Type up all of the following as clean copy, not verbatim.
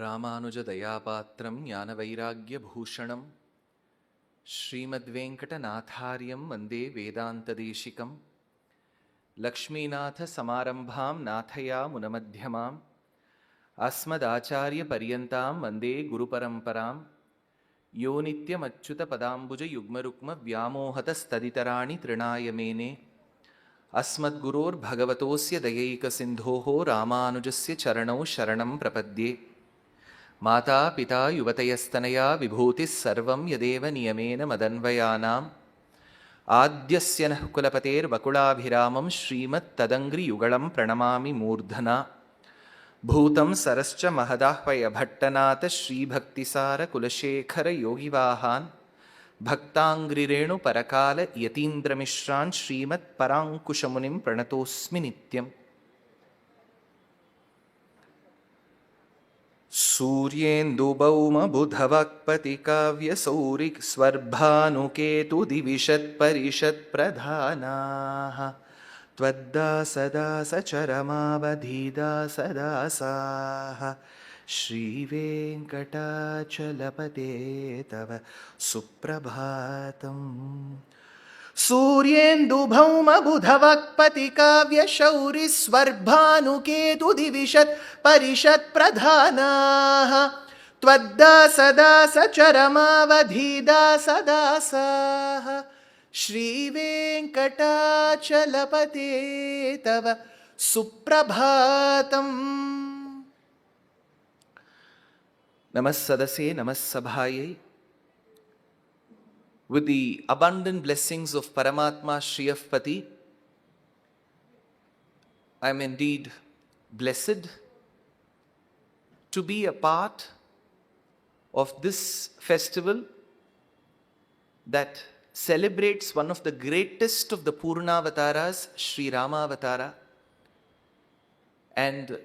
रामानुजदयापात्रं ज्ञानवैराग्यभूषणं श्रीमद्वेङ्कटनाथार्यं वन्दे वेदान्तदेशिकं लक्ष्मीनाथसमारम्भां नाथयामुनमध्यमाम् अस्मदाचार्यपर्यन्तां वन्दे गुरुपरम्परां यो नित्यमच्युतपदाम्बुजयुग्मरुक्मव्यामोहतस्तदितराणि तृणाय मेने अस्मद्गुरोर्भगवतोऽस्य दयैकसिन्धोः रामानुजस्य चरणौ शरणं प्रपद्ये। माता पिता युवतयस्तनया विभूतिः सर्वं यदेव नियमेन मदन्वयानाम् आद्यस्य नः कुलपतेर्वकुलाभिरामं श्रीमत्तदङ्घ्रियुगलं प्रणमामि मूर्धना। भूतं सरश्च महदाह्वयभट्टनाथ श्रीभक्तिसारकुलशेखरयोगिवाहान् भक्ताङ्घ्रिरेणुपरकाल यतीन्द्रमिश्रान् श्रीमत्पराङ्कुशमुनिं प्रणतोऽस्मि नित्यम्। सूर्येन्दुभौमबुधवक्पतिकाव्यसौरिक्स्वर्भानुकेतुदिविशत्परिषत्प्रधानाः त्वद्दासदासचरमावधीदासदासाः श्रीवेङ्कटाचलपते तव सुप्रभातम्। सूर्येन्दुभौमबुधवक्पतिकाव्यशौरिस्वर्भानुकेतुदिविशत्परिषत्प्रधानाः त्वद्दासदासचरमावधीदासदासाः श्रीवेङ्कटाचलपते तव सुप्रभातम्। नमः सदसे नमः सभायै। With the abundant blessings of Paramatma Brihaspati, I am indeed blessed to be a part of this festival that celebrates one of the greatest of the Purnavataras, SreeRamavatara. And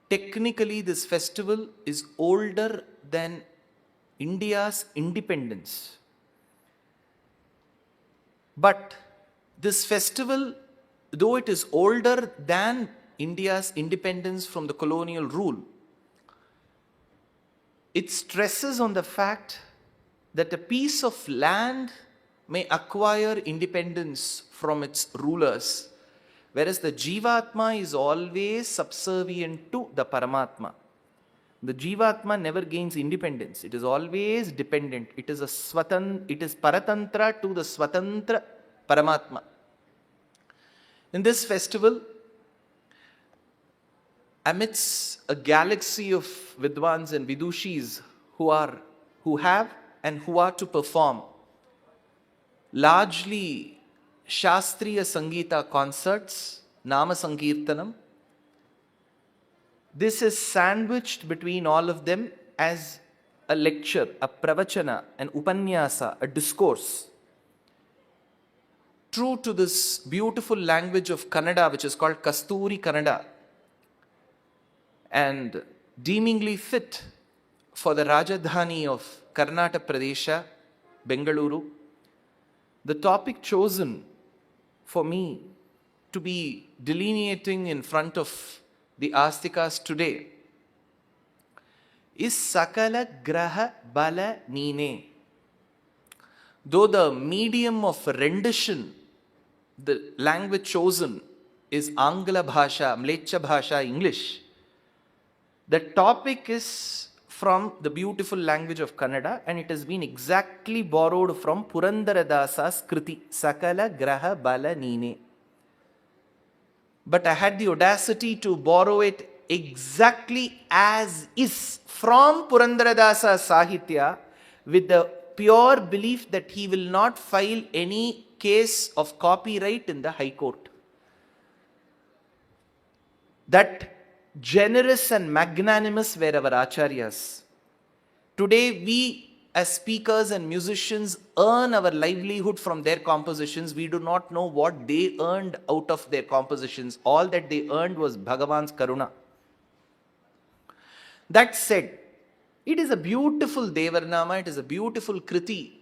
technically this festival is older than India's independence. But this festival, though it is older than India's independence from the colonial rule, it stresses on the fact that a piece of land may acquire independence from its rulers, whereas the Jivatma is always subservient to the Paramatma. The Jivatma never gains independence. It is always dependent. It is Paratantra to the Swatantra Paramatma. In this festival, amidst a galaxy of Vidwans and Vidushis who have and who are to perform largely Shastriya Sangeeta concerts, Nama Sankirtanam, this is sandwiched between all of them as a lecture, a pravachana, an upanyasa, a discourse. True to this beautiful language of Kannada, which is called Kasturi Kannada, and deemingly fit for the Rajadhani of Karnataka Pradesha, Bengaluru, the topic chosen for me to be delineating in front of the Astikas today is Sakalagrahabala neene. Though the medium of rendition, the language chosen is Angla Bhasha, Mlecha Bhasha, English, the topic is from the beautiful language of Kannada, and it has been exactly borrowed from Purandaradasa's Kriti, Sakalagrahabala neene. But I had the audacity to borrow it exactly as is from Purandaradasa's Sahitya, with the pure belief that he will not file any case of copyright in the High Court. That generous and magnanimous were our Acharyas. Today we as speakers and musicians earn our livelihood from their compositions. We do not know what they earned out of their compositions. All that they earned was Bhagavan's Karuna. That said, it is a beautiful Devarnama, it is a beautiful Kriti,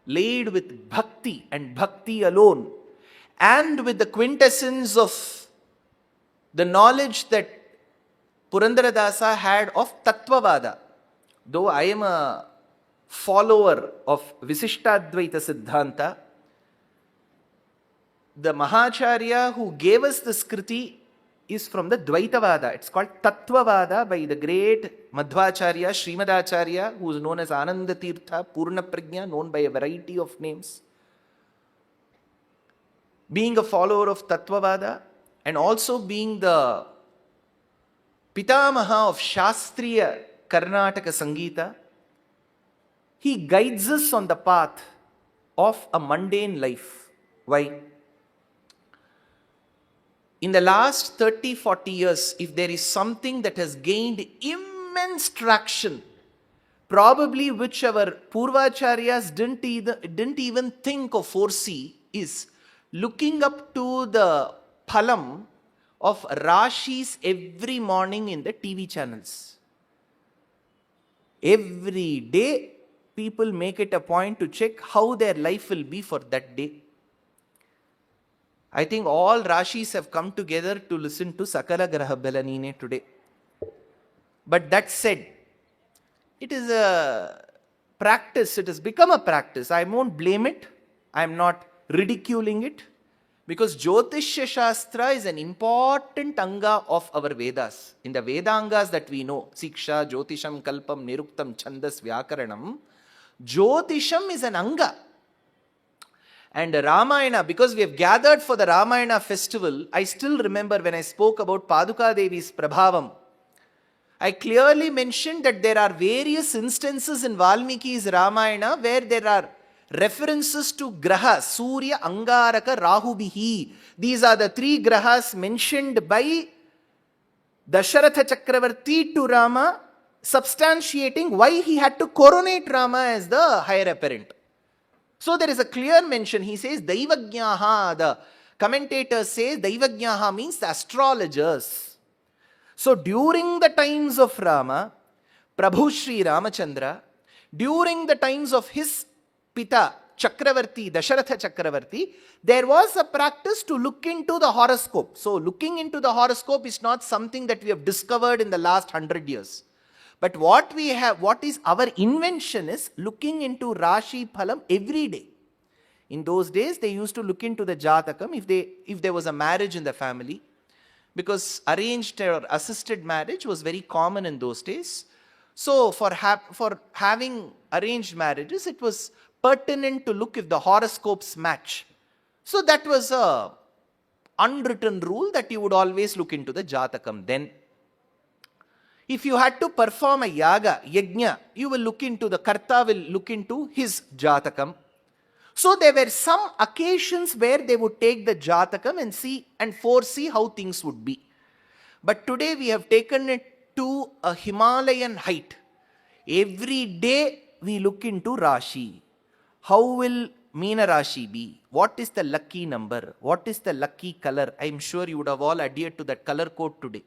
laid with Bhakti and Bhakti alone, and with the quintessence of the knowledge that Purandaradasa had of Tattvavada. Though I am a follower of Visishtadvaita Siddhanta, the Mahacharya who gave us this Kriti is from the Dvaitavada. It's called Tattvavada by the great Madhvacharya, Srimadacharya, who is known as Ananda Tirtha, Purna Prajna, known by a variety of names. Being a follower of Tattvavada and also being the Pitamaha of Shastriya Karnataka Sangeeta, he guides us on the path of a mundane life. Why? In the last 30-40 years, if there is something that has gained immense traction, probably which our Purvacharyas didn't even think or foresee, is looking up to the phalam of Rashis every morning in the TV channels. Every day, people make it a point to check how their life will be for that day. I think all Rashis have come together to listen to Sakalagrahabala neene today. But that said, it is a practice, it has become a practice. I won't blame it, I am not ridiculing it, because Jyotishya Shastra is an important anga of our Vedas. In the Vedangas that we know, Siksha, Jyotisham, Kalpam, Niruktam, Chandas, Vyakaranam, Jyotisham is an anga. And Ramayana, because we have gathered for the Ramayana festival, I still remember when I spoke about Paduka Devi's Prabhavam, I clearly mentioned that there are various instances in Valmiki's Ramayana where there are references to Grahas, Surya, Angaraka, Rahu-Bihi. These are the three Grahas mentioned by Dasharatha Chakravarti to Rama, substantiating why he had to coronate Rama as the heir apparent. So there is a clear mention. He says Daivagyaha. The commentator says Daivagyaha means the astrologers. So during the times of Rama, Prabhu Sri Ramachandra, during the times of his Pita Chakravarti, Dasharatha Chakravarti, there was a practice to look into the horoscope. So looking into the horoscope is not something that we have discovered in the last 100 years. But what is our invention is looking into Rashi Phalam every day. In those days, they used to look into the Jatakam if there was a marriage in the family, because arranged or assisted marriage was very common in those days. So for having arranged marriages, it was pertinent to look if the horoscopes match. So that was a unwritten rule that you would always look into the Jatakam. Then if you had to perform a yajna, you will look into, the Karta will look into his Jatakam. So there were some occasions where they would take the Jatakam and see and foresee how things would be. But today we have taken it to a Himalayan height. Every day we look into Rashi. How will Meena Rashi be? What is the lucky number? What is the lucky color? I am sure you would have all adhered to that color code today.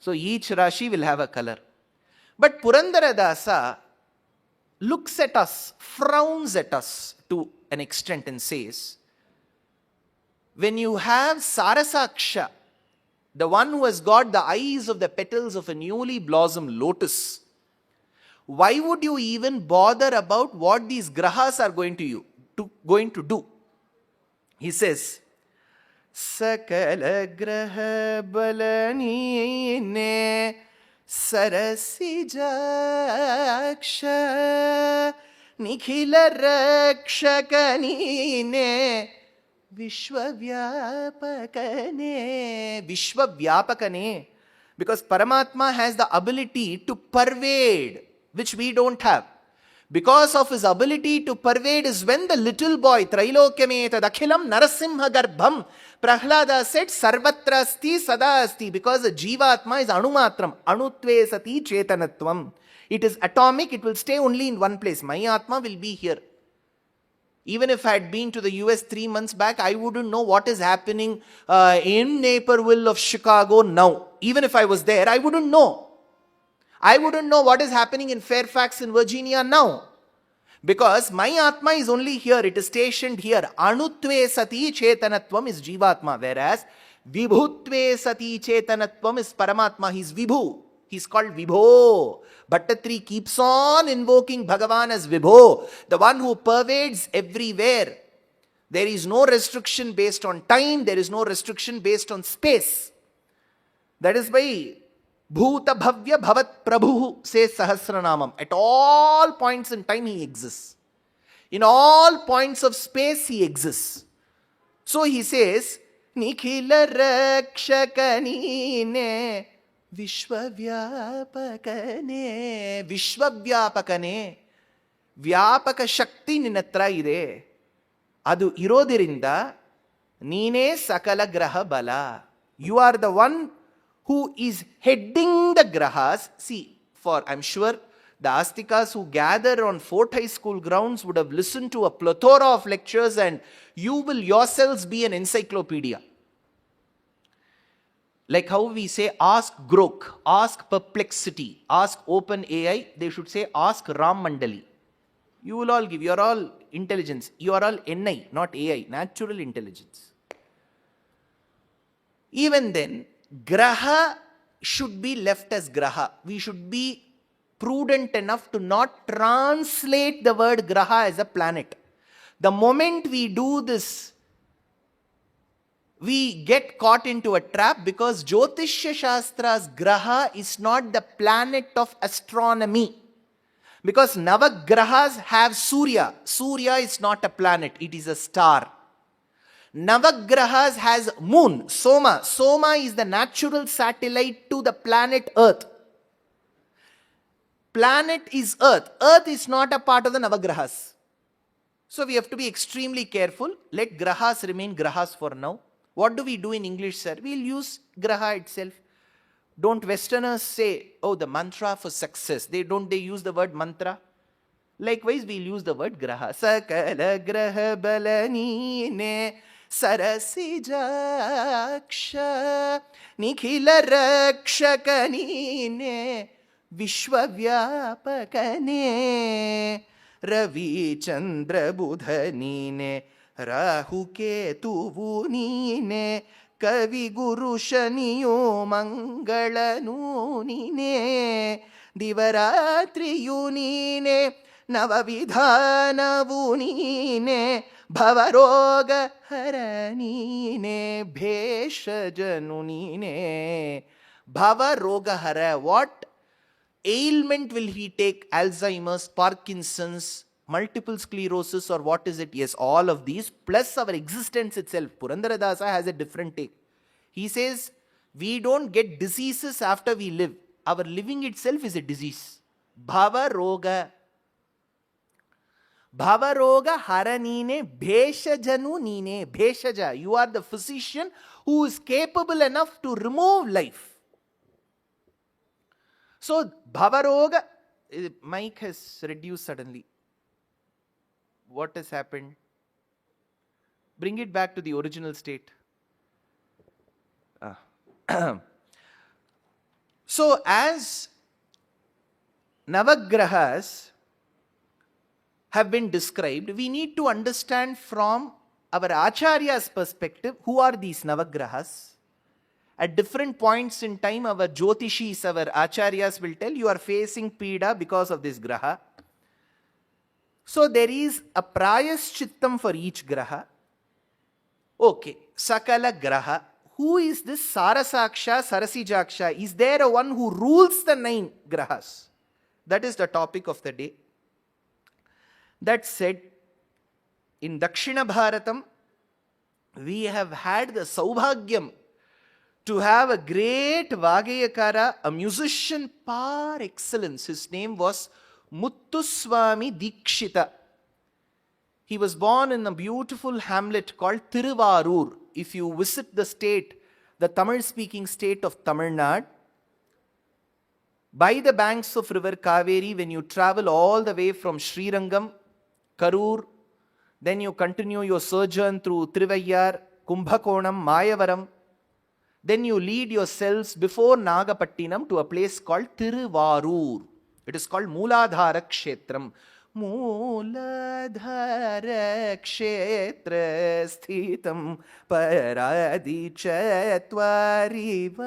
So each Rashi will have a color. But Purandaradasa looks at us, frowns at us to an extent and says, when you have Sarasaksha, the one who has got the eyes of the petals of a newly blossomed lotus, why would you even bother about what these grahas are going to do? He says, Sakalagrahabala neene Sarasijaksha Nikhila Rakshaka neene Vishwavyapakane. Because Paramatma has the ability to pervade, which we don't have. Because of his ability to pervade is when the little boy, Trailokyameta Dakhilam Narasimha Garbham, Prahlada said, Sarvatra asti sada asti, because the Jivatma is Anumatram, Anutve sati Chetanatvam. It is atomic, it will stay only in one place. My Atma will be here. Even if I had been to the US 3 months back, I wouldn't know what is happening in Naperville of Chicago now. Even if I was there, I wouldn't know. I wouldn't know what is happening in Fairfax in Virginia now. Because my Atma is only here, it is stationed here. Anutve sati chetanatvam is Jivatma. Whereas Vibhutve sati chetanatvam is Paramatma. He's Vibhu. He's called Vibho. Bhattatri keeps on invoking Bhagavan as Vibho, the one who pervades everywhere. There is no restriction based on time. There is no restriction based on space. That is why Bhuta Bhavya Bhavat Prabhu says Sahasranamam. At all points in time he exists. In all points of space he exists. So he says, Nikhila Rakshaka neene Vishwavyapakane. Vishwavyapakane. Vyapaka Shakti ninatra ide. Adu irodirinda neene Sakalagrahabala. You are the one who is heading the grahas. See, for I'm sure the astikas who gather on Fort High School grounds would have listened to a plethora of lectures, and you will yourselves be an encyclopedia. Like how we say ask Grok, ask Perplexity, ask OpenAI, they should say ask RamMandali. You will all give, you are all intelligence. You are all NI, not AI, natural intelligence. Even then, graha should be left as graha. We should be prudent enough to not translate the word graha as a planet. The moment we do this, we get caught into a trap, because Jyotishya Shastra's graha is not the planet of astronomy. Because Navagrahas have Surya. Surya is not a planet, it is a star. Navagrahas has moon, Soma. Soma is the natural satellite to the planet Earth. Planet is Earth. Earth is not a part of the Navagrahas. So we have to be extremely careful. Let grahas remain grahas for now. What do we do in English, sir? We'll use graha itself. Don't Westerners say, oh, the mantra for success. They use the word mantra. Likewise, we'll use the word graha. Sakalagrahabala neene sarasijaksha nikhila rakshaka neene vishwavyapakane ravi chandra budha neene Rahu-Ketu neene Kavi Guru Shaniyo Mangalanu neene Divaratriyu neene Navavidhanavu neene Bhavaroga hara neene Bheshajanu neene Bhavaroga hara. What ailment will he take? Alzheimer's, Parkinson's, multiple sclerosis, or what is it? Yes, all of these, plus our existence itself. Purandaradasa has a different take. He says, we don't get diseases after we live. Our living itself is a disease. Bhava roga. Bhava roga hara neene bheshajanu neene. Bheshaja, you are the physician who is capable enough to remove life. So, bhava roga, mic has reduced suddenly. What has happened? Bring it back to the original state. So, as Navagrahas have been described, we need to understand from our Acharya's perspective, who are these Navagrahas? At different points in time, our Jyotishis, our Acharyas will tell you are facing Pida because of this graha. So there is a prayaschittam for each graha. Okay, Sakalagraha. Who is this Sarasaksha, Sarasijaksha? Is there a one who rules the 9 grahas? That is the topic of the day. That said, in Dakshina Bharatam, we have had the Saubhagyam to have a great Vagayakara, a musician par excellence. His name was Muttuswami Dikshitar. He was born in a beautiful hamlet called Thiruvarur. If you visit the state, the Tamil-speaking state of Tamil Nadu, by the banks of river Kaveri, when you travel all the way from Srirangam, Karur, then you continue your sojourn through Thiruvayyar, Kumbhakonam, Mayavaram, then you lead yourselves before Nagapattinam to a place called Thiruvarur. It is called Mooladhara Kshetram. ಮೂಲಾಧಾರ ಕ್ಷೇತ್ರ ಸ್ಥಿತಂ ಪರಾದಿ ಚತ್ವಾರಿವ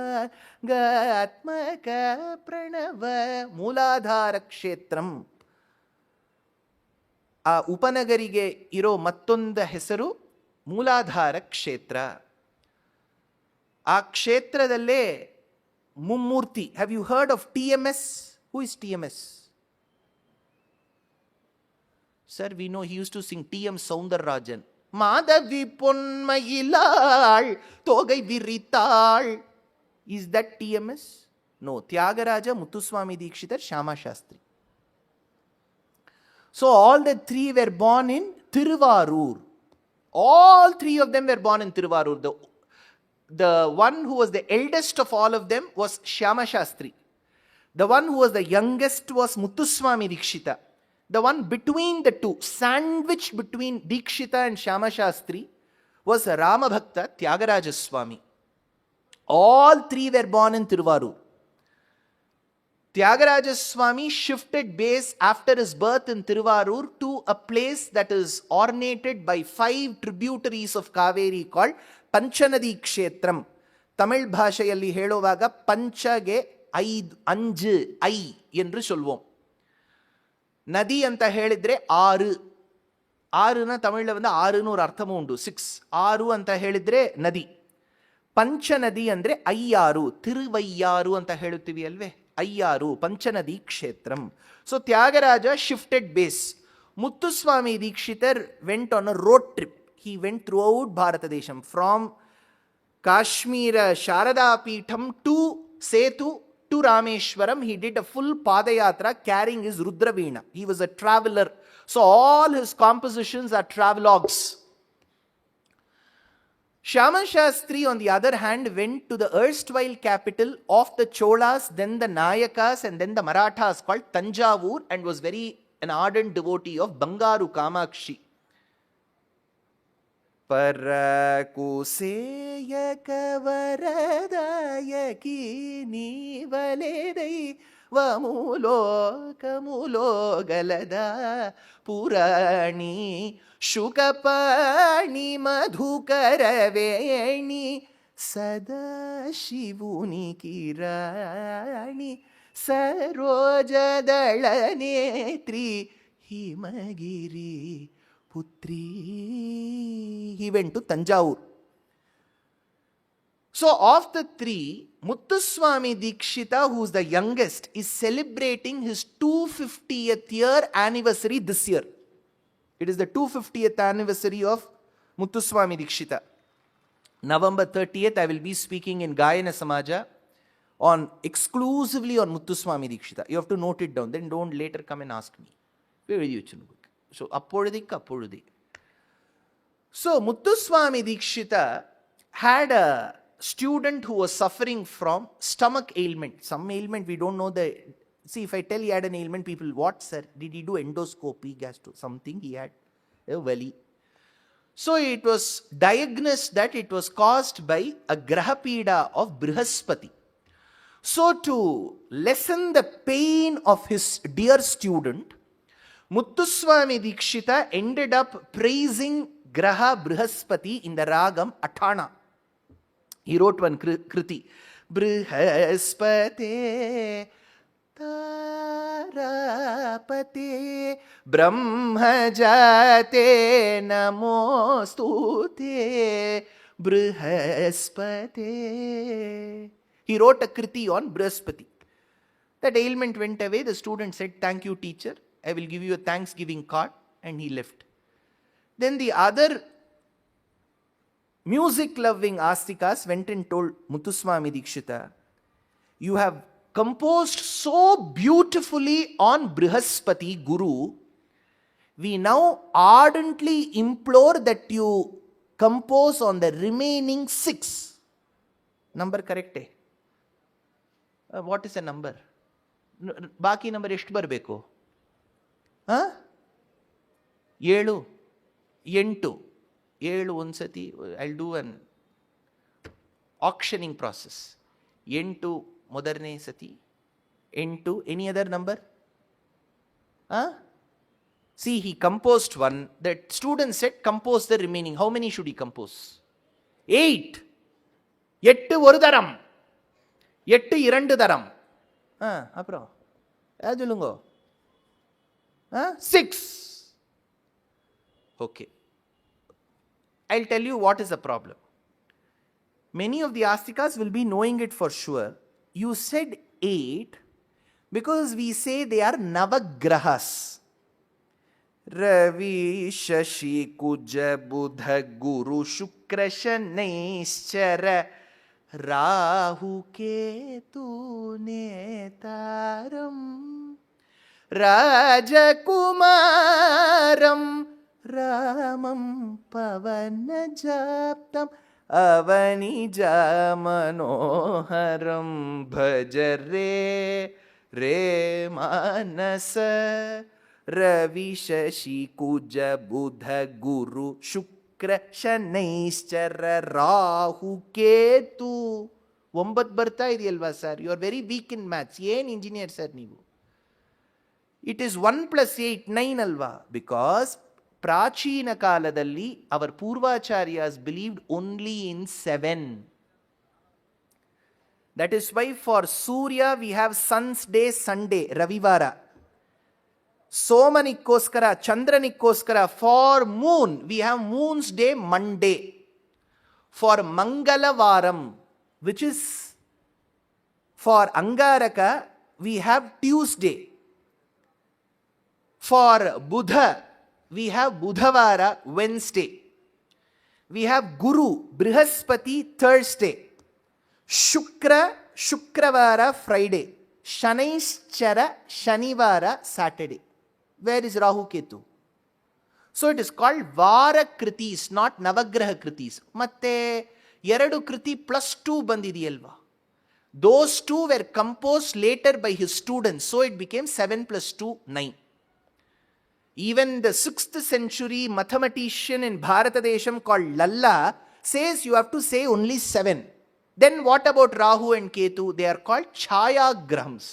ಗಾತ್ಮಕ ಪ್ರಣವ. ಮೂಲಾಧಾರ ಕ್ಷೇತ್ರಂ, ಆ ಉಪನಗರಿಗೆ ಇರೋ ಮತ್ತೊಂದು ಹೆಸರು ಮೂಲಾಧಾರ ಕ್ಷೇತ್ರ. ಆ ಕ್ಷೇತ್ರದಲ್ಲೇ ಮುಮ್ಮೂರ್ತಿ. Have you heard of TMS? Who is TMS? Sir, we know he used to sing TM Soundararajan. Madhavi Ponmayilal Togai Virital. Is that TMS? No. Tyagaraja, Muttuswami Dikshitar, Shyama Shastri. So all the three were born in Thiruvarur. All three of them were born in Thiruvarur. The one who was the eldest of all of them was Shyama Shastri. The one who was the youngest was Muttuswami Dikshitar. The one between the two, sandwiched between Dikshita and Shyama Shastri, was Rama Bhakta Tyagaraja Swami. All three were born in Thiruvarur. Tyagaraja Swami shifted base after his birth in Thiruvarur to a place that is ornated by 5 tributaries of Kaveri called Panchanadi Kshetram. Tamil bhashayalli heluvaga panchage Anju I ಎಂದು சொல்வோம். நதி ಅಂತ ಹೇಳಿದ್ರೆ ಆರು. ಆರುನ ತಮಿಳಿல் வந்து ಆರುன்னு ஒரு ಅರ್ಥಮೂ ಉಂಟು. 6. ಆರು ಅಂತ ಹೇಳಿದ್ರೆ ನದಿ. ಪಂಚನದಿ ಅಂದರೆ ಅಯ್ಯಾರು, ತಿರುವಯ್ಯಾರು ಅಂತ ಹೇಳುತ್ತೀವಿ ಅಲ್ವೇ, ಅಯ್ಯಾರು, ಪಂಚನದಿ ಕ್ಷೇತ್ರಂ. So Tyagaraja shifted base. Muthuswami Dikshitar went on a road trip. He went throughout Bharatadesham, from Kashmira Sharada Peetham to Setu to Rameshwaram. He did a full Padayatra carrying his Rudraveena. He was a traveler. So all his compositions are travelogues. Shyama Shastri, on the other hand, went to the erstwhile capital of the Cholas, then the Nayakas, and then the Marathas, called Tanjavur, and was an ardent devotee of Bangaru Kamakshi. ಪರಕುಸೇಯಕವರದಾಯಕಿ ನೀವಲೆದೈ ವಮೂಲೋಕಮೂಲೋಗಲದ ಪುರಾಣಿ ಶುಕಪಾಣಿ ಮಧುಕರವೇಣಿ ಸದಾಶಿವುನಿ ಕಿರಾಣಿ ಸರೋಜದಳ ನೇತ್ರಿ Himagiri Putri. He went to Tanjavur. So of the three, Muttuswami Dikshita, who is the youngest, is celebrating his 250th year anniversary this year. It is the 250th anniversary of Muttuswami Dikshita. November 30th, I will be speaking in Gayana Samaja exclusively on Muttuswami Dikshita. You have to note it down. Then don't later come and ask me. So, appoludi. So, Muttuswami Dikshita had a student who was suffering from stomach ailment. Some ailment, we don't know the... See, if I tell he had an ailment, people, what, sir? Did he do endoscopy, gastro? Something he had a valley. So, it was diagnosed that it was caused by a grahapida of Brihaspati. So, to lessen the pain of his dear student, Muttuswami Dikshita ended up praising graha Brihaspati in the ragam Athana. He wrote one kriti. Brihaspate tarapate brahmajate namostute Brihaspate. He wrote a kriti on Brihaspati. That ailment went away. The student said, "Thank you, teacher. I will give you a Thanksgiving card," and he left. Then the other music-loving astikas went and told Muttuswami Dikshita, "You have composed so beautifully on Brihaspati, Guru. We now ardently implore that you compose on the remaining 6. Number correct? What is a number? Baki number ಎಷ್ಟು ಬರಬೇಕು? 7, 8. 7 ಒಂದ್ಸತಿ. I'll do an auctioning process. 8 ಮೊದಲನೇ ಸತಿ. 8. Any other number? See, he composed one. The student said, compose the remaining. How many should he compose? 8. 8 ஒரு தரம், 8 2 தரம். அப்புறம் சொல்லுங்க. 6. Okay. I'll tell you what is the problem. Many of the astikas will be knowing it for sure. You said 8 because we say they are Navagrahas. Ravi, Shashi, Kuja, Buddha, Guru, Shukra, Shanaishchara, Rahu-Ketu, Netaram, Rajakumaram, Ramam, Pavanajaptam, Avanijamanoharam, Bhajare, Re Manasa, Ravi, Shashi, Kuja, Buddha, Guru, Shukra, Shanaishchara, Rahu-Ketu. 9 ಬರ್ತಾ ಇದೆಯಲ್ವಾ ಸರ್? You are very weak in maths. ಏನು engineer sir ನೀವು? It is 1 + 8 9 ಅಲ್ವಾ? Because ಪ್ರಾಚೀನ ಕಾಲದಲ್ಲಿ our ಪೂರ್ವಾಚಾರ್ಯಾಸ್ believed only in 7. That is why for Surya we have sun's day Sunday, ರವಿವಾರ. ಸೋಮನಿಕ್ಕೋಸ್ಕರ, ಚಂದ್ರನಿಕ್ಕೋಸ್ಕರ, for moon we have moon's day Monday. For ಮಂಗಳವಾರಂ, which is for Angaraka, we have Tuesday. For Buddha, we have Budhavara, Wednesday. We have Guru, Brihaspati, Thursday. Shukra, Shukravara, Friday. Shanaishchara, Shanivara, Saturday. Where is Rahu-Ketu? So it is called Vara Kritis, not Navagraha Kritis. Matte 2 Kriti plus 2 bandidiyalva. Those 2 were composed later by his students. So it became 7 plus 2, 9. Even the 6th century mathematician in Bharatadesham called Lalla says you have to say only 7. Then what about Rahu and Ketu? They are called Chayagrahams.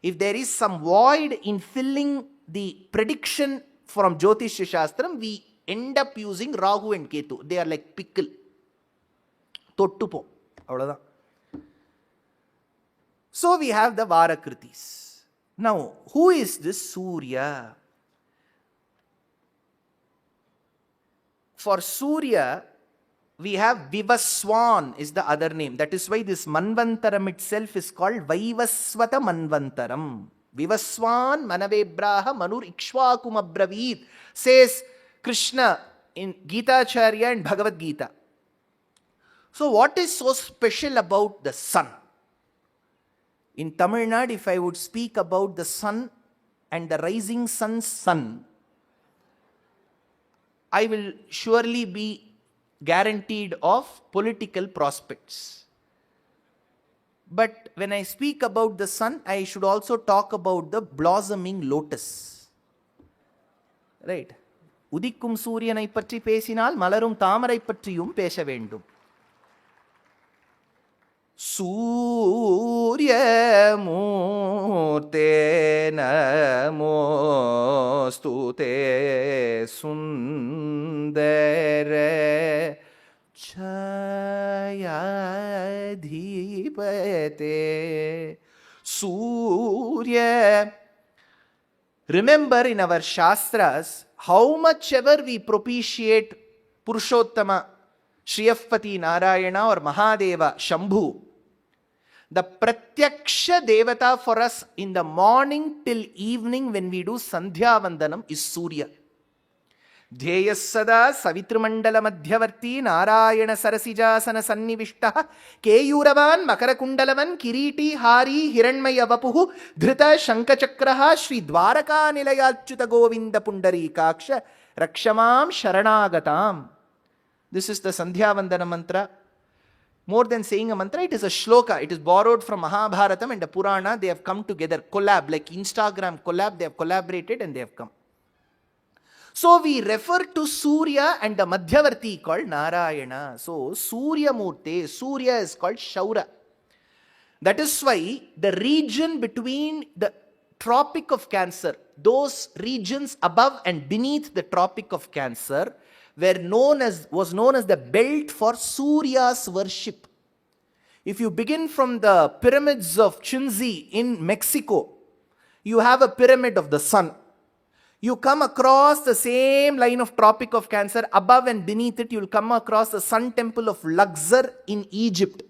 If there is some void in filling the prediction from Jyotishya Shastram, we end up using Rahu and Ketu. They are like pickle. தொட்டுப்போம், அவ்வளோதான். So we have the Varakritis. Now, who is this Surya? For Surya, we have Vivaswan is the other name. That is why this Manvantaram itself is called Vaivasvata Manvantaram. Vivaswan Manavebraha Manur Ikshvakum Abravit, says Krishna in Gita Charya and Bhagavad Gita. So what is so special about the sun? In Tamil Nadu, if I would speak about the sun and the rising sun's sun, I will surely be guaranteed of political prospects. But when I speak about the sun, I should also talk about the blossoming lotus. Right? உதிக்கும் சூரியனை பற்றி பேசினால் மலரும் தாமரை பற்றியும் பேச வேண்டும். Suryamurte namostute sundara chayadhipate. Surya. Remember in our Shastras, how much ever we propitiate Purushottama, Shriyapati Narayana or Mahadeva, Shambhu, the Pratyaksha Devata for us in the morning till evening when we do Sandhya Vandanam is Surya. Dhyayas sada Savitrimandala Madhyavarti Narayana Sarasijasana Sannivishta Keyuravan Makarakundalavan Kiriti Hari Hiranmaya Vapuhu Dhrita Shankachakraha Shri Dwaraka Nilayachyuta Govinda Pundarikaksha Rakshamam Sharanagatam. This is the Sandhya Vandana mantra. More than saying a mantra, it is a shloka. It is borrowed from Mahabharata and the Purana. They have come together, collab, like Instagram collab. They have collaborated and they have come. So we refer to Surya and the Madhyavarti called Narayana. So Surya Murte, Surya is called Shaura. That is why the region between the Tropic of Cancer, those regions above and beneath the Tropic of Cancer was known as the belt for Surya's worship. If you begin from the pyramids of Chinzi in Mexico, you have a pyramid of the sun. You come across the same line of Tropic of Cancer, above and beneath it, you will come across the sun temple of Luxor in Egypt.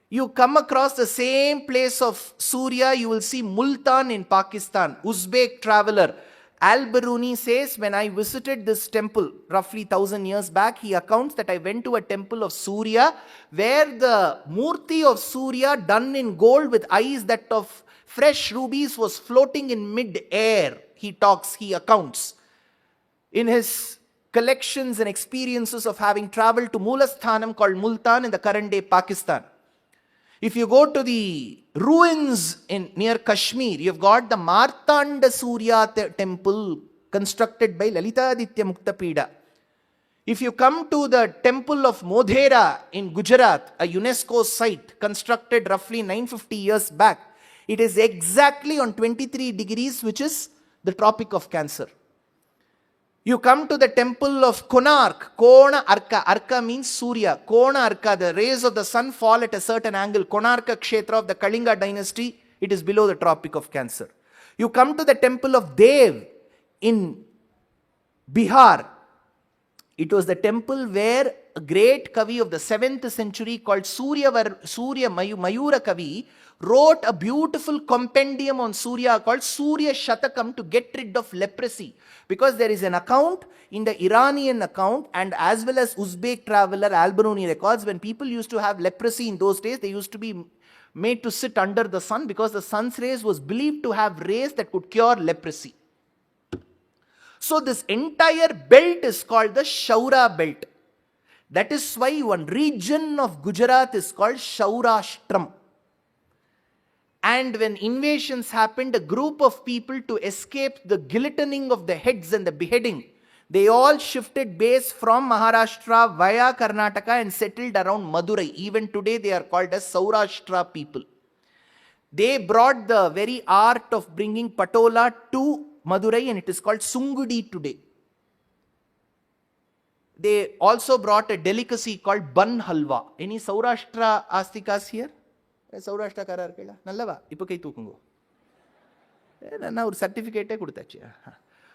You come across the same place of Surya, you will see Multan in Pakistan. Uzbek traveler Al-Biruni says, when I visited this temple roughly 1000 years back, he accounts that I went to a temple of Surya where the Murti of Surya done in gold with eyes that of fresh rubies was floating in mid-air. He accounts in his collections and experiences of having traveled to Mulasthanam called Multan in the current day Pakistan. If you go to the ruins near Kashmir, you've got the Martanda Surya temple constructed by Lalitaditya Muktapida. If you come to the temple of Modhera in Gujarat, a UNESCO site constructed roughly 950 years back, it is exactly on 23 degrees, which is the Tropic of Cancer. You come to the temple of Konark, Kona Arka. Arka means Surya. Kona Arka, the rays of the sun fall at a certain angle. Konarka Kshetra of the Kalinga dynasty, it is below the Tropic of Cancer. You come to the temple of Dev in Bihar. It was the temple where a great Kavi of the 7th century called Surya Mayura Kavi wrote a beautiful compendium on Surya called Surya Shatakam to get rid of leprosy. Because there is an account in the Iranian account and as well as Uzbek traveler Al-Biruni records, when people used to have leprosy in those days, they used to be made to sit under the sun because the sun's rays was believed to have rays that could cure leprosy. So this entire belt is called the Shaura belt. That is why one region of Gujarat is called Shaurashtram. And when invasions happened, a group of people, to escape the guillotining of the heads and the beheading, they all shifted base from Maharashtra via Karnataka and settled around Madurai. Even today they are called as Saurashtra people. They brought the very art of bringing patola to Madurai and it is called Sungudi today. They also brought a delicacy called Ban Halwa. Any Saurashtra Astikas here? Saurashtra karar kela nallava ipo kai tookungo nanna or certificate kudutachi.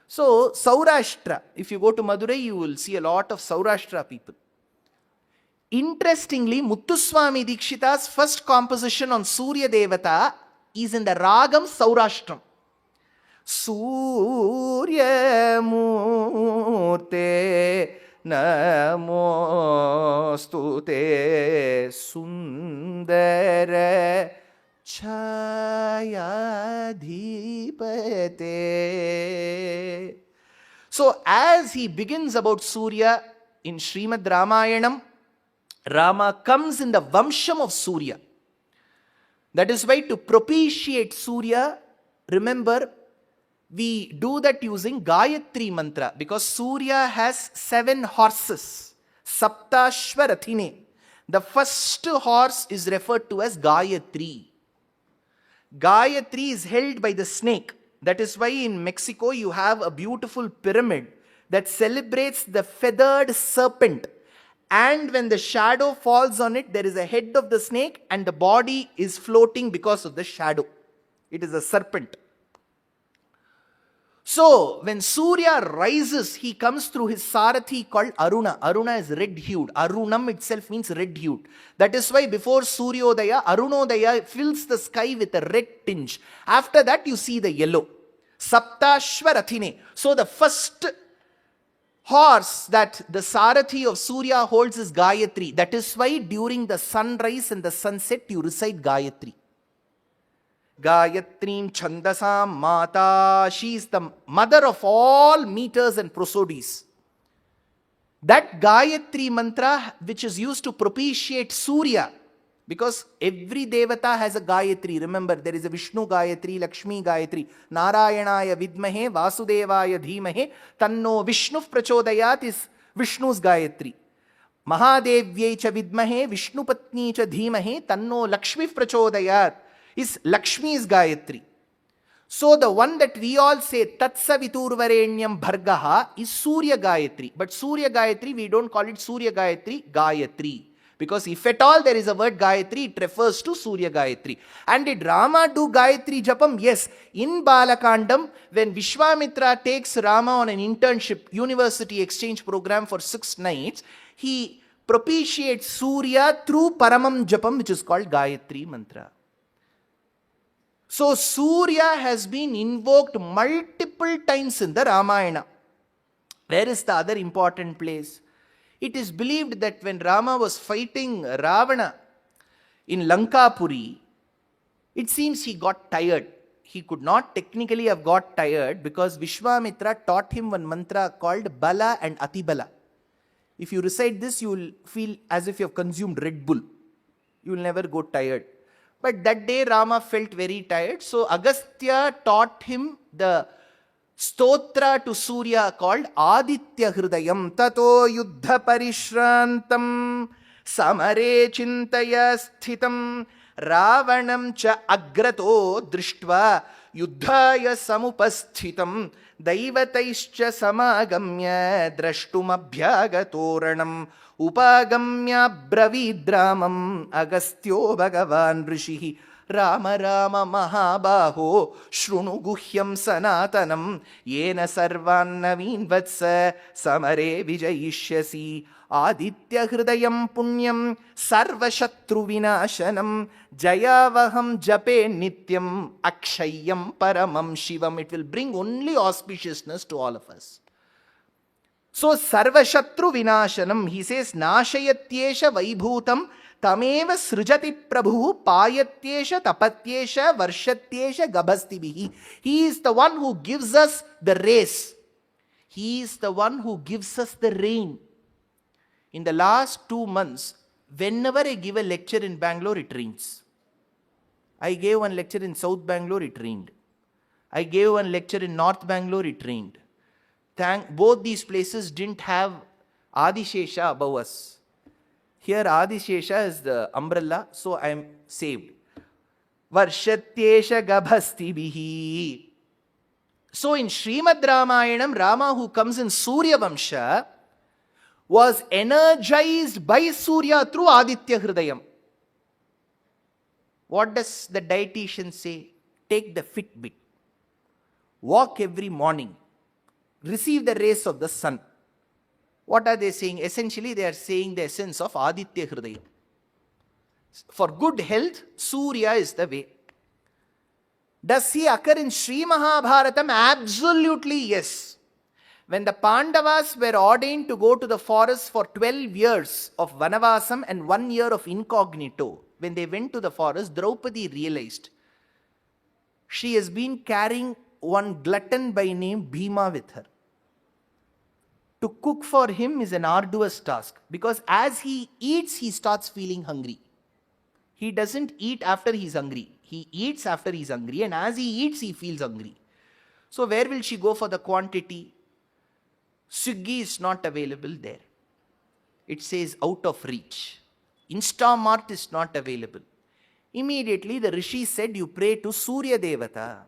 So Saurashtra, if you go to Madurai, you will see a lot of Saurashtra people. Interestingly, Muttuswami Dikshitar's first composition on Surya Devata is in the ragam Saurashtram. Surya Murte Namostute Sundara Chayadhipate. So as he begins about Surya in Srimad Ramayanam, Rama comes in the Vamsham of Surya. That is why to propitiate Surya, remember, we do that using Gayatri mantra, because Surya has 7 horses, Saptashvarathine. The first horse is referred to as Gayatri. Gayatri is held by the snake. That is why in Mexico you have a beautiful pyramid that celebrates the feathered serpent. And when the shadow falls on it, there is a head of the snake and the body is floating because of the shadow. It is a serpent. So, when Surya rises, he comes through his Sarathi called Aruna. Aruna is red-hued. Arunam itself means red-hued. That is why before Suryodaya, Arunodaya fills the sky with a red tinge. After that, you see the yellow. Saptashvarathine. So, the first horse that the Sarathi of Surya holds is Gayatri. That is why during the sunrise and the sunset, you recite Gayatri. Gayatrim Chandasam Mata. She is the mother of all meters and prosodies. That Gayatri mantra, which is used to propitiate Surya, because every Devata has a Gayatri. Remember, there is a Vishnu Gayatri, Lakshmi Gayatri. Narayanaya Vidmahe, Vasudevaya Dhimahe, Tanno Vishnu Prachodayat is Vishnu's Gayatri. Mahadevyai cha Vidmahe, Vishnu Patni cha Dhimahe, Tanno Lakshmi Prachodayat is Lakshmi's Gayatri. So the one that we all say, Tatsaviturvarenyam Bhargaha, is Surya Gayatri. But Surya Gayatri, we don't call it Surya Gayatri, Gayatri. Because if at all there is a word Gayatri, it refers to Surya Gayatri. And did Rama do Gayatri Japam? Yes. In Balakandam, when Vishwamitra takes Rama on an internship, university exchange program for 6 nights, he propitiates Surya through Paramam Japam, which is called Gayatri Mantra. So Surya has been invoked multiple times in the Ramayana. Where is the other important place? It is believed that when Rama was fighting Ravana in Lankapuri, it seems he got tired. He could not technically have got tired because Vishwamitra taught him one mantra called Bala and Atibala. If you recite this, you will feel as if you have consumed Red Bull. You will never go tired. But that day Rama felt very tired. So Agastya taught him the stotra to Surya called Aditya Hridayam. Tato yuddha parishrantam samare chintaya sthitam ravanam cha agrato drishtva yuddhaya samupasthitam daivataischa samagamya drashtumabhyagatoranam upagamya bravidramam agastyo bhagavan rishihi Rama Rama Mahabaho Shrunu Guhyam Sanatanam Yena Sarvan Naveen Vatsa Samare Vijayishyasi Aditya Hridayam Punyam Sarva Shatru Vinashanam Jayavaham Jape Nityam Akshayam Paramam Shivam. It will bring only auspiciousness to all of us. So Sarva Shatru Vinashanam, he says Nashayatyesha Vaibhutam Tameva Srijati Prabhu Payatyesha Tapatyesha Varshatyesha Gabhastibihi. He is the one who gives us the race. He is the one who gives us the rain. In the last 2 months, whenever I give a lecture in Bangalore, it rains. I gave one lecture in South Bangalore, it rained. I gave one lecture in North Bangalore, it rained. Both these places didn't have Adishesha above us. Here Adishesha is the umbrella, so I am saved. Varshatyesha Gabhastibihi. So in Srimad Ramayanam, Rama who comes in Surya Vamsha was energized by Surya through Aditya Hridayam. What does the dietitian say? Take the Fitbit. Walk every morning. Receive the rays of the sun. What are they saying? Essentially, they are saying the essence of Aditya Hridayam. For good health, Surya is the way. Does he occur in Sri Mahabharatam? Absolutely yes. When the Pandavas were ordained to go to the forest for 12 years of Vanavasam and 1 year of incognito, when they went to the forest, Draupadi realized she has been carrying one glutton by name Bhima with her. To cook for him is an arduous task because as he eats, he starts feeling hungry. He doesn't eat after he's hungry. He eats after he's hungry, and as he eats, he feels hungry. So where will she go for the quantity? Swiggy is not available there. It says out of reach. Instamart is not available. Immediately the Rishi said, you pray to Surya Devata.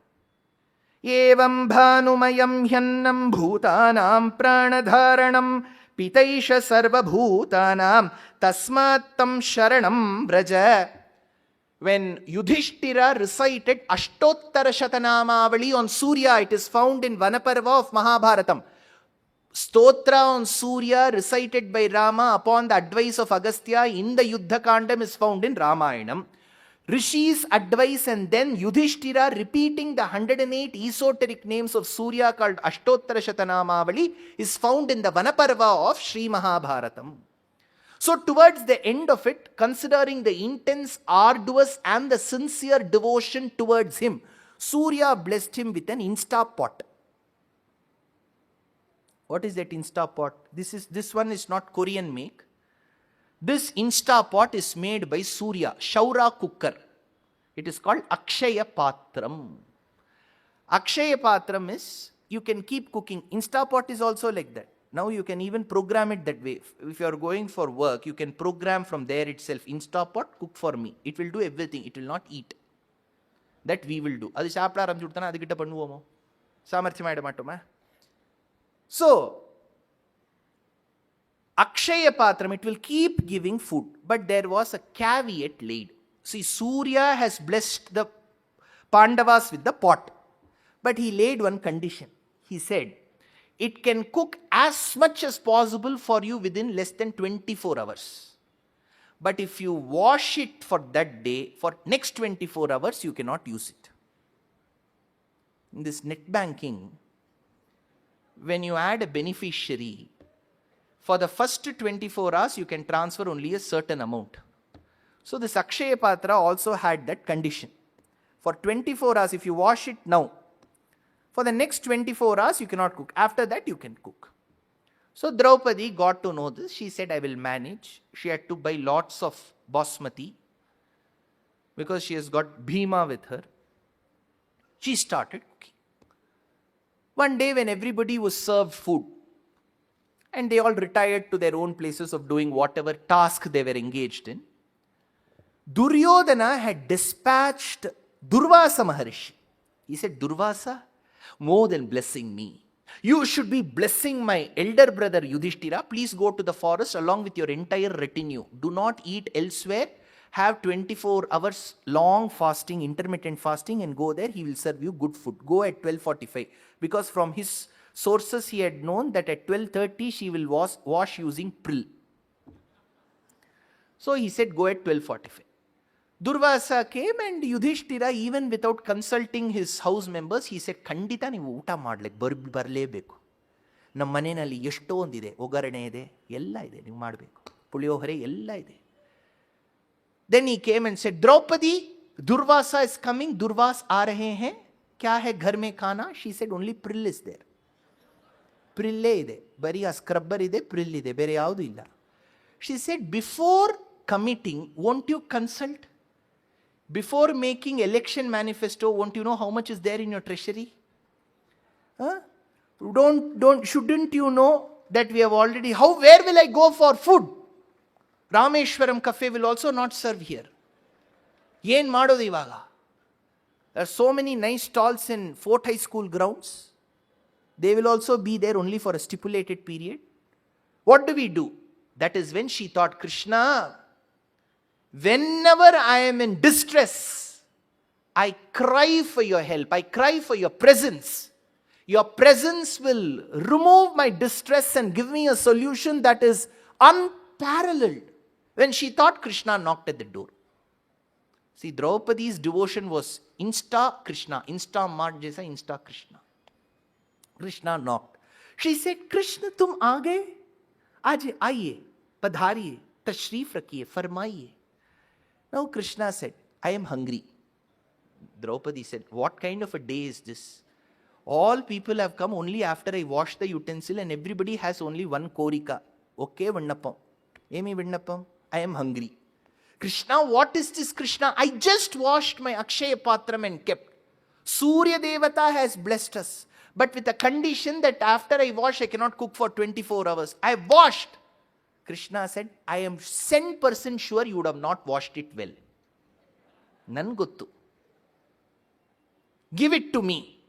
Evam bhanumayam hyannam bhutanam pranadharanam pitaisha sarva bhutanam tasmat tam sharanam vraja. When Yudhishthira recited Ashtottara Shatanamavali on Surya, it is found in Vanaparva of Mahabharatam. Stotra on Surya recited by Rama upon the advice of Agastya in the Yuddha Kandam is found in Ramayanam. Rishi's advice and then Yudhishthira repeating the 108 esoteric names of Surya called Ashtottara Shatanamavali is found in the Vanaparva of Sri Mahabharatam. So towards the end of it, considering the intense, arduous and the sincere devotion towards him, Surya blessed him with an Instapot. What is that Instapot? This one is not Korean make. This Instapot is made by Surya, Shaura cooker. It is called Akshaya Patram. Akshaya Patram is, you can keep cooking. Instapot is also like that. Now you can even program it that way. If you are going for work, you can program from there itself, Instapot, cook for me. It will do everything. It will not eat. that we will do. அது சாப்பிட ஆரம்பிச்சுட்டானா அதுகிட்ட பண்ணுவோமோ? சாமர்த்தியமாயிட மாட்டோமா? So, Akshaya Patram, it will keep giving food. But there was a caveat laid. See, Surya has blessed the Pandavas with the pot. But he laid one condition. He said, it can cook as much as possible for you within less than 24 hours. But if you wash it for that day, for next 24 hours, you cannot use it. In this net banking, when you add a beneficiary, for the first 24 hours, you can transfer only a certain amount. So this Akshaya Patra also had that condition. For 24 hours, if you wash it now, for the next 24 hours, you cannot cook. After that, you can cook. So Draupadi got to know this. She said, I will manage. She had to buy lots of basmati because she has got Bhima with her. She started cooking. One day when everybody was served food and they all retired to their own places of doing whatever task they were engaged in, Duryodhana had dispatched Durvasa Maharishi. He said, Durvasa, more than blessing me, you should be blessing my elder brother Yudhishthira. Please go to the forest along with your entire retinue. Do not eat elsewhere. Have 24 hours long fasting, intermittent fasting, and go there. He will serve you good food. Go at 12:45. Because from his sources he had known that at 12:30 she will wash using prill. So he said, go at 12:45. Durvasa came and Yudhishthira, even without consulting his house members, he said, ಖಂಡಿತ ನೀವು ಊಟ ಮಾಡ್ಲಿಕ್ಕೆ ಬರಲೇಬೇಕು. ನಮ್ಮ ಮನೆಯಲ್ಲಿ ಎಷ್ಟೋ ಒಂದಿದೆ, ಒಗ್ಗರಣೆ ಇದೆ, ಎಲ್ಲ ಇದೆ, ನೀವು ಮಾಡಬೇಕು. ಪುಳಿಯೋಗರೆ ಎಲ್ಲ ಇದೆ. Then he came and said, Draupadi, Durvasa is coming, Durvas aa rahe hain, kya hai ghar mein khana? She said, only prill is there. Prille ide, bari a scrubber ide, prill ide, bere yaudu illa. She said, before committing, won't you consult? Before making election manifesto, won't you know how much is there in your treasury? Huh? Shouldn't you know that we have already, where will I go for food? Rameshwaram Cafe will also not serve here. Yen madodu ivaga? There are so many nice stalls in Fort High School grounds. They will also be there only for a stipulated period. What do we do? That is when she thought, Krishna, whenever I am in distress, I cry for your help. I cry for your presence. Your presence will remove my distress and give me a solution that is unparalleled. When she thought, Krishna knocked at the door. See, Draupadi's devotion was insta Krishna. Insta Mart jaisa insta Krishna. Krishna knocked. She said, Krishna, tum aa gaye? Aaj aiye, padhariye, tashrif rakhiye, farmaiye. Now Krishna said, I am hungry. Draupadi said, what kind of a day is this? All people have come only after I wash the utensil and everybody has only one korika. Okay, Vannapam. Emi Vannapam? I am hungry. Krishna, what is this, Krishna? I just washed my Akshaya Patram and kept. Surya Devata has blessed us. But with a condition that after I wash, I cannot cook for 24 hours. I washed. Krishna said, I am 100% sure you would have not washed it well. Nan gottu. Give it to me.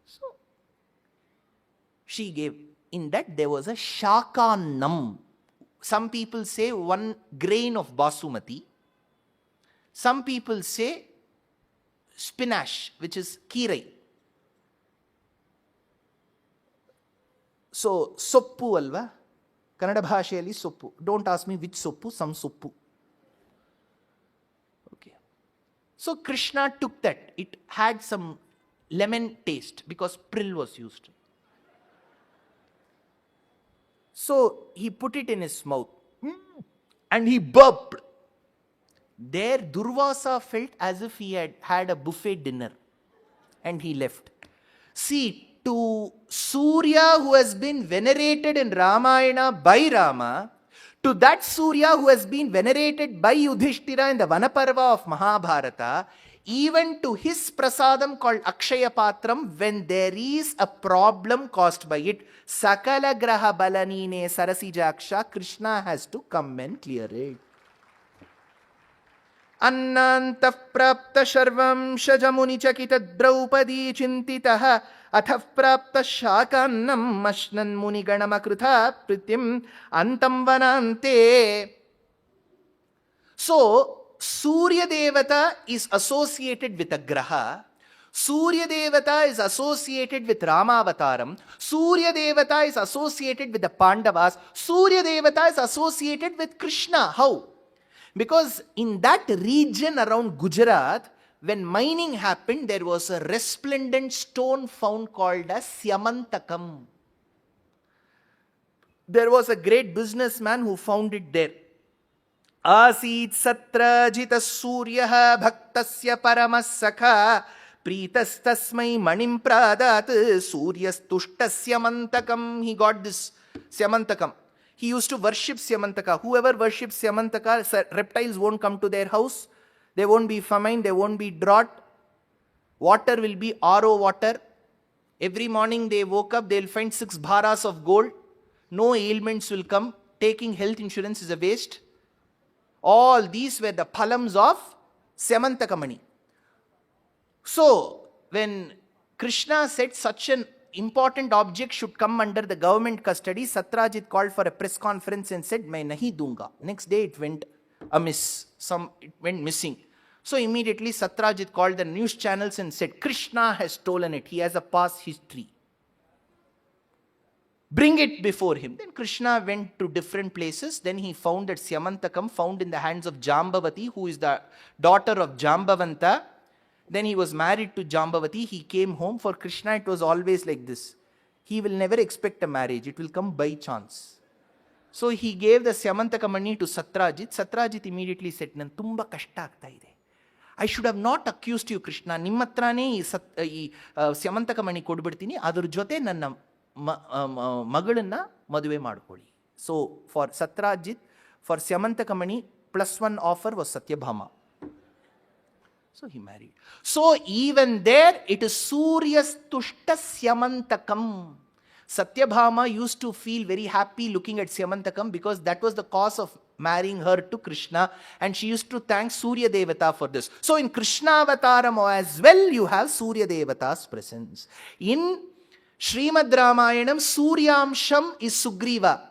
So, she gave. In that there was a shakanam. Some people say 1 grain of basmati. Some people say spinach, which is kirai. So, soppu alva. Kannada bhashayalli soppu. Don't ask me which soppu, some soppu. Okay. So Krishna took that. It had some lemon taste because prill was used. So he put it in his mouth and he burped. There Durvasa felt as if he had had a buffet dinner and he left. See, to Surya who has been venerated in Ramayana by Rama, to that Surya who has been venerated by Yudhishthira in the Vanaparva of Mahabharata, even to his prasadam called Akshaya Patram, when there is a problem caused by it, Sakalagrahabala neene Sarasijaksha, Krishna has to come and clear it. अन्नान्तः प्राप्त शर्वंशजमुनि चकित द्रौपदी चिन्तितः अथः प्राप्त शाकान्नम् अश्नन् मुनिगणमकृथा प्रीतिम् antam vanante. So, Surya Devata is associated with a graha. Surya Devata is associated with Ramavataram. Surya Devata is associated with the Pandavas. Surya Devata is associated with Krishna. How? Because in that region around Gujarat, when mining happened, there was a resplendent stone found called as Syamantakam. There was a great businessman who found it there. Asit satra jita suryaha bhaktasya paramasakha pritastasmai manim pradat suryastushtasya mantakam. He got this Syamantakam. He used to worship Syamantaka. Whoever worships Syamantaka, reptiles won't come to their house. There won't be famine, there won't be drought. Water will be RO water. Every morning they woke up, they'll find 6 bharas of gold. No ailments will come. Taking health insurance is a waste. All these were the palams of Syamantaka. So, when Krishna said such an important object should come under the government custody, Satrajit called for a press conference and said, "Main nahi dunga." Next day it went amiss. It went missing. So immediately Satrajit called the news channels and said, "Krishna has stolen it. He has a past history. Bring it before him." Then Krishna went to different places. Then he found that Syamantakam found in the hands of Jambavati, who is the daughter of Jambavanta. Then he was married to Jambavati. He came home. For Krishna, it was always like this. He will never expect a marriage. It will come by chance. So he gave the Syamantakamani to Satrajit. Satrajit immediately said, "Nan tumba kashta agta ide. I should have not accused you, Krishna. Nimmatrane ee Syamantakamani kodbidtini. Adar jote nanna magalana maduve madkoli." So for Satrajit, for Syamantakamani, +1 offer was Satyabhama. So he married. So even there, it is Surya's Tushta Syamantakam. Satyabhama used to feel very happy looking at Syamantakam because that was the cause of marrying her to Krishna, and she used to thank Surya Devata for this. So in Krishna Avataram as well, you have Surya Devata's presence. In Srimad Ramayanam, Suryamsham is Sugriva.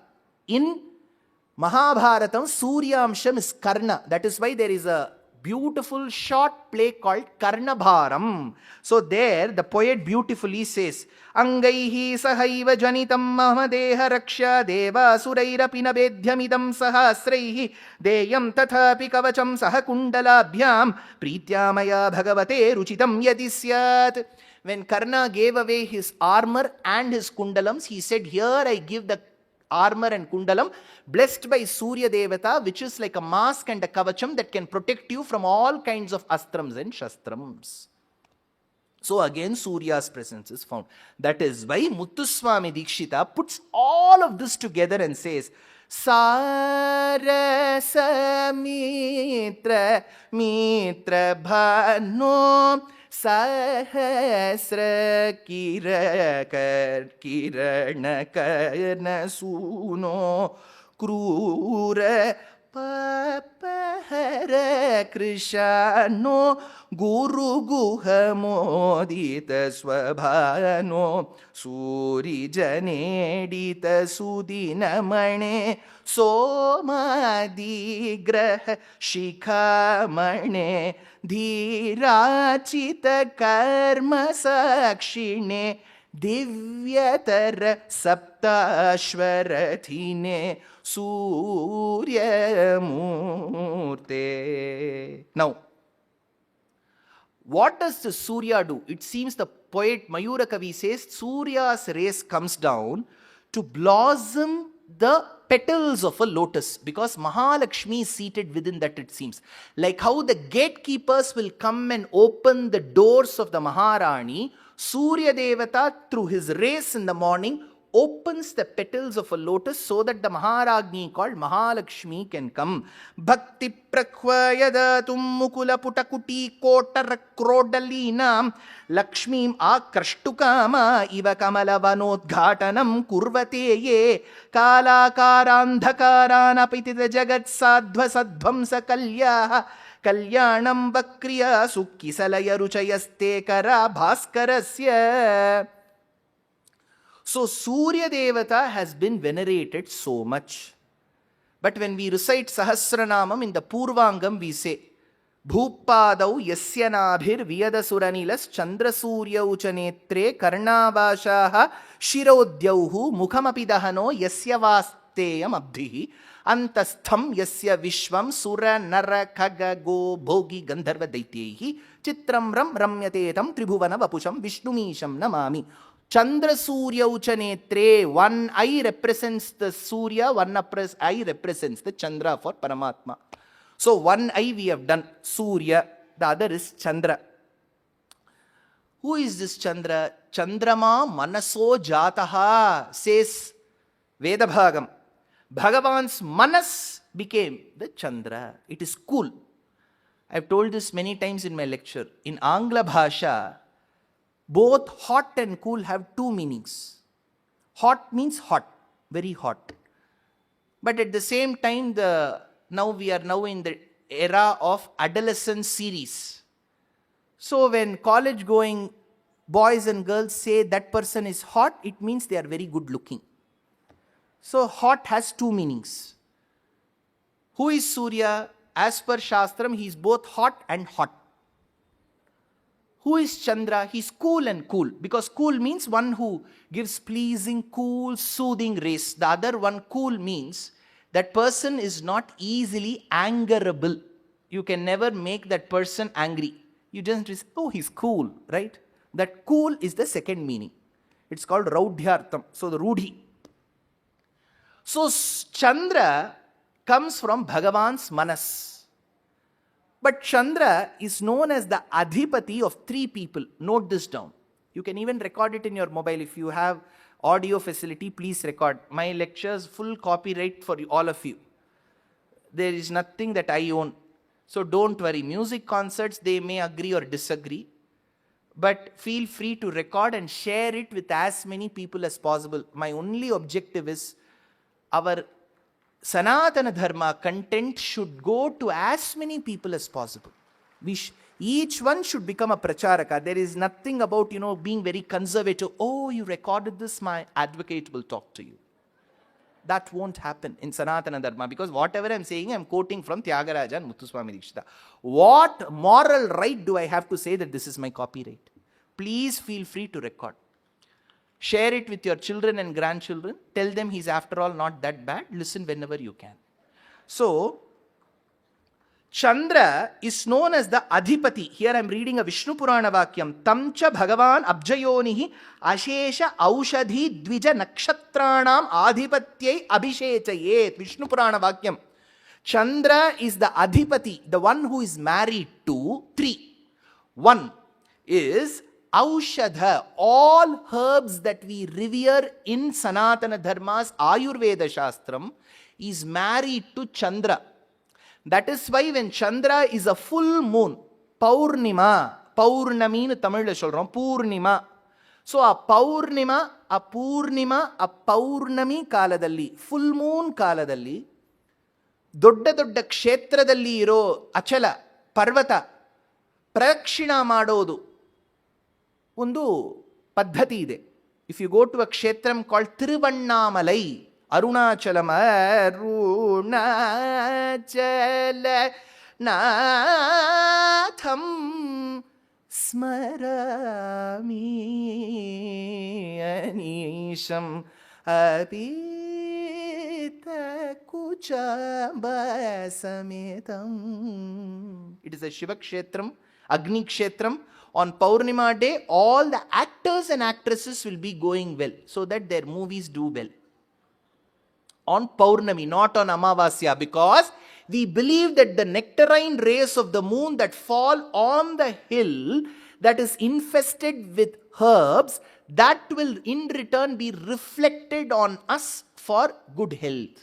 In Mahabharatam, Suryamsham is Karna. That is why there is a beautiful short play called Karnabharam. So there the poet beautifully says, "Angaihi sahaiva janitam mahamadeha raksha deva surairapi nabedhyamidam sahasraihi deyam tathapi kavacham sahakundalabhyam prityamaya bhagavate ruchitam yadi syat." When Karna gave away his armor and his kundalams, he said, "Here I give the armor and kundalam blessed by Surya Devata, which is like a mask and a kavacham that can protect you from all kinds of astrams and shastrams." So again Surya's presence is found. That is why Muttuswami Dikshitar puts all of this together and says, "Sarasa mitra mitra bhano Sahasra kirana karna suno krura papahara krishano guru guha modita swabhano suri janedita sudinamane somadi graha shikhamane धीराचित कर्म साक्षिणे दिव्यतर सप्ताश्वरथिने सूर्यमूर्ते. Now, what does the Surya do? It seems the poet Mayura Kavi says Surya's rays comes down to blossom the petals of a lotus, because Mahalakshmi is seated within that, it seems. Like how the gatekeepers will come and open the doors of the Maharani, Surya Devata through his rays in the morning opens the petals of a lotus so that the Maharagni called Mahalakshmi can come. Bhakti prakhvayadatum mukula putakuti kotara krodalinam Lakshmim akrashtukama iva kamalavanodghatanam kurvate ye kalakarandhakaranapitita jagat sadhva sadhvamsa kalyaha Kalyanam Vakriya Sukkisalaya Ruchayaste Kara Bhaskarasya. So Surya Devata has been venerated so much. But when we recite Sahasranamam in the Purvangam, we say, Bhupadau Yasyanabhir Vyadasuraниlas Chandra Surya Uchanetre Karnavashaha Shirodyauhu Mukhamapidahano Yasyavasteyam Abdhihi Antastham Yasya Vishwam Sura Nara Khaga Go Bhogi Gandharva Daityehi Chitram Ram Ramyatetam Tribhuvana Vapusham Vishnumisham Namami. Chandra Surya Uchanetre, one eye represents the Surya, one eye represents the Chandra for Paramatma. So one eye we have done, Surya, the other is Chandra. Who is this Chandra? Chandrama Manaso Jataha, says Vedabhagam. Bhagavan's Manas became the Chandra. It is cool. I have told this many times in my lecture. In Angla Bhasha, both hot and cool have two meanings. Hot means hot, very hot. But at the same time, we are now in the era of adolescent series. So when college going boys and girls say that person is hot, it means they are very good looking. So hot has two meanings. Who is Surya? As per Shastram, he is both hot and hot. Who is Chandra? He is cool and cool. Because cool means one who gives pleasing, cool, soothing rays. The other one, cool, means that person is not easily angerable. You can never make that person angry. You just say, oh, he's cool, right? That cool is the second meaning. It's called Raudhyartham. So the Rudhi. So Chandra comes from Bhagavan's Manas. But Chandra is known as the Adhipati of three people. Note this down. You can even record it in your mobile. If you have audio facility, please record. My lectures, full copyright for all of you. There is nothing that I own. So don't worry. Music concerts, they may agree or disagree. But feel free to record and share it with as many people as possible. My only objective is our Sanatana Dharma content should go to as many people as possible. Each one should become a pracharaka. There is nothing about, being very conservative. Oh, you recorded this, my advocate will talk to you. That won't happen in Sanatana Dharma, because whatever I'm saying, I'm quoting from Tyagaraja and Muttuswami Dikshitar. What moral right do I have to say that this is my copyright? Please feel free to record. Share it with your children and grandchildren. Tell them he's after all not that bad. Listen whenever you can. So, Chandra is known as the Adhipati. Here I am reading a Vishnu Purana Vakyam. Tamcha Bhagavan Abjayonihi Ashesha Aushadhi Dvija Nakshatranam Adhipatyai Abhishechayet. Vishnu Purana Vakyam. Chandra is the Adhipati, the one who is married to three. One is Aushadha, all herbs that we revere in Sanatana Dharma's Ayurveda Shastram, is married to Chandra. That is why when Chandra is a full moon, Paurnima, Paurnami nu Tamil la solrom, Purnima. So a Paurnima, a Paurnami kaladalli, full moon kaladalli, ದೊಡ್ಡ ದೊಡ್ಡ ಕ್ಷೇತ್ರದಲ್ಲಿ ಇರೋ ಅಚಲ ಪರ್ವತ ಪ್ರದಕ್ಷಿಣ ಮಾಡೋದು ಒಂದು ಪದ್ಧತಿ ಇದೆ. If you go to a ಕ್ಷೇತ್ರಂ ಕಾಲ್ಡ್ ತಿರುವಣ್ಣಾಮಲೈ, ಅರುಣಾಚಲಂ, ಅರುಣಾಚಲ ನಾಥಂ ಸ್ಮರಾಮಿ ಅನೀಶಂ ಅಪೀತ ಕುಚಂಬಸಮೇತಂ. It is a Shiva Kshetram, Agni Kshetram. On Paurnima day, all the actors and actresses will be going well, so that their movies do well. On Paurnami, not on Amavasya, because we believe that the nectarine rays of the moon that fall on the hill that is infested with herbs, that will in return be reflected on us for good health.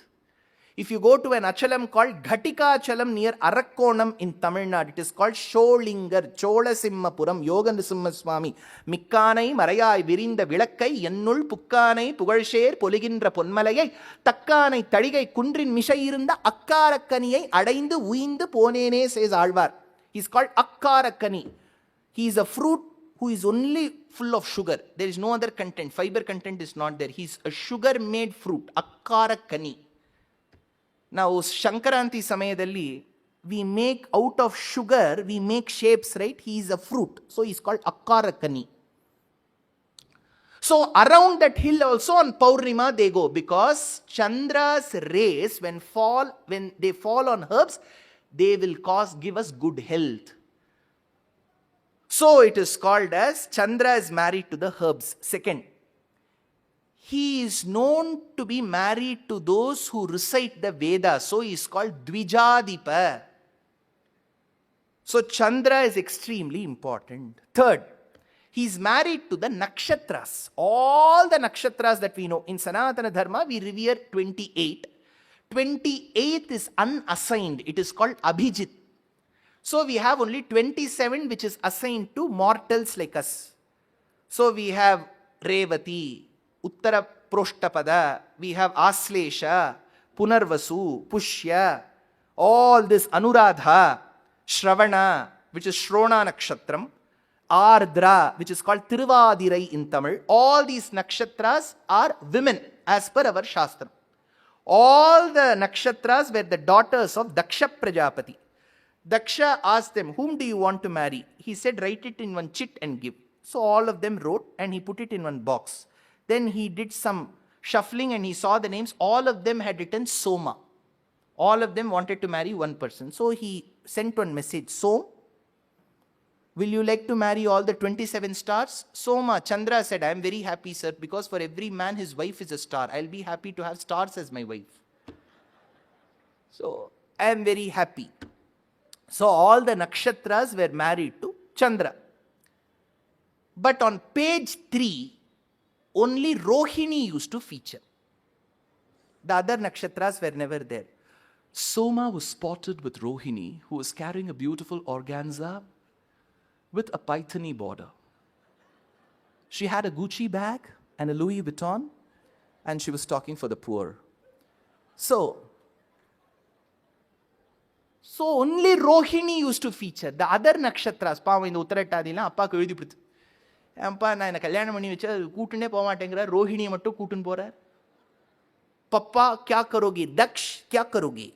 If you go to an achalam called Ghatikachalam near Arakkonam in Tamil Nadu, it is called Sholingar, Cholasimmapuram, Yoga Nrsimhaswamy, Mikkanai Marayai Virinda Vilakkai, Yennul Pukkanai, Pugalsher, Poligindra Ponmalayai, Takkanai Tadigai Kundrin Mishayirunda, Akkarakaniyai, Adaindu Uindu Ponene, says Alvar. He is called Akkarakani. He is a fruit who is only full of sugar. There is no other content. Fiber content is not there. He is a sugar-made fruit, Akkarakani. Now, Shankaranti Samayadalli, we make out of sugar, we make shapes, right? He is a fruit. So, he is called Akkarakani. So, around that hill also on Paurnima they go, because Chandra's rays, when they fall on herbs, they will give us good health. So, it is called as Chandra is married to the herbs. Second, he is known to be married to those who recite the Vedas. So, he is called Dvijadipa. So, Chandra is extremely important. Third, he is married to the nakshatras. All the nakshatras that we know. In Sanatana Dharma, we revere 28. 28th is unassigned. It is called Abhijit. So, we have only 27 which is assigned to mortals like us. So, we have Revati, Uttara Proshtapada, we have Aslesha, Punarvasu, Pushya, all this Anuradha, Shravana, which is Shrona Nakshatram, Ardra, which is called Tiruvadirai in Tamil. All these nakshatras are women as per our Shastra. All the nakshatras were the daughters of Daksha Prajapati. Daksha asked them, whom do you want to marry? He said, write it in one chit and give. So all of them wrote and he put it in one box. Then he did some shuffling and he saw the names. All of them had written Soma. All of them wanted to marry one person. So he sent one message, Som, will you like to marry all the 27 stars? Soma, Chandra said, I am very happy, sir, because for every man his wife is a star. I will be happy to have stars as my wife. So I am very happy. So all the nakshatras were married to Chandra. But on page 3, only Rohini used to feature. The other nakshatras were never there. Soma was spotted with Rohini, who was carrying a beautiful organza with a paithani border. She had a Gucci bag and a Louis Vuitton, and she was talking for the poor. So only Rohini used to feature. The other nakshatras, Pava in the Uttarattadila, Appa Kavidi Prit. Ampa na Kalyanam Mani Vicha, Kutune Pava Tangra, Rohini Matu Kutun Bora. Papa, kya karogi? Daksh, kya karogi?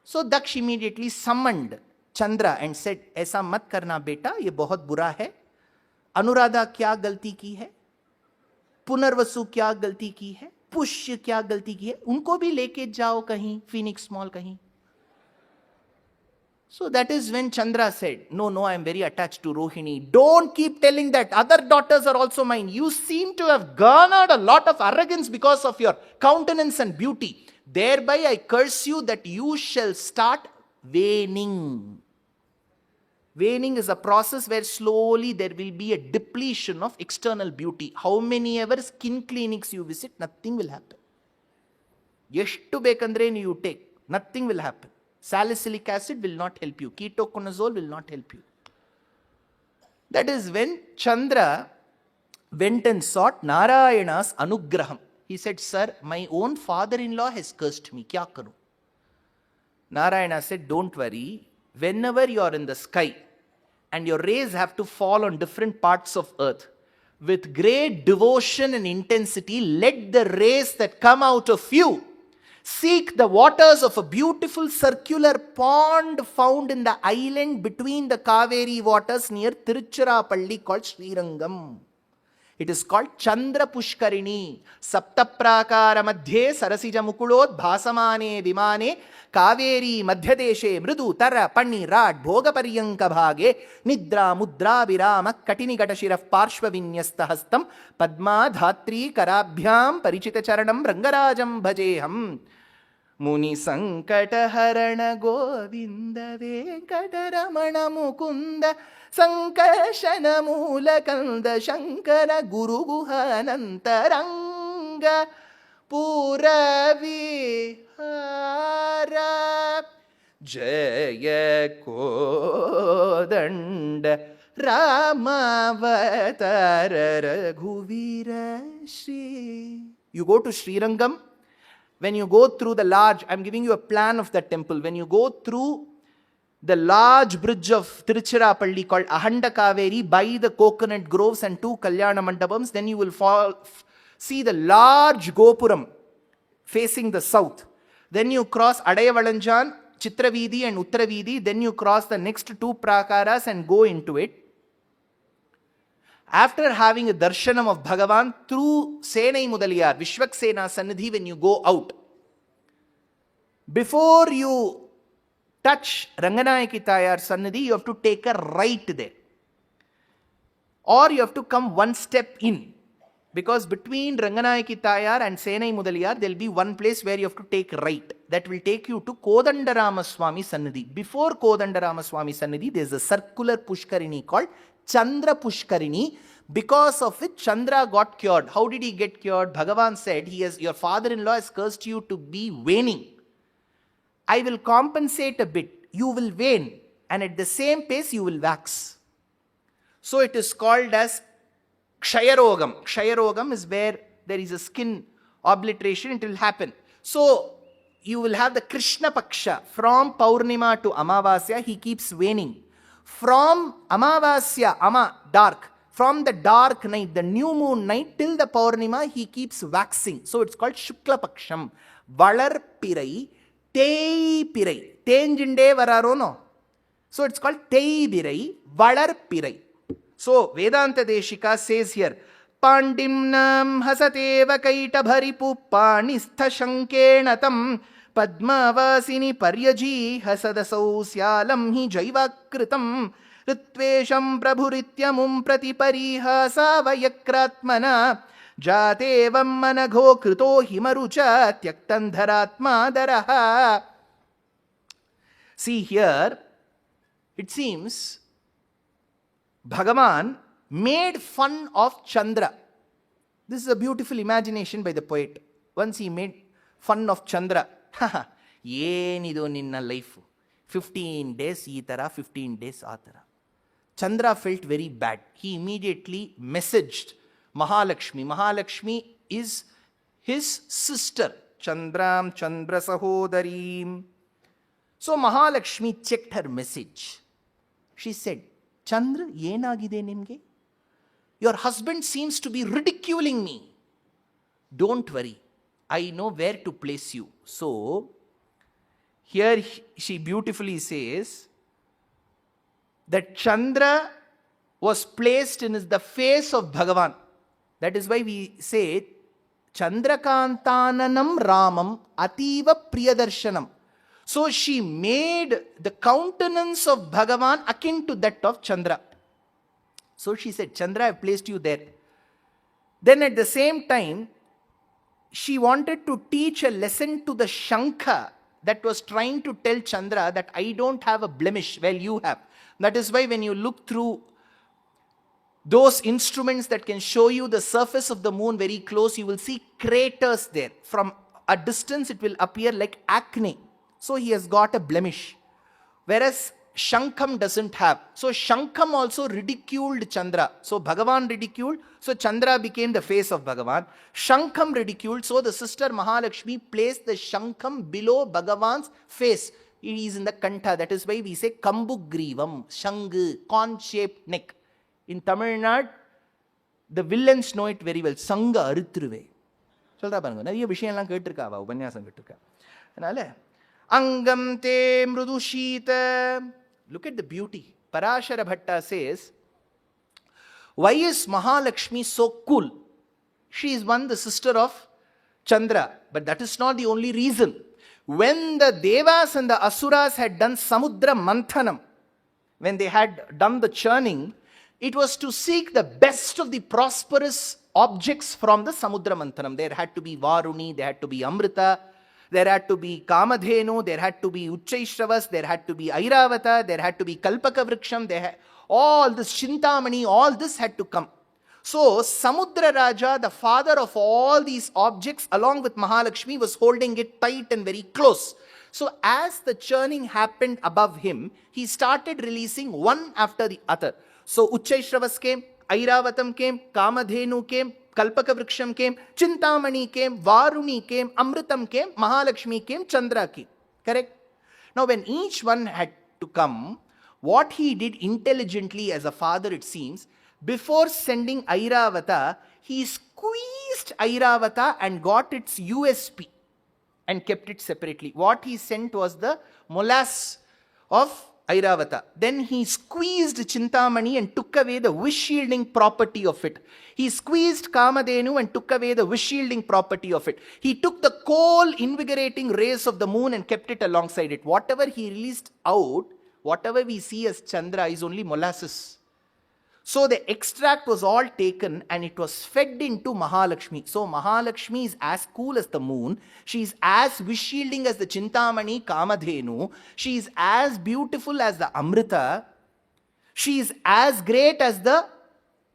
So Daksh immediately summoned Chandra and said, ऐसा मत करना बेटा, ये बहुत बुरा है. अनुराधा क्या गलती की है? पुनर्वसु क्या गलती की है? पुष्य क्या गलती की है? उनको भी लेके जाओ कहीं, Phoenix Mall कहीं. So that is when Chandra said, no, I am very attached to Rohini. Don't keep telling that. Other daughters are also mine. You seem to have garnered a lot of arrogance because of your countenance and beauty. Thereby I curse you that you shall start waning. Waning is a process where slowly there will be a depletion of external beauty. How many ever skin clinics you visit, nothing will happen. Yeshtu bekandre you take, nothing will happen. Salicylic acid will not help you. Ketoconazole will not help you. That is when Chandra went and sought Narayana's anugraham. He said, sir, my own father-in-law has cursed me. Kya karu? Narayana said, don't worry. Whenever you are in the sky and your rays have to fall on different parts of earth, with great devotion and intensity, let the rays that come out of you seek the waters of a beautiful circular pond found in the island between the Kaveri waters near Tiruchirappalli called Srirangam. It is called Chandra Pushkarini. Saptaprakara madhye sarasija mukulod bhasamane vimane Kaveri madhyadeshe mridu tara panni rad bhoga paryanka bhage nidra mudra virama katini gatashiraf parshva vinyasta hastam padma dhatri karabhyam parichita charanam rangarajam bhajeham Muni Sankata Harana Govinda Venkataramana Mukunda Sankashana Mula Kanda Shankara Guru Guhanantaranga Puravi Jaya Kodanda Ramavatara Raghuvira Shri. You go to Srirangam, when you go through the large, I'm giving you a plan of the temple. When you go through the large bridge of Tiruchirappalli called Ahanda Kaveri by the coconut groves and 2 Kalyana Mandapams, then you will see the large Gopuram facing the south. Then you cross Adayavalanjan, Chitraveedi and Uttaraveedi. Then you cross the next 2 prakaras and go into it. After having a darshanam of Bhagavan through Senai Mudaliyar, Vishwaksena Sannidhi, when you go out, before you touch Ranganayaki Tayar Sannidhi, you have to take a right there. Or you have to come one step in. Because between Ranganayaki Tayar and Senai Mudaliyar, there will be one place where you have to take right. That will take you to Kodandaramaswamy Sannidhi. Before Kodandaramaswamy Sannidhi, there is a circular Pushkarini called Chandra Pushkarini, because of which Chandra got cured. How did he get cured? Bhagavan said, your father-in-law has cursed you to be waning. I will compensate a bit. You will wane, and at the same pace you will wax. So it is called as Kshayarogam. Kshayarogam is where there is a skin obliteration, it will happen. So you will have the Krishna Paksha. From Paurnima to Amavasya, he keeps waning. From Amavasya, dark. From the dark night, the new moon night, till the Paurnima, he keeps waxing. So it's called Shukla Paksham. Valar Pirai, Tei Pirai. Tenjinde Vararono. So it's called Tei Pirai, Valar Pirai. So Vedanta Deshika says here, Pandimnam hasateva kaita bharipu panistha shankenatam Padmavasini paryaji hasadasau syalam hi jaivakritam Ritvesham prabhurityamum pratipariha savayakratmana Jatevam managho krito himarucha tyaktandharatma daraha. See here, it seems Bhagavan made fun of Chandra. This is a beautiful imagination by the poet. Once he made fun of Chandra. Yenido ninna life. 15 days ee tara, 15 days aa tara. Chandra felt very bad. He immediately messaged Mahalakshmi. Mahalakshmi is his sister. Chandram Chandra Sahodarim. So Mahalakshmi checked her message. She said, Chandra, yenagide nimge? Your husband seems to be ridiculing me. Don't worry. I know where to place you. So, here she beautifully says that Chandra was placed in the face of Bhagavan. That is why we say, Chandrakantananam Ramam Ativa Priyadarshanam. So she made the countenance of Bhagavan akin to that of Chandra. So she said, Chandra, I have placed you there. Then at the same time, she wanted to teach a lesson to the Shankha that was trying to tell Chandra that I don't have a blemish, well you have. That is why when you look through those instruments that can show you the surface of the moon very close, you will see craters there. From a distance, it will appear like acne. So he has got a blemish. Whereas Shankam doesn't have. So Shankam also ridiculed Chandra. So Bhagavan ridiculed. So Chandra became the face of Bhagavan. Shankam ridiculed. So the sister Mahalakshmi placed the Shankam below Bhagavan's face. It is in the Kantha. That is why we say Kambugrivam, Shangu, corn-shaped neck. In Tamil Nadu, the villains know it very well. Sanga Arithruve. சொல்றா பாருங்க, நிறைய விஷயம்லாம் கேட்டிருக்கா அவ, உபன்யாசம் கேட்டிருக்கா. அதனால Angam te mrudushita. Look at the beauty. Parashara Bhatta says, why is Mahalakshmi so cool? She is the sister of Chandra. But that is not the only reason. When the Devas and the Asuras had done Samudra Manthanam, when they had done the churning, it was to seek the best of the prosperous objects from the Samudra Manthanam. There had to be Varuni, there had to be Amrita, there had to be Kamadhenu, there had to be Uchchaishravas, there had to be Airavata, there had to be Kalpaka Vriksham, all this Chintamani, all this had to come. So, Samudra Raja, the father of all these objects, along with Mahalakshmi, was holding it tight and very close. So, as the churning happened above him, he started releasing one after the other. So, Uchchaishravas came, Airavatam came, Kamadhenu came, Kalpaka Vriksham came, Chintamani came, Varuni came, Amritam came, Mahalakshmi came, Chandra came. Correct? Now, when each one had to come, what he did intelligently as a father, it seems, before sending Airavata, he squeezed Airavata and got its USP and kept it separately. What he sent was the molasses of Airavata. Then he squeezed Chintamani and took away the wish-shielding property of it. He squeezed Kamadhenu and took away the wish-shielding property of it. He took the coal invigorating rays of the moon and kept it alongside it. Whatever he released out, whatever we see as Chandra is only molasses. So the extract was all taken and it was fed into Mahalakshmi. So Mahalakshmi is as cool as the moon. She is as wish-shielding as the Chintamani Kamadhenu. She is as beautiful as the Amrita. She is as great as the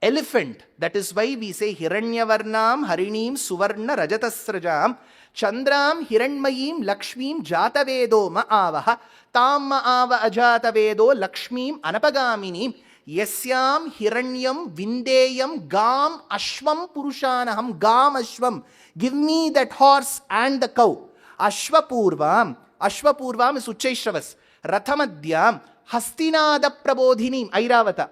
elephant. That is why we say Hiranyavarnam Harinim Suvarna Rajatasrajam Chandram Hiranmayim Lakshmim Jatavedo Ma'avaha Tam Ma'ava Ajatavedo Lakshmim Anapagaminim Yasyam Hiranyam Vindeyam Gam Ashvam Purushanaham Gam Ashvam. Give me that horse and the cow. Ashwapurvam. Ashwapurvam is Uchchaishravas. Rathamadhyam Hastinada Prabodhinim Airavata.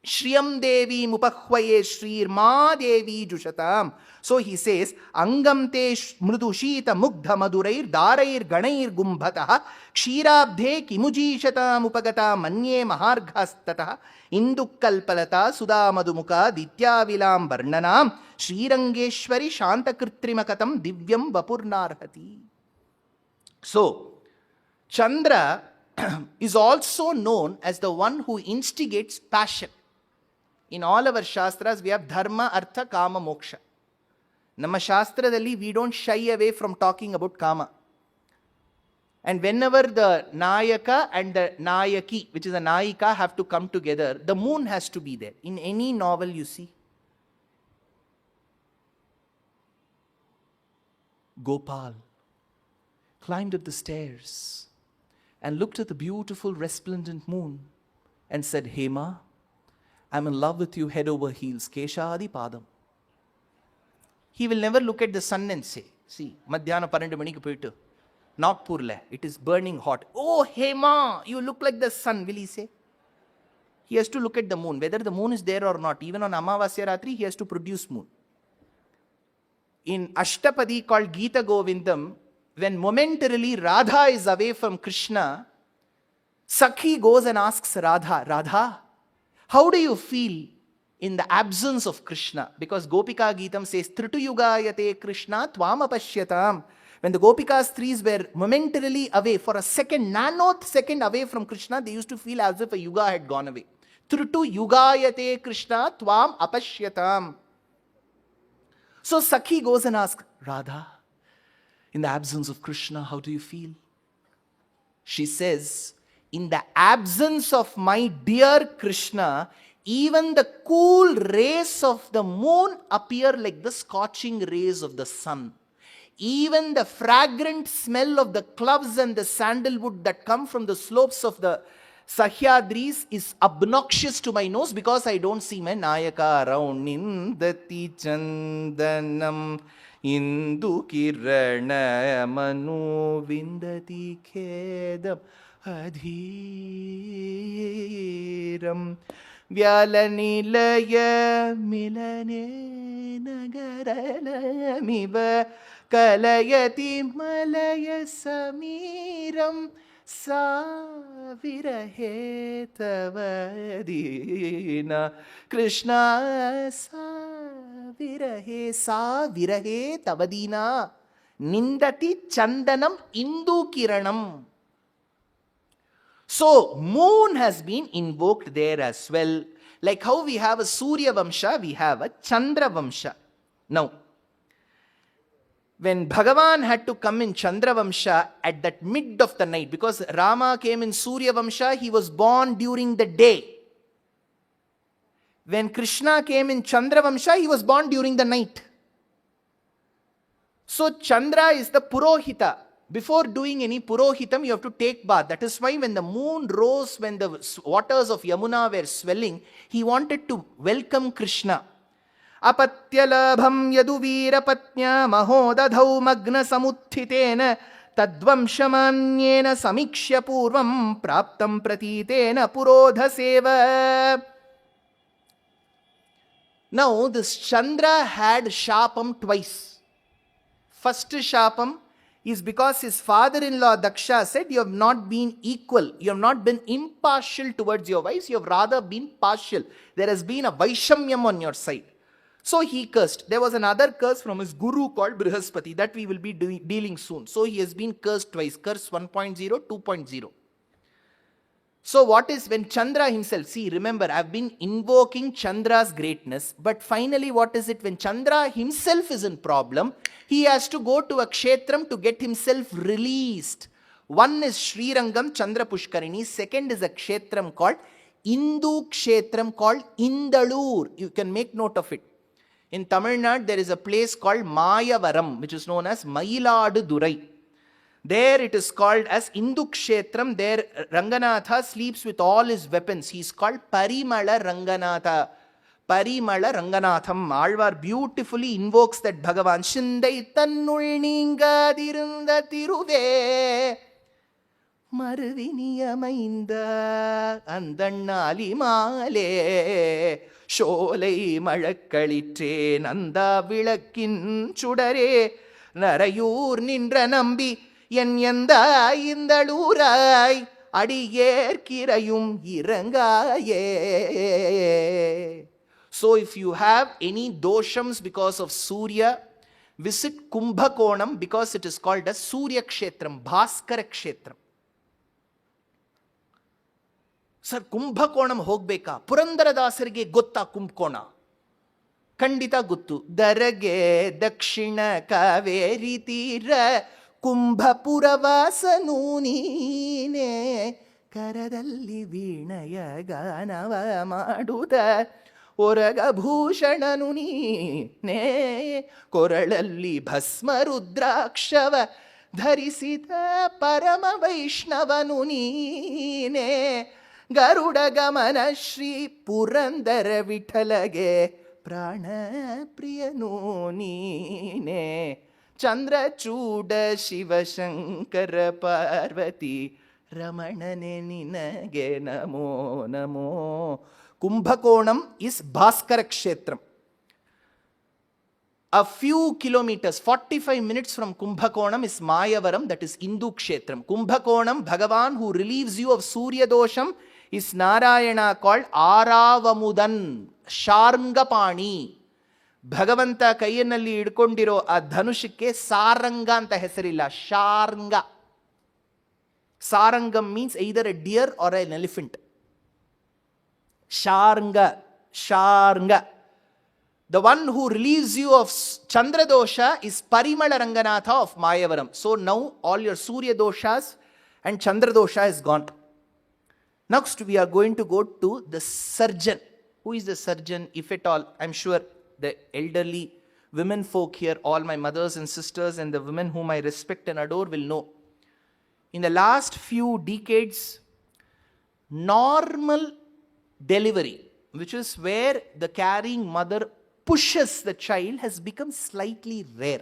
Shriyam Devi Mupahvaye Shrir Ma Devi Jushatam. So he says, Angam te mrudushita mugdha madurair darair ganair gumbhataha kshirabdhe kimujishatam upagata manye maharghastataha indukkalpalata sudamadumuka dityavilam varnanam Srirangeshwari shantakritrimakam divyam vapurnarhati. So, Chandra is also known as the one who instigates passion. In all our Shastras, we have Dharma, Artha, Kama, Moksha. Nama Shastradalli, we don't shy away from talking about Kama. And whenever the Nayaka and the Nayaki, which is a Nayika, have to come together, the moon has to be there. In any novel you see. Gopal climbed up the stairs and looked at the beautiful resplendent moon and said, Hema, I'm in love with you head over heels, Keshadi Padam. He will never look at the sun and say, see, Madhyana 12 manikku poittu, Nagpurla, it is burning hot. Oh, Hema, you look like the sun, will he say? He has to look at the moon, whether the moon is there or not. Even on Amavasya Ratri, he has to produce moon. In Ashtapadi called Gita Govindam, when momentarily Radha is away from Krishna, Sakhi goes and asks Radha, Radha, how do you feel in the absence of Krishna? Because Gopika Geetam says, Tritu Yugayate Krishna Tvam Apashyatam. When the Gopikas threes were momentarily away for a second, nanoth second away from Krishna, they used to feel as if a yuga had gone away. Tritu Yugayate Krishna Tvam Apashyatam. So Sakhi goes and asks, Radha, in the absence of Krishna, how do you feel? She says, in the absence of my dear Krishna, even the cool rays of the moon appear like the scorching rays of the sun. Even the fragrant smell of the cloves and the sandalwood that come from the slopes of the Sahyadris is obnoxious to my nose because I don't see my Nayaka around. Nindati Chandanam Indu Kirana Manu Vindati Khedam Adhiram Vyalanilaya Milane Nagaralamiva Kalayati Malaya Samiram Savirahe Tavadina Krishna Savirahe Tavadina Nindati Chandanam Indu Kiranam. So, moon has been invoked there as well. Like how we have a Surya Vamsha, we have a Chandra Vamsha. Now, when Bhagavan had to come in Chandra Vamsha at that mid of the night, because Rama came in Surya Vamsha, he was born during the day. When Krishna came in Chandra Vamsha, he was born during the night. So Chandra is the Purohita. Before doing any Purohitam, you have to take bath. That is why when the moon rose, when the waters of Yamuna were swelling, he wanted to welcome Krishna. Apatyalabham yaduvira patnya mahodadhau magna samuthitena tadvamshamanyena samikshya purvam praptam pratitena purodhaseva. Now this Chandra had Shapam twice. First Shapam is because his father-in-law Daksha said, you have not been equal, you have not been impartial towards your wives, you have rather been partial. There has been a Vaishamyam on your side. So he cursed. There was another curse from his guru called Brihaspati that we will be dealing soon. So he has been cursed twice, curse 1.0, 2.0. So what is when Chandra himself, see, remember, I've been invoking Chandra's greatness, but finally what is it when Chandra himself is in problem? He has to go to a kshetram to get himself released. One is Srirangam, Chandra Pushkarini. Second is a kshetram called Indu kshetram called Indalur. You can make note of it. In Tamil Nadu, there is a place called Mayavaram, which is known as Mayiladurai. There it is called as Indukshetram. There Ranganatha sleeps with all his weapons. He is called Parimala Ranganatha. Parimala Ranganatham. Alvar beautifully invokes that Bhagavan. Shindai tannul ningadirunda tiruve Marviniyamainda Andannali Male Sholai Malakkalitre Nanda Vilakkin Chudare Narayur Nindra Nambi Yanyanda Indalurai Adiyer Kirayum Irangaye. So if you have any doshams because of Surya, visit Kumbhakonam because it is called as Surya Kshetram, Bhaskara Kshetram. Sir, Kumbhakonam hogbeka. Purandaradasarige gotta Kumbhkona. Kandita guttu. Darage Dakshina Kaveri Tira Kumbhapuravasanu neene Karadalli Veenaya Ganava Maduda Oraga Bhushananu neene Koralalli Bhasma Rudrakshava Dharisita Parama Vaishnavanu neene Garuda Gamana Shri Purandara Vithalage Prana Priyanu neene Chandra Chuda Shiva Shankara Parvati Ramanane Ninage Namo Namo. Kumbhakonam is Bhaskara Kshetram. A few kilometers, 45 minutes from Kumbhakonam is Mayavaram, that is Indu Kshetram. Kumbhakonam, Bhagavan who relieves you of Surya Dosham is Narayana called Aravamudan, Sharngapani. ಭಗವಂತ ಕೈಯಲ್ಲಿ ಹಿಡ್ಕೊಂಡಿರೋ ಆ ಧನುಷಕ್ಕೆ ಸಾರಂಗ ಅಂತ ಹೆಸರಿಲ್ಲ, ಶಾರ್ಂಗ. ಸಾರಂಗಂ means either a deer or an elephant. Sharanga, Sharanga. The one who relieves you of Chandra dosha is Parimala Ranganatha of Mayavaram. So now all your Surya doshas and Chandra dosha is gone. Next we are going to go to the surgeon. Who is the surgeon, if at all? I'm sure the elderly women folk here, all my mothers and sisters and the women whom I respect and adore will know. In the last few decades, normal delivery, which is where the carrying mother pushes the child, has become slightly rare.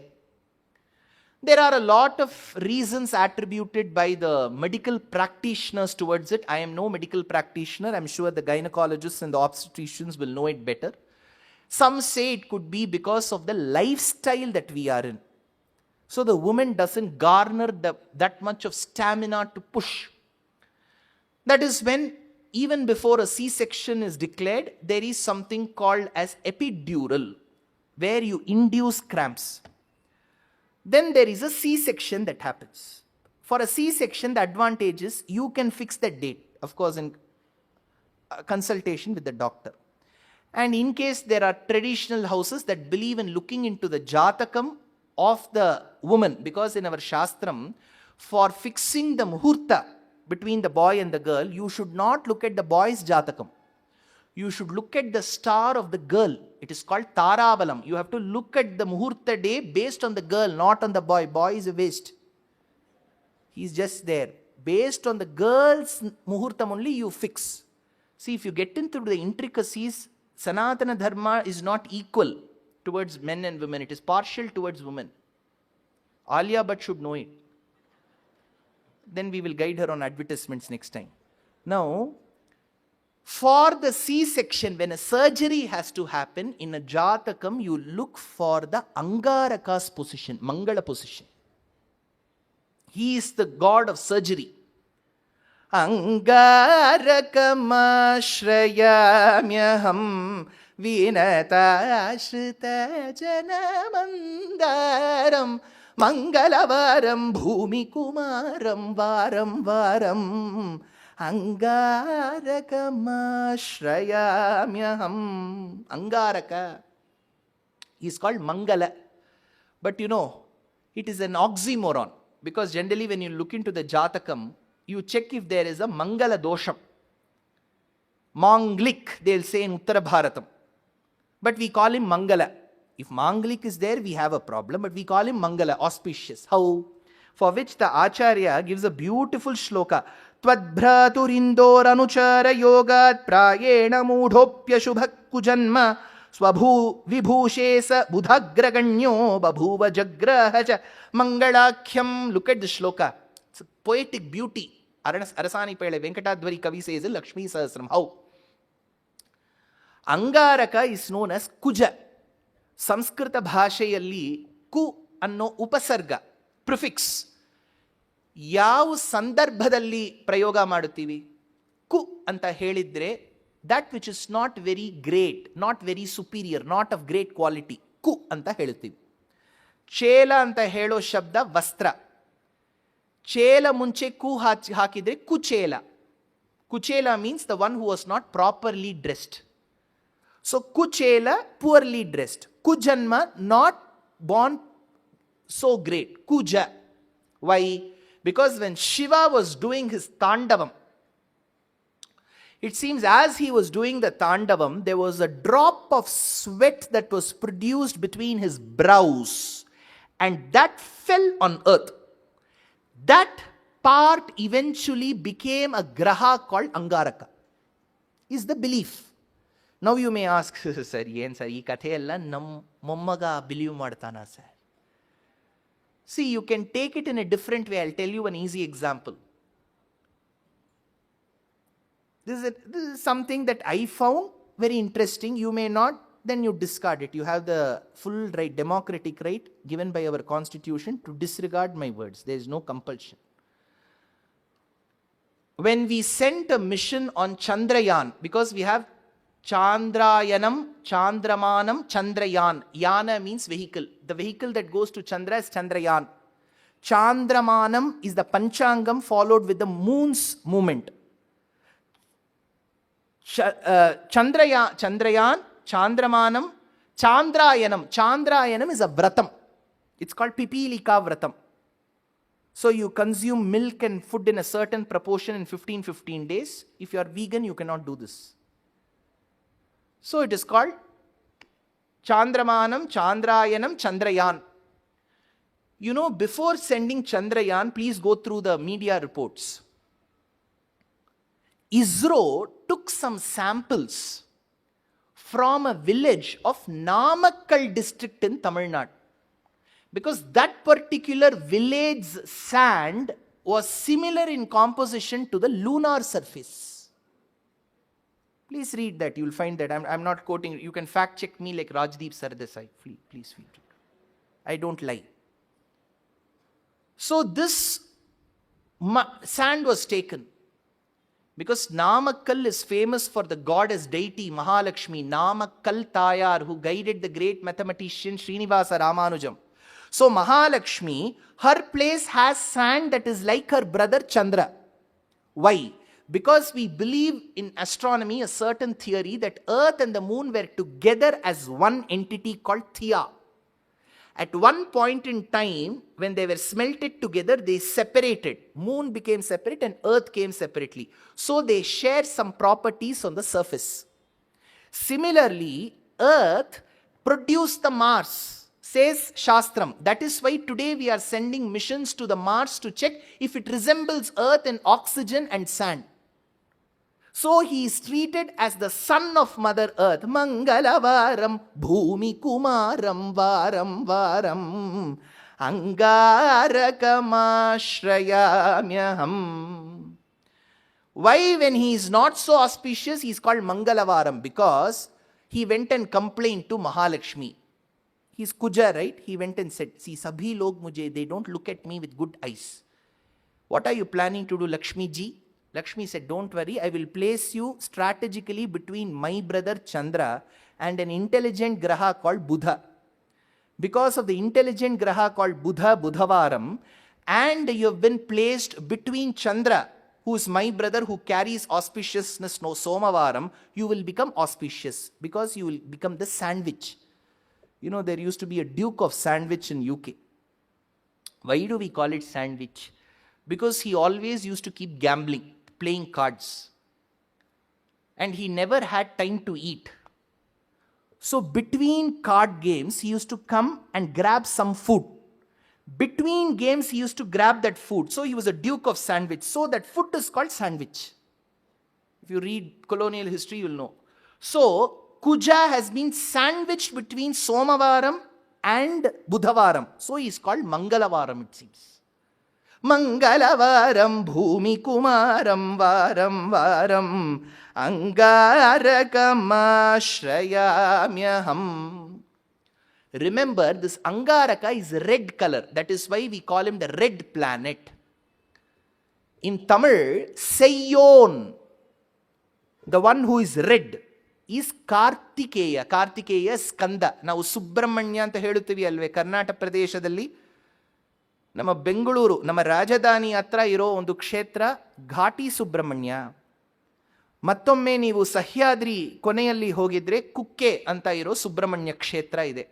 There are a lot of reasons attributed by the medical practitioners towards it. I am no medical practitioner. I'm sure the gynecologists and the obstetricians will know it better. Some say it could be because of the lifestyle that we are in. So the woman doesn't garner that much of stamina to push. That is when, even before a C-section is declared, there is something called as epidural, where you induce cramps. Then there is a C-section that happens. For a C-section, the advantage is you can fix the date, of course, in consultation with the doctor. And in case there are traditional houses that believe in looking into the jatakam of the woman, because in our Shastram, for fixing the muhurta between the boy and the girl, you should not look at the boy's jatakam. You should look at the star of the girl. It is called Tarabalam. You have to look at the Muhurta day based on the girl, not on the boy. Boy is a waste. He's just there. Based on the girl's Muhurtam only you fix. See, if you get into the intricacies, Sanatana Dharma is not equal towards men and women. It is partial towards women. Alia Bhatt should know it. Then we will guide her on advertisements next time. Now, for the C-section, when a surgery has to happen, in a Jatakam, you look for the Angaraka's position, Mangala position. He is the god of surgery. Angarakamashrayamyaham Vinatashrita janamandaram Mangalavaram Bhumi Kumaram Varam Varam Angarakamashrayamyaham. Angaraka. He is called Mangala. But you know, it is an oxymoron. Because generally when you look into the Jatakam, you check if there is a Mangala dosham. Manglik, they'll say in Uttara Bharatam. But we call him Mangala. If Manglik is there, we have a problem. But we call him Mangala, auspicious. How? For which the Acharya gives a beautiful shloka. Twadbhraturiндор anuchara yogat prayena mudhopya shubhak kujanma swabhu vibhushesa budhagraganyo babhuva jagrahaja mangalakhyam. Look at the shloka. It's a poetic beauty. Arasani Pele Venkatadvari Kavi says in Lakshmi Sahasram. How? Angaraka is known as Kuja. Samskrita bhashayalli ku anno upasarga, prefix. ಯಾವ ಸಂದರ್ಭದಲ್ಲಿ ಪ್ರಯೋಗ ಮಾಡುತ್ತೀವಿ? ಕು ಅಂತ ಹೇಳಿದ್ರೆ that which is not very great, not very superior, not of great quality, ಕು ಅಂತ ಹೇಳುತ್ತೀವಿ. ಚೇಲ ಅಂತ ಹೇಳೋ ಶಬ್ದ ವಸ್ತ್ರ. ಚೇಲ ಮುಂಚೆ ಕು ಹಾಕಿದ್ರೆ Kuchela. Kuchela means the one who was not properly dressed. So kuchela, poorly dressed. Kujanma, not born so great. Kuja. Why? Because when Shiva was doing his tandavam, it seems as he was doing the tandavam, there was a drop of sweat that was produced between his brows, and that fell on earth. That part eventually became a graha called Angaraka, is the belief. Now you may ask, sir, yen sir, ee kathe ella nam mommaga believe madtana sir. See, you can take it in a different way. I'll tell you an easy example. This is something that I found very interesting. You may not, then you discard it. You have the full right, democratic right given by our constitution to disregard my words. There is no compulsion. When we sent a mission on Chandrayaan, because we have Chandrayanam, Chandramanam, Chandrayan. Yana means vehicle. The vehicle that goes to Chandra is Chandrayan. Chandramanam is the Panchangam followed with the moon's movement. Chandrayan, Chandramanam, Chandrayanam. Chandrayanam is a vratam. It's called Pipilika vratam. So you consume milk and food in a certain proportion in 15 days. If you are vegan, you cannot do this. So it is called Chandramanam, Chandrayanam, Chandrayan. You know, before sending Chandrayan, please go through the media reports. ISRO took some samples from a village of Namakkal district in Tamil Nadu. Because that particular village's sand was similar in composition to the lunar surface. Please read that. You will find that. I'm not quoting. You can fact check me like Rajdeep Sardesai. Please feel free. I don't lie. So this sand was taken. Because Namakkal is famous for the goddess deity Mahalakshmi, Namakkal Tayar, who guided the great mathematician Srinivasa Ramanujam. So Mahalakshmi, her place has sand that is like her brother Chandra. Why? Because we believe in astronomy a certain theory that Earth and the Moon were together as one entity called Thea. At one point in time, when they were smelted together, they separated. Moon became separate and Earth came separately. So they share some properties on the surface. Similarly, Earth produced the Mars, says Shastram. That is why today we are sending missions to the Mars to check if it resembles Earth in oxygen and sand. So he is treated as the son of Mother Earth. Mangalavaram Bhumi Kumaram Varam Varam Angarakamashrayamyaham. Why, when he is not so auspicious, he is called Mangalavaram? Because he went and complained to Mahalakshmi. He is Kuja, right? He went and said, see, sabhi log mujhe, they don't look at me with good eyes. What are you planning to do, Lakshmi ji? Lakshmi said, don't worry, I will place you strategically between my brother Chandra and an intelligent graha called Buddha. Because of the intelligent graha called Buddha, Buddhavaram, and you have been placed between Chandra, who is my brother who carries auspiciousness, no Somavaram, you will become auspicious because you will become the sandwich. You know, there used to be a Duke of Sandwich in UK. Why do we call it sandwich? Because he always used to keep gambling, playing cards. And he never had time to eat. So between card games, he used to come and grab some food. Between games, he used to grab that food. So he was a Duke of Sandwich. So that food is called sandwich. If you read colonial history, you will know. So Kuja has been sandwiched between Somavaram and Buddhavaram. So he is called Mangalavaram, it seems. Mangalavaram Bhumi Kumaram Varam Varam Angarakamashrayamyaham. Remember, this Angaraka is red color. That is why we call him the red planet. In Tamil, Seyyon, the one who is red, is Kartikeya. Kartikeya is Skanda. Now, Subramanya anta ಹೇಳುತ್ತೀವಿ ಅಲ್ವೇ ಕರ್ನಾಟಕ ಪ್ರದೇಶದಲ್ಲಿ ನಮ್ಮ ಬೆಂಗಳೂರು ನಮ್ಮ ರಾಜಧಾನಿ ಹತ್ರ ಇರೋ ಒಂದು ಕ್ಷೇತ್ರ ಘಾಟಿ ಸುಬ್ರಹ್ಮಣ್ಯ. ಮತ್ತೊಮ್ಮೆ ನೀವು ಸಹ್ಯಾದ್ರಿ ಕೊನೆಯಲ್ಲಿ ಹೋಗಿದ್ರೆ ಕುಕ್ಕೆ ಅಂತ ಇರೋ ಸುಬ್ರಹ್ಮಣ್ಯ ಕ್ಷೇತ್ರ ಇದೆ.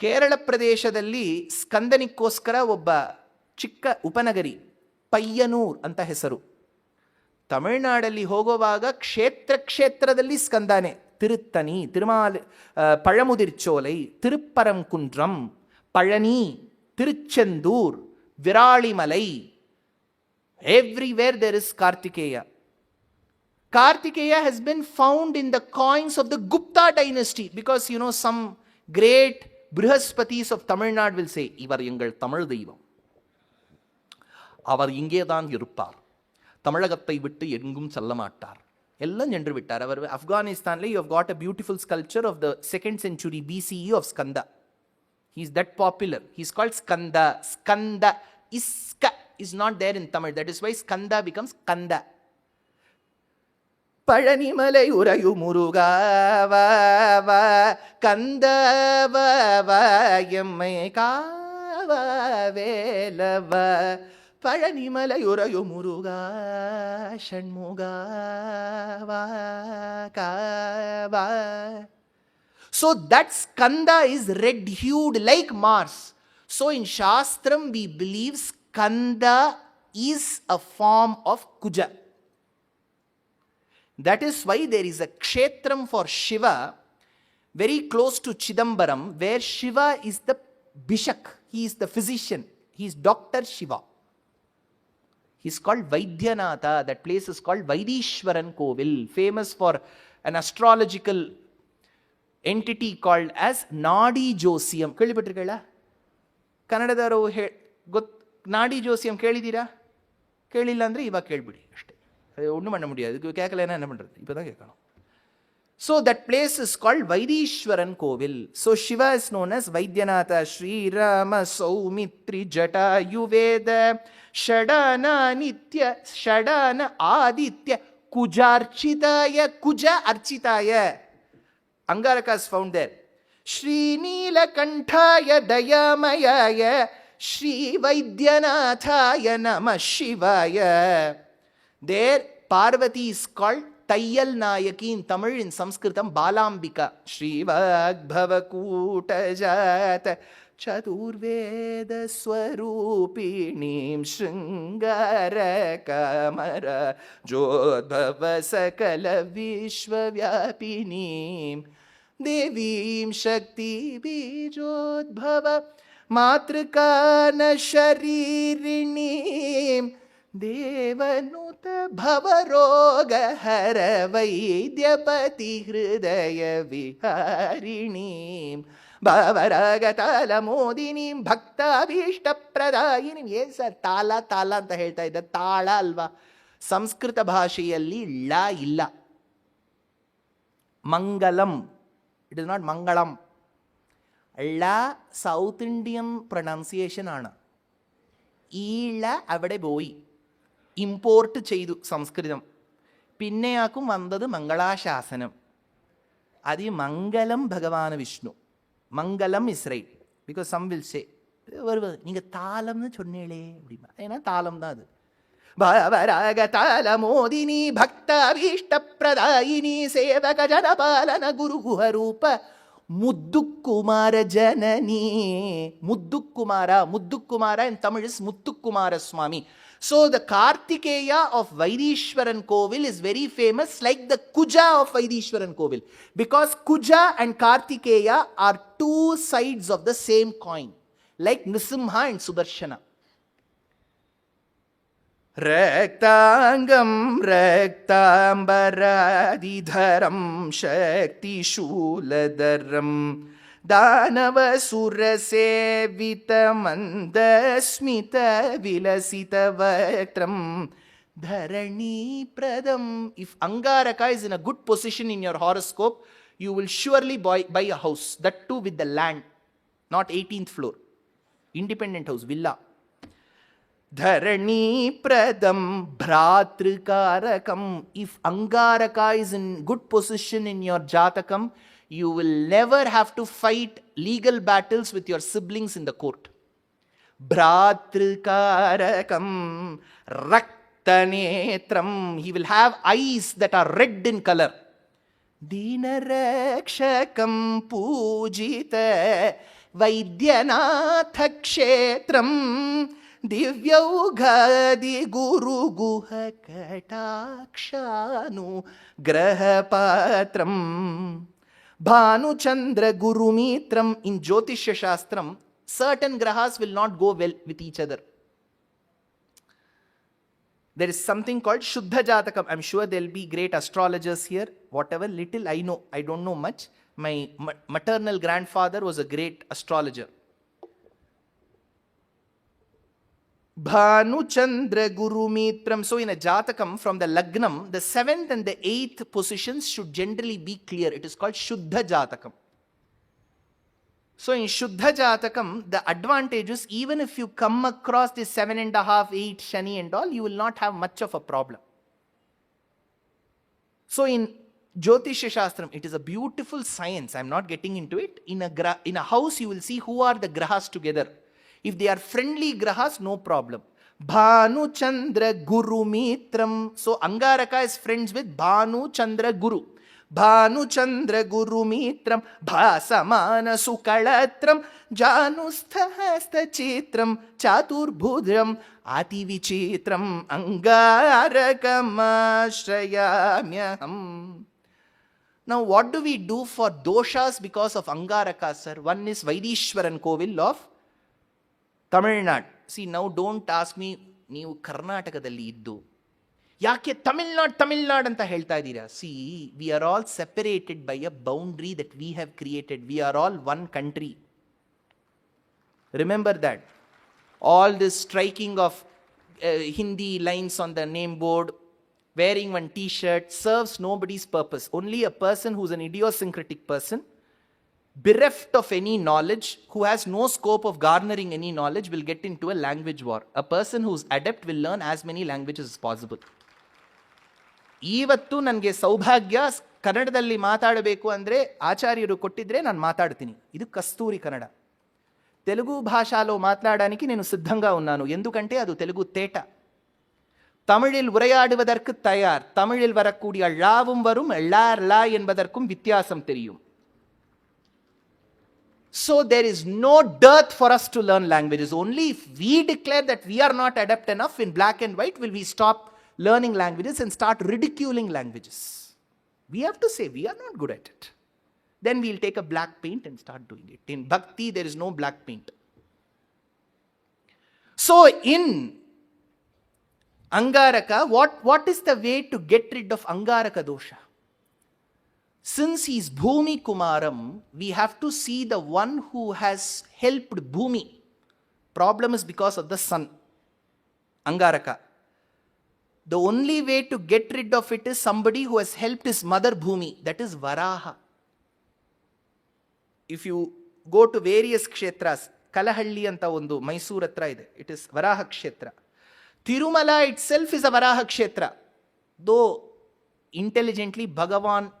ಕೇರಳ ಪ್ರದೇಶದಲ್ಲಿ ಸ್ಕಂದನಿಕ್ಕೋಸ್ಕರ ಒಬ್ಬ ಚಿಕ್ಕ ಉಪನಗರಿ ಪಯ್ಯನೂರ್ ಅಂತ ಹೆಸರು. ತಮಿಳುನಾಡಲ್ಲಿ ಹೋಗುವಾಗ ಕ್ಷೇತ್ರದಲ್ಲಿ ಸ್ಕಂದಾನೆ. ತಿರುತ್ತನಿ, ಪழமுதிர்ச்சோலை, ತಿರುಪ್ಪರಂಕುಂಡ್ರಂ, Palani, Tiruchendur, ವಿರಾಳಿಮಲೈ. Everywhere there is Kartikeya. Kartikeya has been found in the coins of the Gupta dynasty because you know some great Brihaspatis of Tamil Nadu will say, இவர் எங்கள் தமிழ் தெய்வம், அவர் இங்கேதான் இருப்பார், தமிழகத்தை விட்டு எங்கும் செல்ல மாட்டார், எல்லாம் சென்று விட்டார் அவர். Afghanistan, you have got a beautiful sculpture of the 2nd century BCE of Skanda. He is that popular. He is called Skanda. Skanda. Iska is not there in Tamil. That is why Skanda becomes Kanda. Palanimalai urayu muruga va va Kanda va va yemmai kava velava. Palanimalai urayu muruga shanmuga va kava. So that Skanda is red-hued like Mars. So in Shastram we believe Skanda is a form of Kuja. That is why there is a kshetram for Shiva very close to Chidambaram where Shiva is the Bishak. He is the physician. He is Dr. Shiva. He is called Vaidyanatha. That place is called Vaidishwaran Kovil, famous for an astrological entity called as Nadi Josiam. ಕೇಳಿಬಿಟ್ಟಿರಲ್ಲ ಕನ್ನಡದವರು ನಾಡಿ ಜೋಸಿಯಂ ಕೇಳಿದ್ದೀರಾ? ಕೇಳಿಲ್ಲ ಅಂದರೆ ಇವಾಗ ಕೇಳಿಬಿಡಿ ಅಷ್ಟೇ. ಅದು ஒன்றும் பண்ண முடியாது. கேட்கலன்னா என்ன பண்ணுறது? இப்போ தான் கேட்கணும். So that place is called Vaidishwaran Kovil. So Shiva is known as Vaidyanatha. SreeRamasevaMandali Jata Yuveda Shadana Nitya Shadana Aditya Kujarchitaya Kuja Architaya. Angaraka is found there. Shri Neelakantaya Dayamayaya Shri Vaidyanathaya Namah Shivaya. There Parvati is called Tayyal Nayaki in Tamil, in Sanskritam Balambika. Shri Vagbhava Kuta Jata ಚತುರ್ವೇದ ಸ್ವರೂಪಿಣೀಂ ಶೃಂಗಾರ ಕಮರ ಜೋದ್ಭವ ಸಕಲ ವಿಶ್ವವ್ಯಾಪಿನೀಂ ದೇವೀಂ ಶಕ್ತಿ ಬೀಜೋದ್ಭವ ಮಾತೃಕಾನ ಶರೀರಿಣೀಂ ದೇವನುತ ಭವರೋಗ ಹರ ವೈದ್ಯಪತಿ ಹೃದಯ ವಿಹಾರಿಣೀಂ ಭಾವರಾಗತಾಲ ಮೋದಿನೀಂ ಭಕ್ತಾಭೀಷ್ಟ ಪ್ರದಾಯಿನಿ. ಏನು sir ತಾಲ ತಾಲ ಅಂತ ಹೇಳ್ತಾ ಇದ್ದ? ತಾಳ ಅಲ್ವಾ? ಸಂಸ್ಕೃತ ಭಾಷೆಯಲ್ಲಿ ಳ ಇಲ್ಲ. ಮಂಗಲಂ, ഇറ്റ് ഇസ് നോട്ട് മംഗളം. ള സൗത്ത് ഇന്ത്യൻ പ്രൊനൗൺസിയേഷൻ ആണ്. ഈ ള അവിടെ പോയി, ഇമ്പോർട്ട് ചെയ്തു സംസ്കൃതം. പിന്നെയാക്കും വന്നത് മംഗളാശാസനം. അത് മംഗലം ഭഗവാൻ വിഷ്ണു, மங்களம் is right. Because some will say வருவது நீங்கள் தாளம்னு சொன்னீங்களே அப்படிமா. ஏன்னா தாளம் தான் அது. ಭಾವರಾಗ ತಾಲ ಮೋದಿನಿ ಭಕ್ತಾಭೀಷ್ಟ ಪ್ರದಾಯಿನಿ ಸೇವಕ ಜನಪಾಲನ ಗುರು ಗುಹರೂಪ ಮುದ್ದುಕುಮಾರ ಜನನಿ. ಮುದ್ದುಕುಮಾರ in Tamil is Muttuswami Swami. So the Kartikeya of Vaidishwaran Kovil is very famous, like the Kuja of Vaidishwaran Kovil, because Kuja and Kartikeya are two sides of the same coin, like Nisimha and Sudarshana. ರಕ್ತಾಂಗಂ ರಕ್ತಾಂಬರಾದಿಧರಂ ಶಕ್ತಿಶೂಲಧರಂ ದಾನವಸುರಸೇವಿತಮಂದಸ್ಮಿತ ವಿಲಸಿತವಕ್ತ್ರಂ ಧರಣೀಪ್ರದಂ. If Angaraka is in a good position in your horoscope, you will surely buy a house, that too with the land, not 18th floor, independent house, villa. ಧರಣೀಪ್ರದಂ ಭ್ರಾತೃಕಾರಕಂ. If Angaraka is in good position in your jatakam, you will never have to fight legal battles with your siblings in the court. Bhratrikarakam raktanetram. He will have eyes that are red in color. Dinarakshakam pujita vaidyanatha kshetram ದಿವ್ಯೌಘಾದಿ Guru Guha ಕಟಾಕ್ಷಾನು ಗ್ರಹಪಾತ್ರಂ ಭಾನುಚಂದ್ರ ಗುರುಮಿತ್ರಂ. In Jyotishya Shastram, certain grahas will not go well with each other. There is something called Shuddha Jatakam. I'm sure there will be great astrologers here. Whatever little I know, I don't know much. My maternal grandfather was a great astrologer. Bhanu Chandra Guru Mitram. So in a Jatakam, from the Lagnam, the 7th and the 8th positions should generally be clear. It is called Shuddha Jatakam. So in Shuddha Jatakam, the advantage is even if you come across this 7.5, 8 Shani and all, you will not have much of a problem. So in Jyotishya Shastram, it is a beautiful science. I'm not getting into it. In a house, you will see who are the grahas together. If they are friendly grahas, no problem. Bhanu Chandra Guru Mitram. So Angaraka is friends with Bhanu Chandra Guru. Bhanu Chandra Guru Mitram Bhasamana Sukalatram Janusthahasta Chitram Chaturbhudram Ati Vichitram Angarakamashayamyaham. Now what do we do for doshas because of Angaraka, sir? One is Vaidishwaran Kovil of Tamil Nadu. See, now don't ask me, ನೀವು ಕರ್ನಾಟಕದಲ್ಲಿ ಇದ್ದು ಯಾಕೆ ತಮಿಳ್ನಾಡು ಅಂತ ಹೇಳ್ತಾ ಇದ್ದೀರಾ? C, V are all separated by a boundary that we have created. V are all one country. Remember that. All this striking of Hindi lines on the name board, wearing one t-shirt serves nobody's purpose. Only a person who's an idiosyncratic person, bereft of any knowledge, who has no scope of garnering any knowledge, will get into a language war. A person who's adept will learn as many languages as possible. ಇವತ್ತು ನನಗೆ ಸೌಭಾಗ್ಯ ಕನ್ನಡದಲ್ಲಿ ಮಾತಾಡಬೇಕು ಅಂದರೆ ఆచార్యుడు కొట్టిದ್ರೆ ನಾನು మాట్లాడుತೀನಿ. ఇది కస్తూరి కన్నడ. తెలుగు భాషలో మాట్లాడడానికి నేను సిద్ధంగా ఉన్నాను. ఎందుకంటే అది తెలుగు తేట. தமிழில் உரையாடுவதற்கு தயார். தமிழில் வரக்கூடிய ழாவும் வரும், ழ என்பதற்கும் வித்தியாசம் தெரியும். So there is no dearth for us to learn languages. Only if we declare that we are not adept enough in black and white will we stop learning languages and start ridiculing languages. We have to say we are not good at it. Then we'll take a black paint and start doing it. In bhakti, there is no black paint. So in Angaraka, what is the way to get rid of Angaraka dosha? Since he is Bhumi Kumaram, we have to see the one who has helped Bhumi. Problem is because of the sun, Angaraka. The only way to get rid of it is somebody who has helped his mother Bhumi, that is Varaha. If you go to various kshetras, Kalahalli anta ondu Mysore hatra ide, it is Varaha kshetra. Tirumala itself is a Varaha kshetra. Though intelligently Bhagavan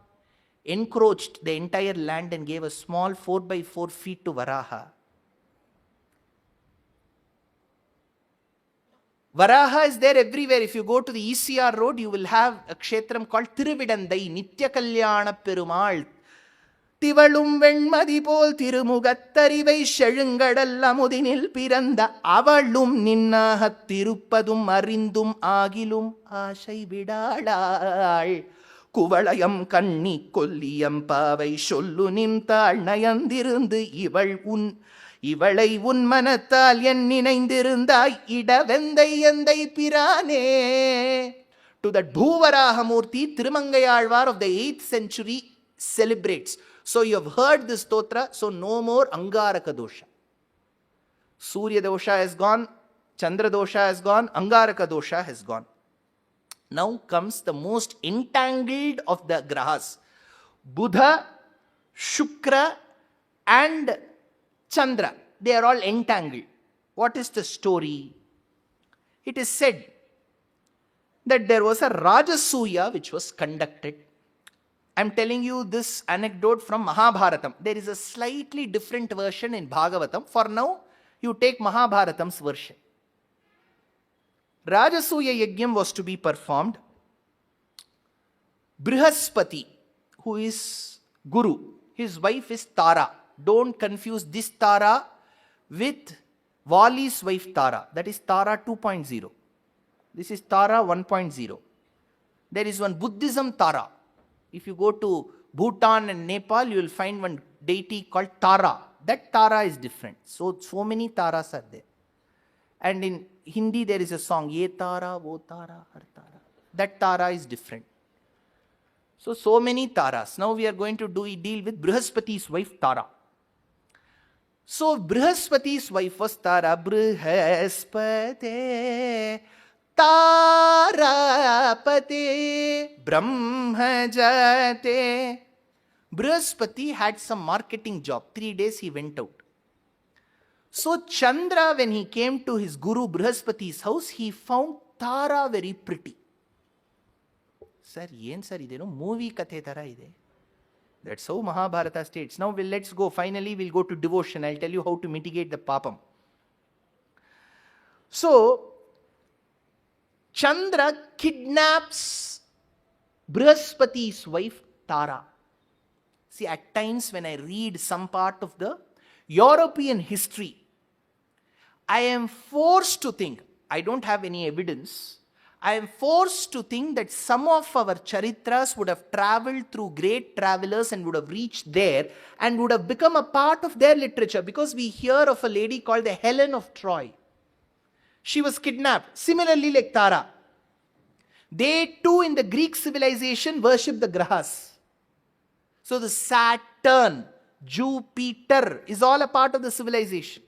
encroached the entire land and gave a small 4 by 4 feet to Varaha. Varaha is there everywhere. If you go to the ECR road, you will have a kshetram called Thiruvidandai, Nitya Kalyana Perumal. திவளும் Venmathi போல் திருமுகத்தறிவை செழுங்கடல் அமுதினில் பிறந்த அவளும் நின்னாகத் திருப்பதும் அறிந்தும் ஆகிலும் ஆசை விடாளாள் குவளையம் கண்ணி கொல்லியம் பாவை சொல்லு நின்றாள் நயந்திருந்து இவளை உன் மனத்தால் என் நினைந்திருந்தாய் இடவெந்தை எந்தை பிரானே. To that Bhuvarahamurti, Tirumangayalvar of the 8th century celebrates. So you have heard this stotra, so no more Angaraka dosha. Surya dosha has gone, Chandra dosha has gone, Angaraka dosha has gone. Now comes the most entangled of the grahas. Buddha, Shukra and Chandra. They are all entangled. What is the story? It is said that there was a Rajasuya which was conducted. I am telling you this anecdote from Mahabharata. There is a slightly different version in Bhagavatam. For now, you take Mahabharatam's version. Rajasuya Yajnam was to be performed. Brihaspati, who is Guru, his wife is Tara. Don't confuse this Tara with Vali's wife Tara. That is Tara 2.0. This is Tara 1.0. There is one Buddhism Tara. If you go to Bhutan and Nepal, you will find one deity called Tara. That Tara is different. So many Taras are there. And in Hindi, there is a song, Ye Tara, Wo Tara, Har Tara. That Tara is different. So many Taras. Now we are going to deal with Brihaspati's wife, Tara. So Brihaspati's wife was Tara. Brihaspati Tarapate Brahmajate. Brihaspati had some marketing job. 3 days he went out. So Chandra, when he came to his Guru Brihaspati's house, he found Tara very pretty. Sir, yen sir ideno movie kathe tara ide. That's how Mahabharata states. Now let's go. Finally, we'll go to devotion. I'll tell you how to mitigate the papam. So Chandra kidnaps Brihaspati's wife Tara. See, at times when I read some part of the European history, I am forced to think, I don't have any evidence, I am forced to think that some of our charitras would have traveled through great travelers and would have reached there and would have become a part of their literature, because we hear of a lady called the Helen of Troy. She was kidnapped. Similarly, like Tara. They too in the Greek civilization worship the Grahas. So the Saturn, Jupiter is all a part of the civilization.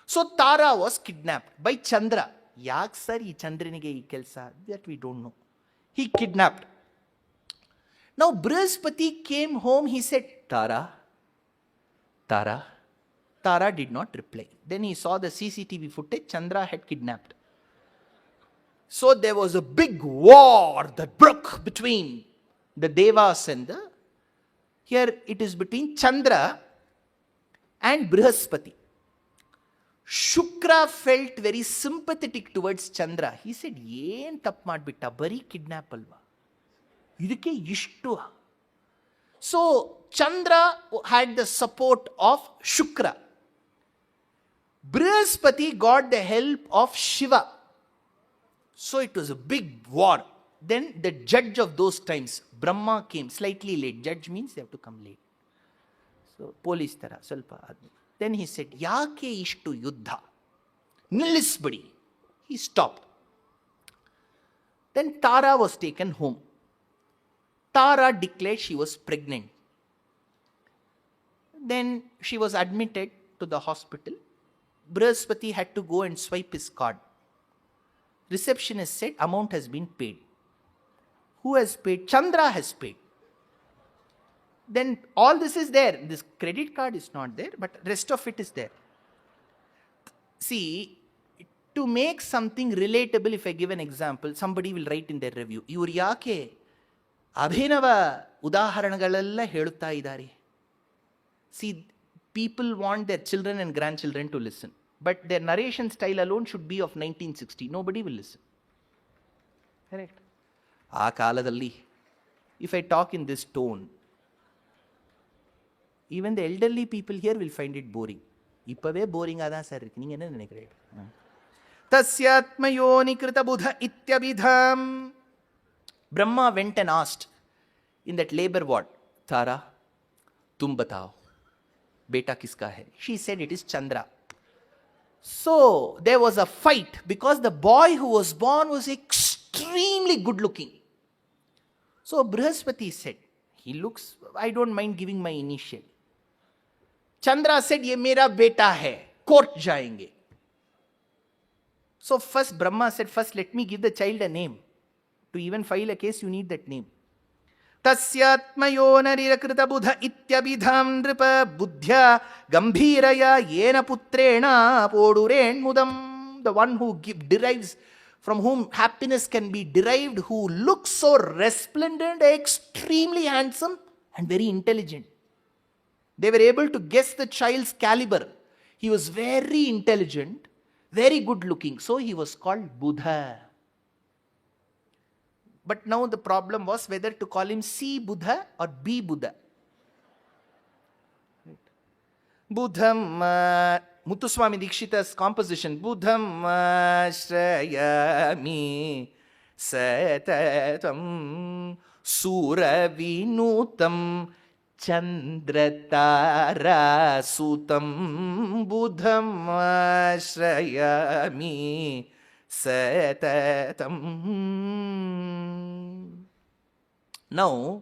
So Tara was kidnapped by Chandra. Yak sir ee Chandranige ee kelsa? That we don't know. He kidnapped. Now Brihaspati came home, he said, Tara. Tara did not reply. Then he saw the CCTV footage, Chandra had kidnapped. So there was a big war that broke between the Devas and the... Here it is between Chandra and Brihaspati. Shukra felt very sympathetic towards Chandra. He said, Yen tap madbitta, bari kidnap alva. Idukke ishtu. So Chandra had the support of Shukra. Brihaspati got the help of Shiva. So it was a big war. Then the judge of those times, Brahma, came slightly late. Judge means they have to come late. So police tara ಸ್ವಲ್ಪ ಆದ್ಮೇಲೆ. Then he said, ಯಾಕೆ ಇಷ್ಟು ಯುದ್ಧ? ನಿಲ್ಲಿಸ್ಬಿಡಿ. He stopped. Then Tara was taken home. Tara declared she was pregnant. Then she was admitted to the hospital. Brihaspati had to go and swipe his card. Receptionist said amount has been paid. Who has paid? Chandra has paid. Then all this is there. This credit card is not there, but rest of it is there. See, to make something relatable, if I give an example, somebody will write in their review, ಇವರು ಯಾಕೆ ಅಭಿನವ ಉದಾಹರಣೆಗಳೆಲ್ಲ ಹೇಳುತ್ತಾ ಇದ್ದಾರೆ? See, people want their children and grandchildren to listen, but their narration style alone should be of 1960. Nobody will listen. Correct? ಆ ಕಾಲದಲ್ಲಿ, if I talk in this tone, even the elderly people here will find it boring. இப்பவே boring ஆதான் sir இருக்கு. நீங்க என்ன நினைக்கிறீங்க? तस्यात्मयोनि कृत बुध इत्यभिधाम. Brahma went and asked in that labor ward, Tara, तुम बताओ, बेटा किसका है? She said it is Chandra. So there was a fight because the boy who was born was extremely good looking. So Brihaspati said, he looks, I don't mind giving my initial. Chandra said, ye mera beta hai, court jayenge. So first Brahma said, first let me give the child a name. To even file a case, you need that name. Tasyatmayonarirkrita buddha ityabhidham nripa buddhya gambhiraya yena putrena poduren mudam. The one who derives, from whom happiness can be derived, who looks so resplendent, extremely handsome and very intelligent. They were able to guess the child's caliber. He was very intelligent, very good looking. So he was called Buddha. But now the problem was whether to call him C Buddha or B Buddha. Buddham, Muttuswami Dikshitar's composition, Buddham Shrayami Satatam Suravinutam Chandratara Sutam Buddham Shrayami Satatam. Now,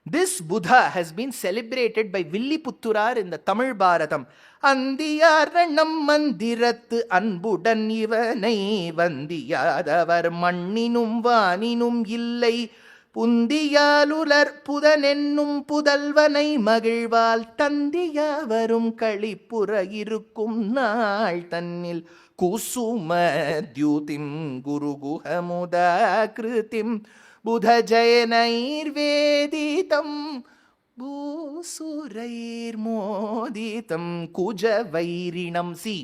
this Buddha has been celebrated by Villiputturar in the Tamil Bharatam. Andiyaranam mandirat anbudan ivanai vandiyadavar manninum vaninum illai புந்தியாலுலர் புதனென்னும் புதல்வனை மகிழ்வால் தந்தியாவரும் களிப்புற இருக்கும் நாள் தன்னில் குசுமத்யுதிம் குருகுஹமுதாக்ருதிம் புதஜயனைர்வேதிதம் பூசுரைர்மோதிதம் குஜவைரிணம். See,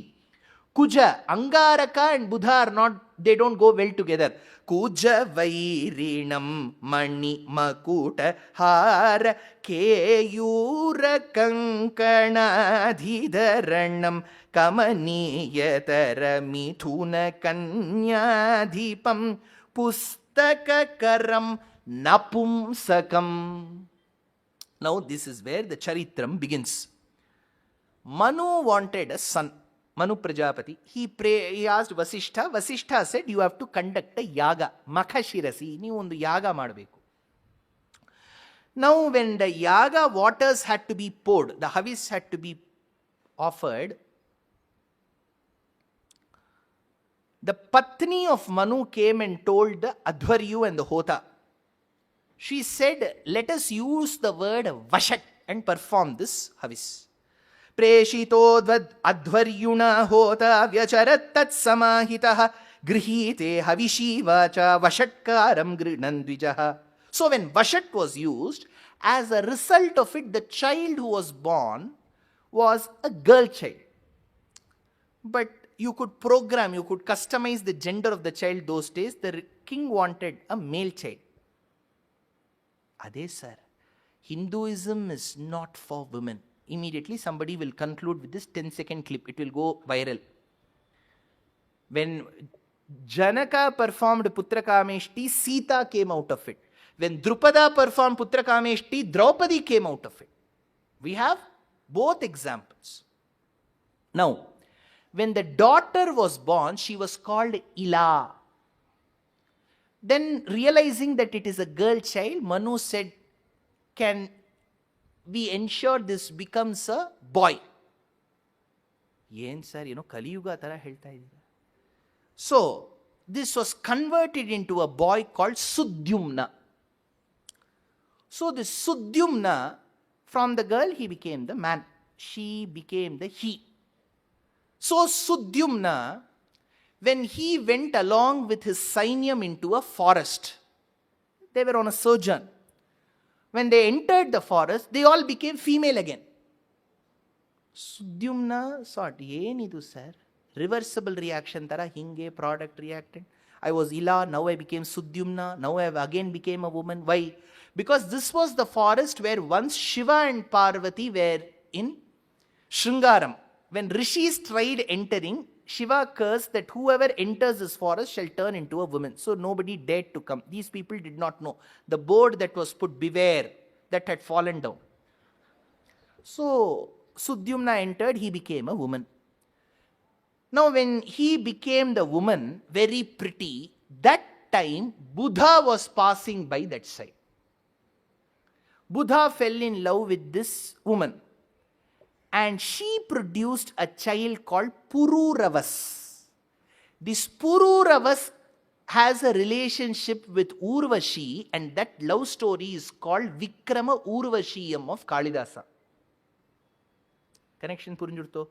Kuja, Angaraka and Buddha are not, they don't go well together. Kuja Vairinam Mani Makuta Hara Keyura Kankana Dhidharanam Kamaniyatara Mithuna Kanyadhipam Pustaka Napumsakam. Now this is where the Charitram begins. Manu wanted a son. Manu Prajapati, he asked Vasishtha. Vasishtha said, you have to conduct a yaga. Makhashirasi, ನೀವು ಒಂದು yaga ಮಾಡಬೇಕು. Now when the yaga waters had to be poured, the havis had to be offered, the Patni of Manu came and told the Adhvaryu and the Hota. She said, let us use the word Vashat and perform this havis. प्रेषितोद्वद् अध्वर्युणा होता व्यचरत् तत्समाहितः गृहीते हविषी वाचा वषट्कारं गृह्णन् द्विजः. So when Vashat was used, as a result of it, the child who was born was a girl child. But you could program, you could customize the gender of the child those days. The king wanted a male child. Ade sir, Hinduism is not for women. Immediately somebody will conclude with this 10-second clip. It will go viral. When Janaka performed Putrakameshti, Sita came out of it. When Drupada performed Putrakameshti, Draupadi came out of it. We have both examples. Now, when the daughter was born, she was called Ila. Then, realizing that it is a girl child, Manu said, can we ensure this becomes a boy? Yen sir, Kaliyuga tara helta idira. So, this was converted into a boy called Sudyumna. So, this Sudyumna, from the girl, he became the man. She became the he. So, Sudyumna, when he went along with his Sainyam into a forest, they were on a sojourn. When they entered the forest, they all became female again. Sudyumna thought, Yenidu sir? Reversible reaction, tara hinge product reactant. I was Ila, now I became Sudyumna, now I again became a woman. Why? Because this was the forest where once Shiva and Parvati were in Shringaram. When rishis tried entering, Shiva cursed that whoever enters this forest shall turn into a woman. So nobody dared to come. These people did not know. The board that was put, beware, that had fallen down. So Sudyumna entered, he became a woman. Now when he became the woman, very pretty, that time Buddha was passing by that side. Buddha fell in love with this woman. And she produced a child called Pururavas. This Pururavas has a relationship with Urvashi, and that love story is called Vikrama Urvashiyam of Kalidasa. Connection purinjurtho?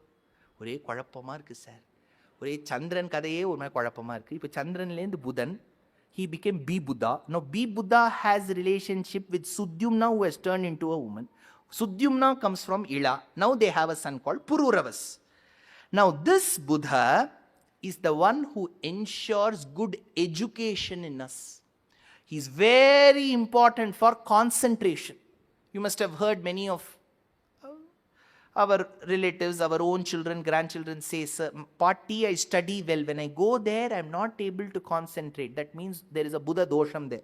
Ore kolappama irukku sir. Ore Chandran kadaye oru kolappama irukku. Ipo Chandranlend Buddhan, he became B Buddha. Now B Buddha has a relationship with Sudyumna, who has turned into a woman. Sudyumna comes from Ila. Now they have a son called Pururavas. Now this Buddha is the one who ensures good education in us. He is very important for concentration. You must have heard many of our relatives, our own children, grandchildren say, Sir, Patti, I study well. When I go there, I am not able to concentrate. That means there is a Buddha dosham there.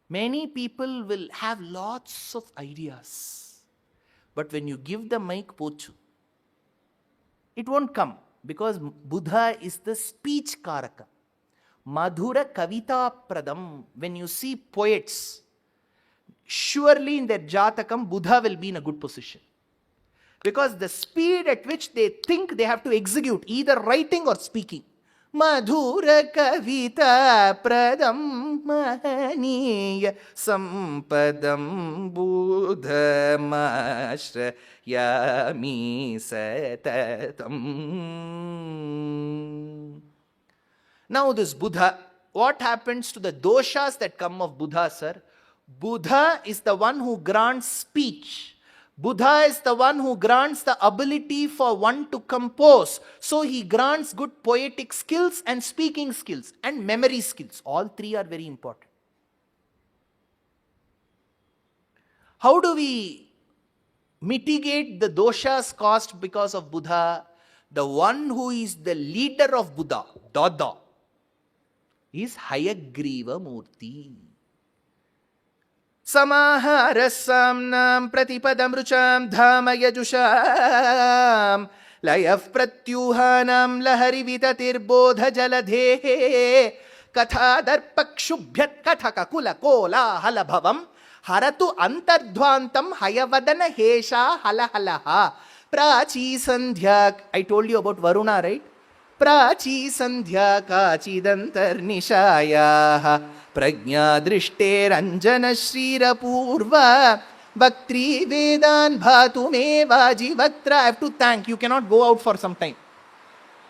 Many people will have lots of ideas. But when you give the mic, pochu, it won't come. Because Buddha is the speech karaka. Madhura kavita pradam. When you see poets, surely in their jatakam, Buddha will be in a good position. Because the speed at which they think, they have to execute, either writing or speaking. Madhura kavita pradam mahaniya sampadam buddha mashrayami satatam. Now this Buddha, what happens to the doshas that come of Buddha, sir? Buddha is the one who grants speech. Buddha is the one who grants the ability for one to compose. So he grants good poetic skills and speaking skills and memory skills. All three are very important. How do we mitigate the doshas caused because of Buddha? The one who is the leader of Buddha, Dada, is Hayagriva Murti. Samaharasam pratipadam rucham dhamayajusham layaf pratyuhanam lahari vitatir bodha jaladhe katha darpakshubhyat kathaka kula kola halabhavam haratu antardhvantam hayavadana hesha halahalaha prachi sandhya. I told you about Varuna, right? Prachi sandhya kachidantar nishaya prajna drishte ranjana shrira purva vaktri vedan bhatume vajivatra. I have to thank. You cannot go out for some time.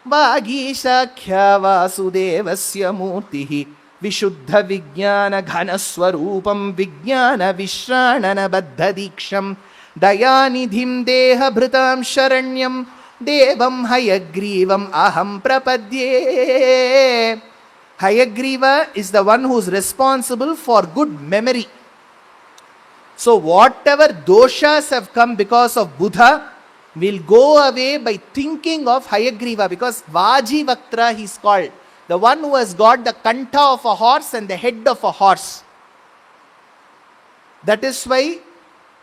Vagishakhya vasudevasya murtihi vishuddha vijnana ghanaswarupam vijnana vishranana baddha diksham dayanidhim deha bhritam sharanyam devam hayagrivam aham prapadye. Hayagriva is the one who is responsible for good memory. So whatever doshas have come because of Buddha will go away by thinking of Hayagriva, because Vajivaktra he's called. The one who has got the kanta of a horse and the head of a horse. That is why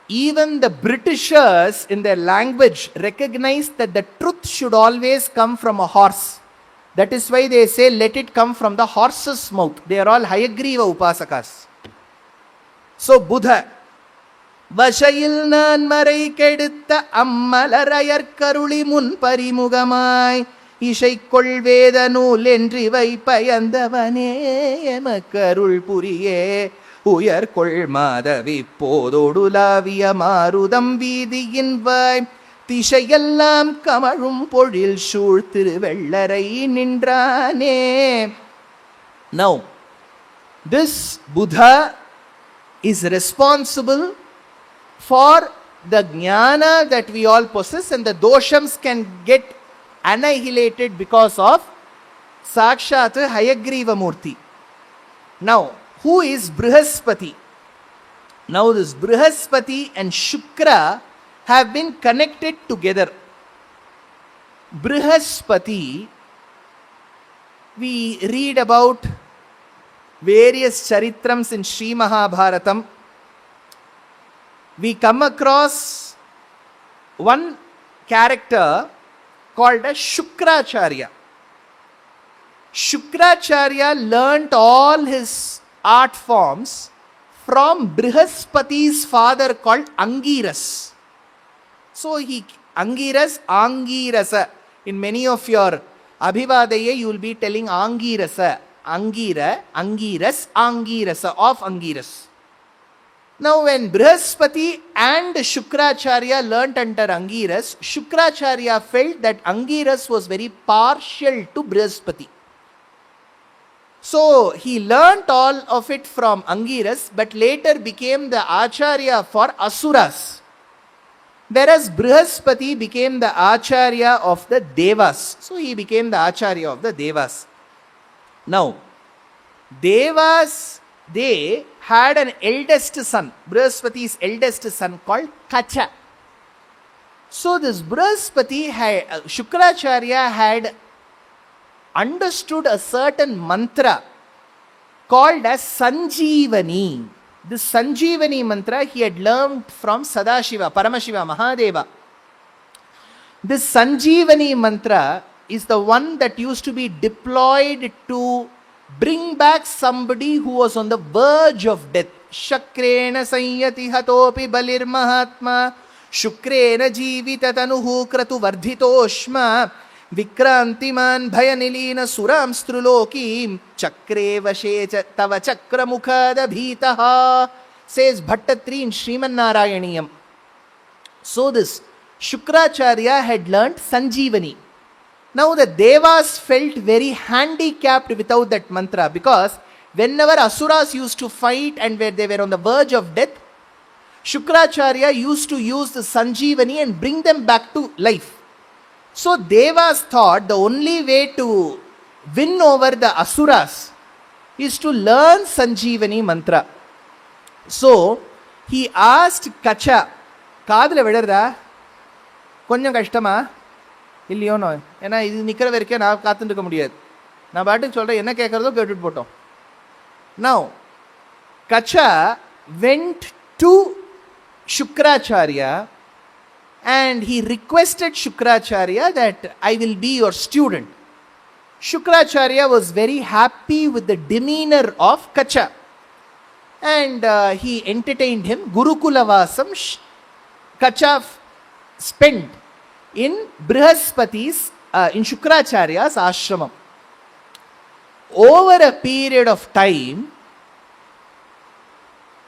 even the Britishers in their language recognize that the truth should always come from a horse. That is why they say, let it come from the horse's mouth. They are all Hayagriva Upasakas. So Buddha, Vashayil nan marai kedutta ammalarayar karuli mun parimugamai Ishai kolveda nulendri vaipayandavane emakarul puriye Uyar kolmadavi pododulavia marudam vidiyin vai Tishayallam kamarum podil shur tiruvellarai nindrane. Now, this Buddha is responsible for the jnana that we all possess, and the doshams can get annihilated because of Sakshat Hayagriva Murti. Now, who is Brihaspati? Now, this Brihaspati and Shukra have been connected together. Brihaspati, we read about various charitrams in Sri Mahabharatam. We come across one character called as Shukracharya. Shukracharya learnt all his art forms from Brihaspati's father called Angiras. So Angiras, Angirasa. In many of your Abhivadaya, you will be telling Angirasa, Angira, Angiras, Angirasa, of Angiras. Now when Brihaspati and Shukracharya learnt under Angiras, Shukracharya felt that Angiras was very partial to Brihaspati. So he learnt all of it from Angiras, but later became the Acharya for Asuras. Whereas Brihaspati became the Acharya of the Devas. So he became the Acharya of the Devas. Now, Devas, they had an eldest son, Brihaspati's eldest son called Kacha. So this Brihaspati, Shukracharya had understood a certain mantra called as Sanjeevani. This Sanjeevani mantra he had learned from Sadashiva, Paramashiva, Mahadeva. This Sanjeevani mantra is the one that used to be deployed to bring back somebody who was on the verge of death. Shakrena sanyati hatopi balir mahatma Shukrena jivita tanuhu kratu vardhitoshma Vikrantiman bhayanilina suram strulokim Chakre vashe tava chakra mukhada bhitaha, says Bhattatri in Sriman Narayaniyam. So this Shukracharya had learnt Sanjeevani. Now the Devas felt very handicapped without that mantra, because whenever Asuras used to fight and where they were on the verge of death, Shukracharya used to use the Sanjeevani and bring them back to life. So Devas thought the only way to win over the Asuras is to learn Sanjeevani mantra. So he asked Kacha, Kadla Vedara, Konjam Kashtama, இல்லையோனோ ஏன்னா இது நிற்கிற வரைக்கும் நான் காத்துட்டு இருக்க முடியாது, நான் பாட்டுக்கு சொல்கிறேன், என்ன கேட்குறதோ கேட்டுட்டு போட்டோம். Now, Kacha went to Shukracharya and he requested Shukracharya that I will be your student. Shukracharya was very happy with the demeanor of Kacha and he entertained him. Gurukula Vasam Kacha spent in Brihaspati's, in Shukracharya's ashramam. Over a period of time,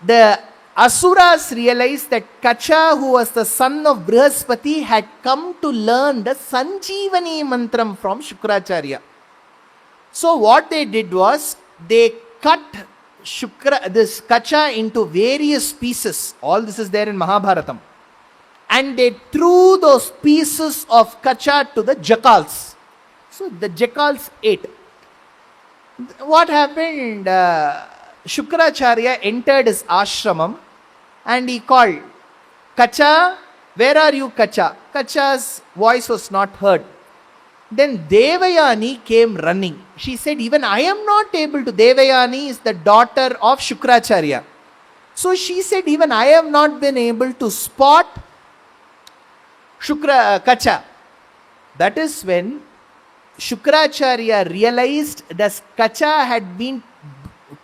the Asuras realized that Kacha, who was the son of Brihaspati, had come to learn the Sanjeevani mantram from Shukracharya. So what they did was, they cut this Kacha into various pieces. All this is there in Mahabharatam. And they threw those pieces of Kacha to the jackals. So the jackals ate. What happened? Shukracharya entered his ashramam And he called, Kacha, where are you, Kacha? Kacha's voice was not heard. Then Devayani came running. She said, even I am not able to. Devayani is the daughter of Shukracharya. So she said, even I have not been able to spot Kacha. That is when Shukracharya realized that Kacha had been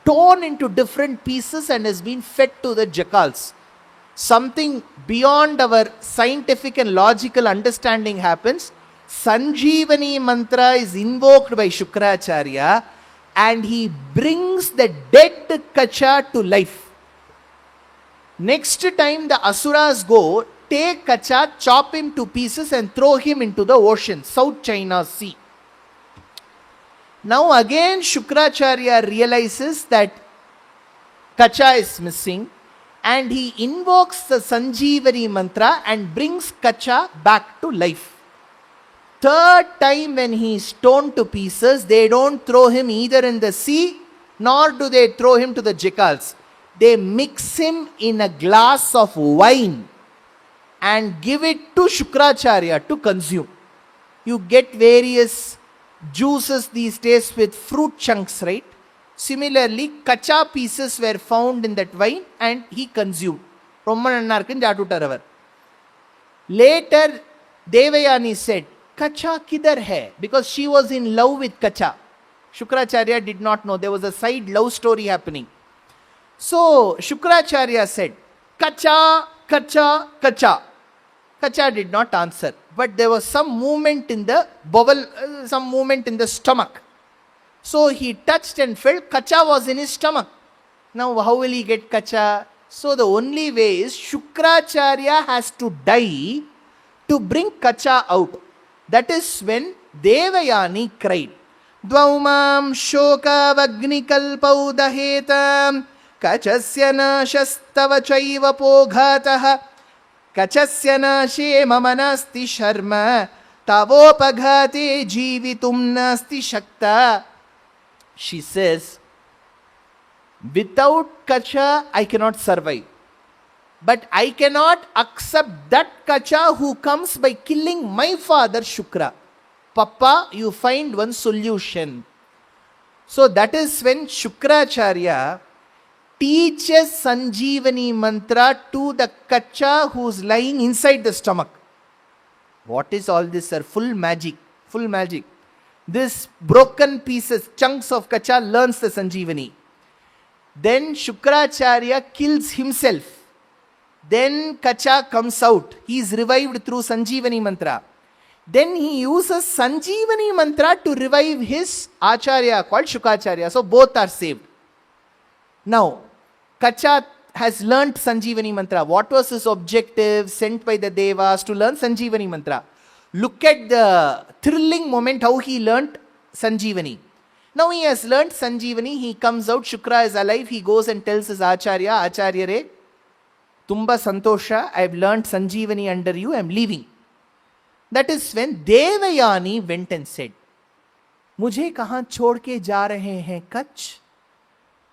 torn into different pieces and has been fed to the jackals. Something beyond our scientific and logical understanding happens. Sanjeevani mantra is invoked by Shukracharya and he brings the dead Kacha to life. Next time the Asuras go, take Kacha, chop him to pieces and throw him into the ocean, South China Sea. Now again Shukracharya realizes that Kacha is missing and he invokes the Sanjeevani mantra and brings Kacha back to life. Third time when he is torn to pieces, they don't throw him either in the sea nor do they throw him to the jackals. They mix him in a glass of wine and give it to Shukracharya to consume. You get various juices these days with fruit chunks, right? Similarly, Kacha pieces were found in that wine and he consumed. Later, Devayani said, Kacha kidhar hai? Because she was in love with Kacha. Shukracharya did not know. There was a side love story happening. So, Shukracharya said, Kacha, Kacha, Kacha. Kacha did not answer. But there was some movement in the bowel, some movement in the stomach. So, he touched and felt Kacha was in his stomach. Now, how will he get Kacha? So, the only way is Shukracharya has to die to bring Kacha out. That is when Devayani cried. Dvaumam shoka vagni kalpau dahetam kachasya nashastava chaiva poghataha kachasya nashe mama nasti sharma tavopaghate jivitum nasti shakta. She says, without Kacha I cannot survive. But I cannot accept that Kacha who comes by killing my father Shukra. Papa, you find one solution. So that is when Shukracharya teaches Sanjeevani mantra to the Kacha who is lying inside the stomach. What is all this, sir? Full magic. Full magic. This broken pieces, chunks of Kacha learns the Sanjeevani. Then Shukracharya kills himself. Then Kacha comes out. He is revived through Sanjeevani mantra. Then he uses Sanjeevani mantra to revive his Acharya called Shukracharya. So both are saved. Now, Kacha has learnt Sanjeevani mantra. What was his objective sent by the Devas to learn Sanjeevani mantra? Look at the thrilling moment how he learnt Sanjeevani. Now he has learnt Sanjeevani. He comes out. Shukra is alive. He goes and tells his Acharya, Acharya re, Tumba Santosha, I have learnt Sanjeevani under you, I am leaving. That is when Devayani went and said, Mujhe kahan chhod ke ja rahe hain Kach?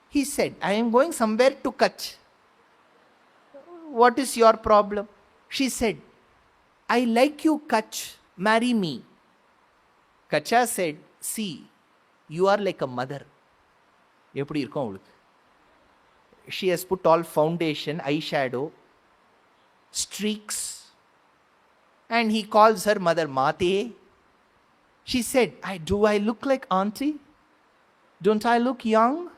He said, I am going somewhere to Kach. What is your problem? She said, I like you Kach, marry me. Kacha said, see, you are like a mother. Eppadi irukum avalukku? She has put all foundation, eyeshadow, streaks. And he calls her mother Mate. She said, do I look like auntie? Don't I look young?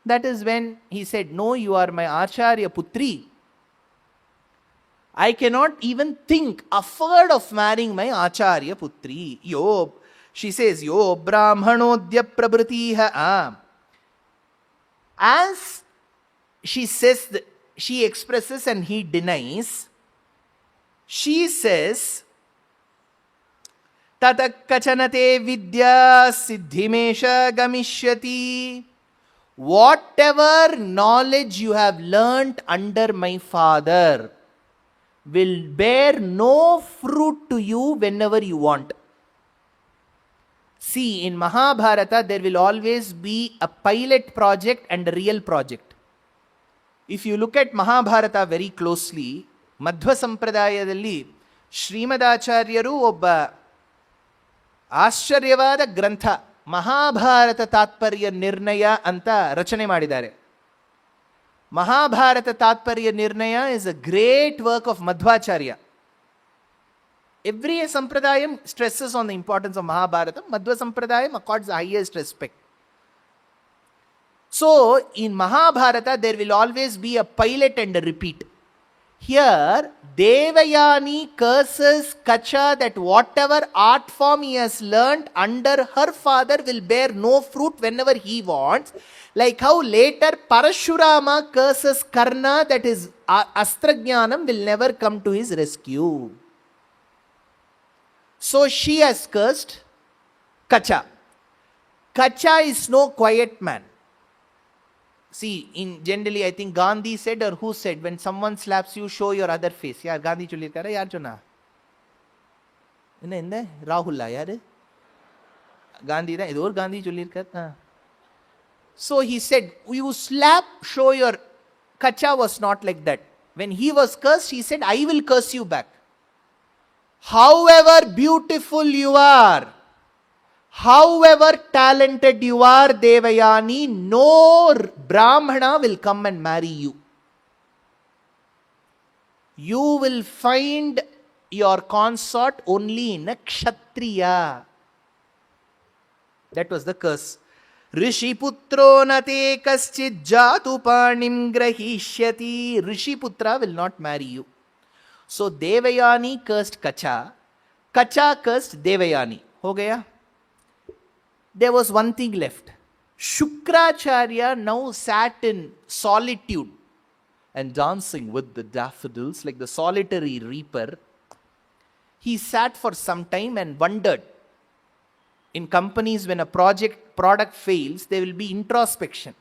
That is when he said, no, you are my Acharya Putri. I cannot even think, afford of marrying my Acharya Putri. Yo, she says, Yo Brahmanodya Prabritiha. As she says, she expresses and he denies. She says, Tatak kachanate vidya siddhimesha gamishyati. Whatever knowledge you have learnt under my father will bear no fruit to you whenever you want. See, in Mahabharata, there will always be a pilot project and a real project. If you look at Mahabharata very closely, Madhva Sampradayadalli ಶ್ರೀಮದಾಚಾರ್ಯರು ಒಬ್ಬ ಆಶ್ಚರ್ಯವಾದ ಗ್ರಂಥ ಮಹಾಭಾರತ ತಾತ್ಪರ್ಯ ನಿರ್ಣಯ ಅಂತ ರಚನೆ ಮಾಡಿದ್ದಾರೆ. ಮಹಾಭಾರತ ತಾತ್ಪರ್ಯ ನಿರ್ಣಯ is a great work of Madhvacharya. Every Sampradayam stresses on the importance of Mahabharata. Madhva Sampradayam accords the highest respect. So, in Mahabharata, there will always be a pilot and a repeat. Here, Devayani curses Kacha that whatever art form he has learnt under her father will bear no fruit whenever he wants. Like how later Parashurama curses Karna that his Astrajnanam will never come to his rescue. So she has cursed Kacha. Kacha is no quiet man. See, generally I think Gandhi said, or who said, when someone slaps you, show your other face. Yaar Gandhi chollirkara, yaar chonna? Inna Rahulla yaar? Gandhi da, idur Gandhi chollirkara. So he said, you slap, show your... Kacha was not like that. When he was cursed, he said, I will curse you back. However beautiful you are, however talented you are, Devayani, no Brahmana will come and marry you. You will find your consort only in a Kshatriya. That was the curse. Rishi putro nate kaschid jatupanim grahishyati. Rishi putra will not marry you. So Devayani cursed Kacha. Kacha cursed Devayani. Ho gaya? There was one thing left. Shukracharya now sat in solitude and dancing with the daffodils like the solitary reaper. He sat for some time and wondered. In companies, when a product fails, there will be introspection.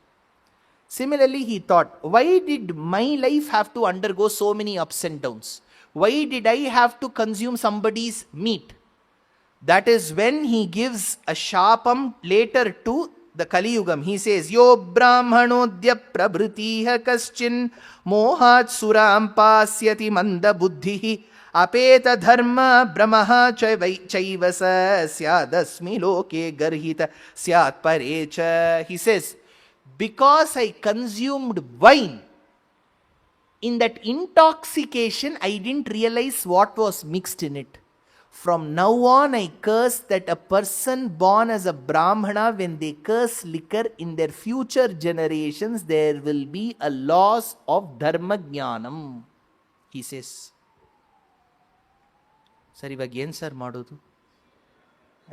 Similarly, he thought, why did my life have to undergo so many ups and downs? Why did I have to consume somebody's meat? That is when he gives a sharpam later to the Kali Yugam. He says, Yo brahmanodya prabhritiha kaschin mohat suram pasyati manda buddhihi apeta dharma brahmaha chaivasa syadasmi loke garhita syat parecha. He says, because I consumed wine, in that intoxication, I didn't realize what was mixed in it. From now on, I curse that a person born as a Brahmana, when they curse liquor in their future generations, there will be a loss of Dharma Jnanam. He says. Sir, iವಾಗ ಏನು sir ಮಾಡೋದು?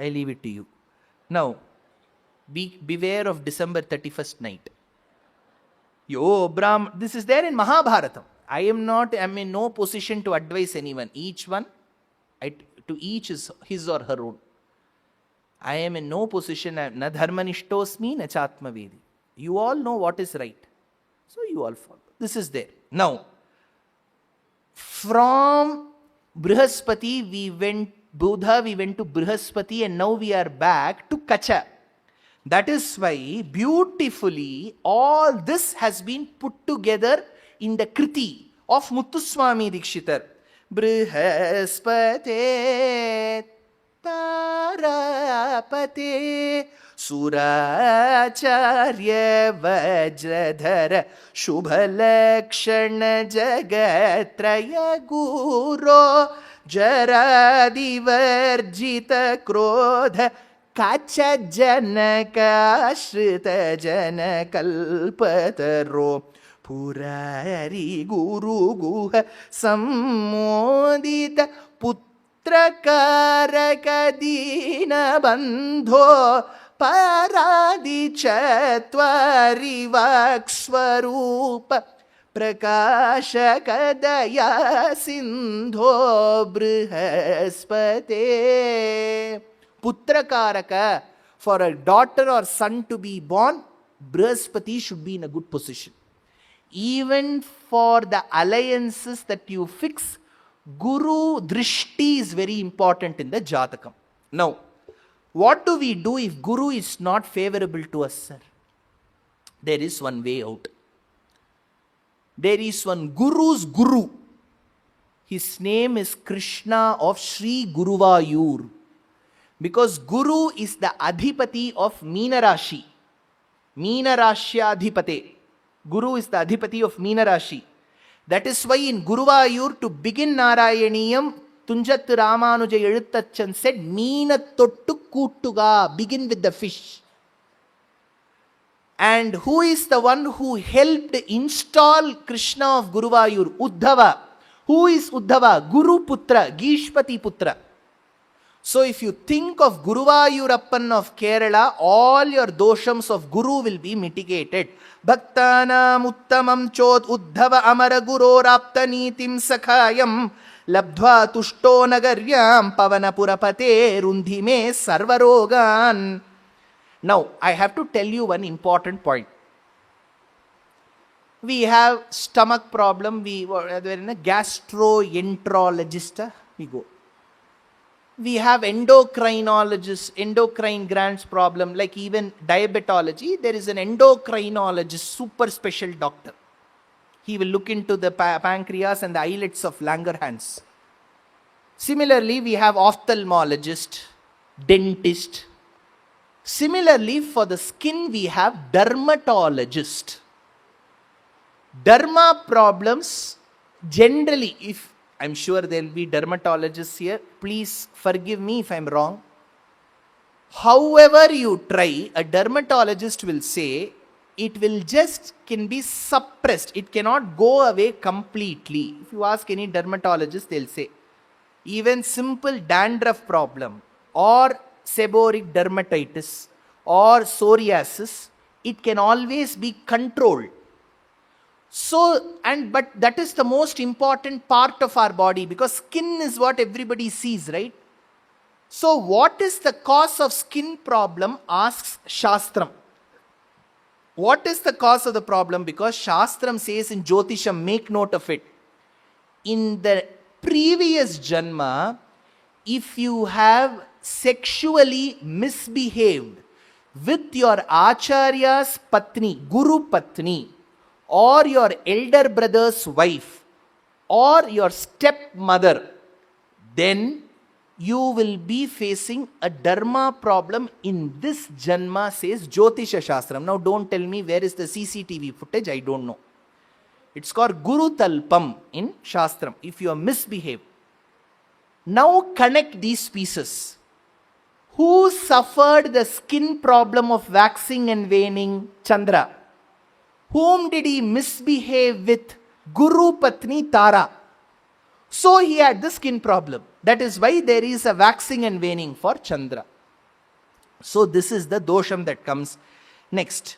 I leave it to you. Now, beware of December 31st night. This is there in Mahabharata. I am in no position to advise anyone. Each one, to each is his or her own. I am in no position, na dharmanishtosmi na chatmavedi. You all know what is right. So you all follow. This is there. Now, from Brihaspati, we went to Brihaspati, and now we are back to Kacha. That is why beautifully all this has been put together in the Kriti of Muttuswami Dikshitar. Brihaspati Tarapate Suracharya Vajradhara Shubhalakshana Jagatraya Guru Jaradivarjita Krodha Kacha Janaka Shrita Janakalpataro Purari Guru Guha Sammodita Putrakaraka Dina Bandho Paradi Chatvari Vakswarupa Prakasha Kadaya Sindho Brihaspati. Putrakaraka, for a daughter or son to be born, Brihaspati should be in a good position. Even for the alliances that you fix, Guru Drishti is very important in the Jatakam. Now, what do we do if Guru is not favorable to us, sir? There is one way out. There is one Guru's Guru. His name is Krishna of Sri Guruvayur. Because Guru is the Adhipati of Meena Rashi. Meena Rashya Guru is the Adhipati of Meena Rashi. That is why in Guruvayur, to begin Narayaniyam, Tunjat Ramanuja Eluttachan said, Meena Tottu Kootuga, begin with the fish. And who is the one who helped install Krishna of Guruvayur? Uddhava. Who is Uddhava? Guru Putra, Gishpati Putra. So if you think of Guruvayurappan of Kerala, all your doshams of Guru will be mitigated. Bhaktanam uttamam chod Uddhava amara guru rapta nitim sakhayam labdhva tushto nagaryam pavana purapate rundhime sarvarogan. Now, I have to tell you one important point. We have stomach problem, we were in a gastroenterologist, we go. We have endocrinologist, endocrine glands problem, like even diabetology, there is an endocrinologist, super special doctor. He will look into the pancreas and the islets of Langerhans. Similarly, we have ophthalmologist, dentist. Similarly, for the skin, we have dermatologist. Derma problems, generally, if I'm sure there will be dermatologists here, please forgive me if I'm wrong. However you try, a dermatologist will say, it will just can be suppressed. It cannot go away completely. If you ask any dermatologist, they'll say, even simple dandruff problem or seborrheic dermatitis or psoriasis, it can always be controlled. So, but that is the most important part of our body, because skin is what everybody sees, right? So, what is the cause of skin problem? Asks Shastram. What is the cause of the problem? Because Shastram says in Jyotisham, make note of it. In the previous Janma, if you have sexually misbehaved with your Acharya's Patni, Guru Patni, or your elder brother's wife, or your stepmother, then you will be facing a dharma problem in this Janma, says Jyotisha Shastram. Now don't tell me where is the CCTV footage, I don't know. It's called Guru Talpam in Shastram, if you are misbehaved. Now connect these pieces. Who suffered the skin problem of waxing and waning? Chandra. Whom did he misbehave with? Guru Patni Tara. So he had the skin problem. That is why there is a waxing and waning for Chandra. So this is the dosham that comes next.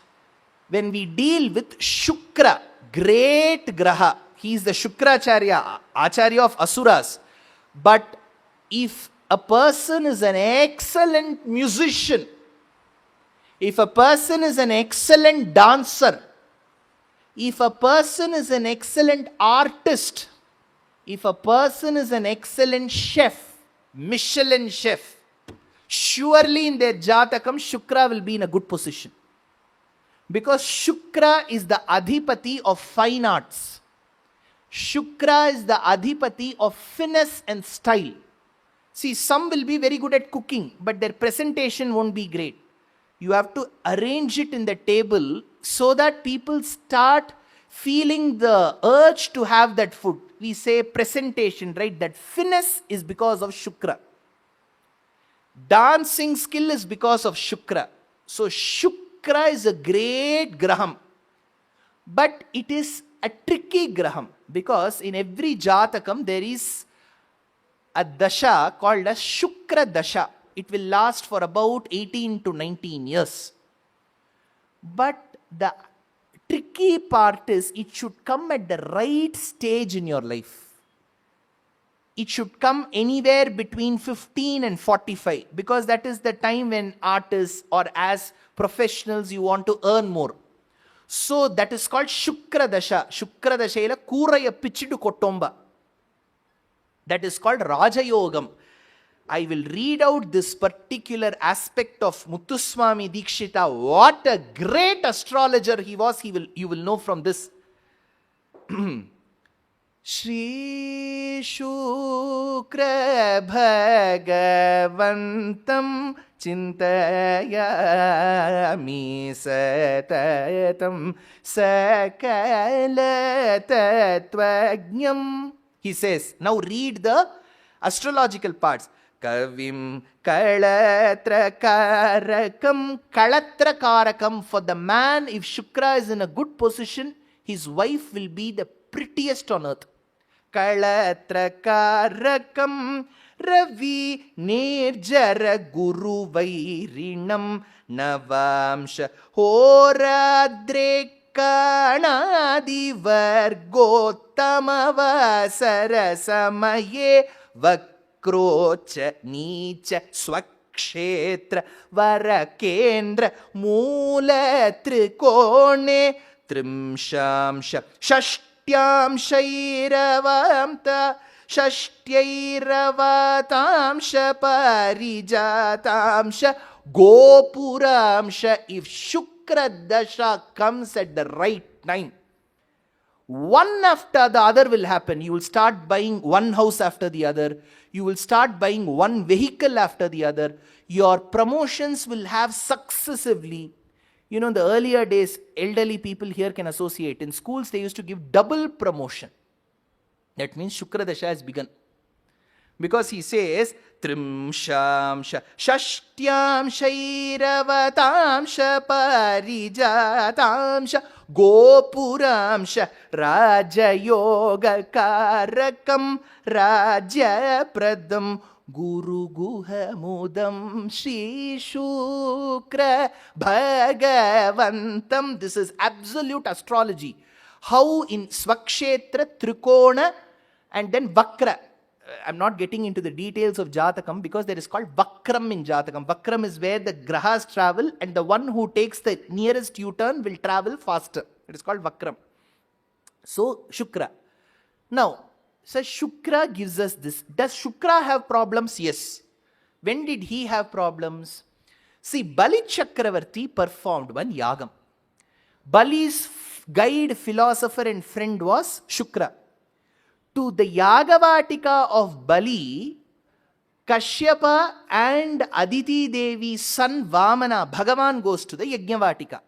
When we deal with Shukra, great graha, he is the Shukracharya, Acharya of Asuras. But if a person is an excellent musician, if a person is an excellent dancer, if a person is an excellent artist, if a person is an excellent chef, Michelin chef, surely in their Jatakam, Shukra will be in a good position. Because Shukra is the Adhipati of fine arts. Shukra is the Adhipati of finesse and style. See, some will be very good at cooking, but their presentation won't be great. You have to arrange it in the table so that people start feeling the urge to have that food. We say presentation, right? That finesse is because of Shukra. Dancing skill is because of Shukra. So Shukra is a great graham. But it is a tricky graham, because in every Jatakam there is a dasha called as Shukra dasha. It will last for about 18 to 19 years. But the tricky part is it should come at the right stage in your life. It should come anywhere between 15 and 45, because that is the time when artists or as professionals you want to earn more. So that is called Shukra dasha. Shukra dasha ila Kuraya Pichidu Kotomba. That is called Raja Yogam. I will read out this particular aspect of Muttuswami Dikshitar. What a great astrologer he was. You will know from this. Shri Shukra Bhagavantam Chintayami Satatam Sakala Tattvajnam. He says, now read the astrological parts. Kavim Kalatrakarakam. Kalatrakarakam. For the man, if Shukra is in a good position, his wife will be the prettiest on earth. Kalatrakarakam Ravi Nirjara Guru Vairinam Navamsha Horadre Kanadi Vargotamavasara Samaye Vakrocha Nicha Swakshetra Varakendra Mula Trikone Trimshamsha Shashtyaam Shairavamta Shashtyairavatamsha Parijatamsha Gopuramsha. If Shukra Dasha comes at the right time, one after the other will happen. You will start buying one house after the other. You will start buying one vehicle after the other. Your promotions will have successively. You know, in the earlier days, elderly people here can associate. In schools, they used to give double promotion. That means Shukra Dasha has begun. Because he says, Trimshamsha Shashtyam Shairavatamsha Parijatamsha Gopuramsha Raja Yoga Karakam Raja Pradam Guru Guha Mudam Shri Shukra Bhagavantam. This is absolute astrology. How in Swakshetra, Trikona, and then Vakra. I'm not getting into the details of Jatakam because there is called Vakram in Jatakam. Vakram is where the Grahas travel and the one who takes the nearest U-turn will travel faster. It is called Vakram. So, Shukra. Now, so Shukra gives us this. Does Shukra have problems? Yes. When did he have problems? See, Bali Chakravarti performed one yagam. Bali's guide, philosopher and friend was Shukra. To the Yagavatika of Bali, Kashyapa and Aditi Devi's son Vamana, Bhagavan, goes to the Yajnavatika.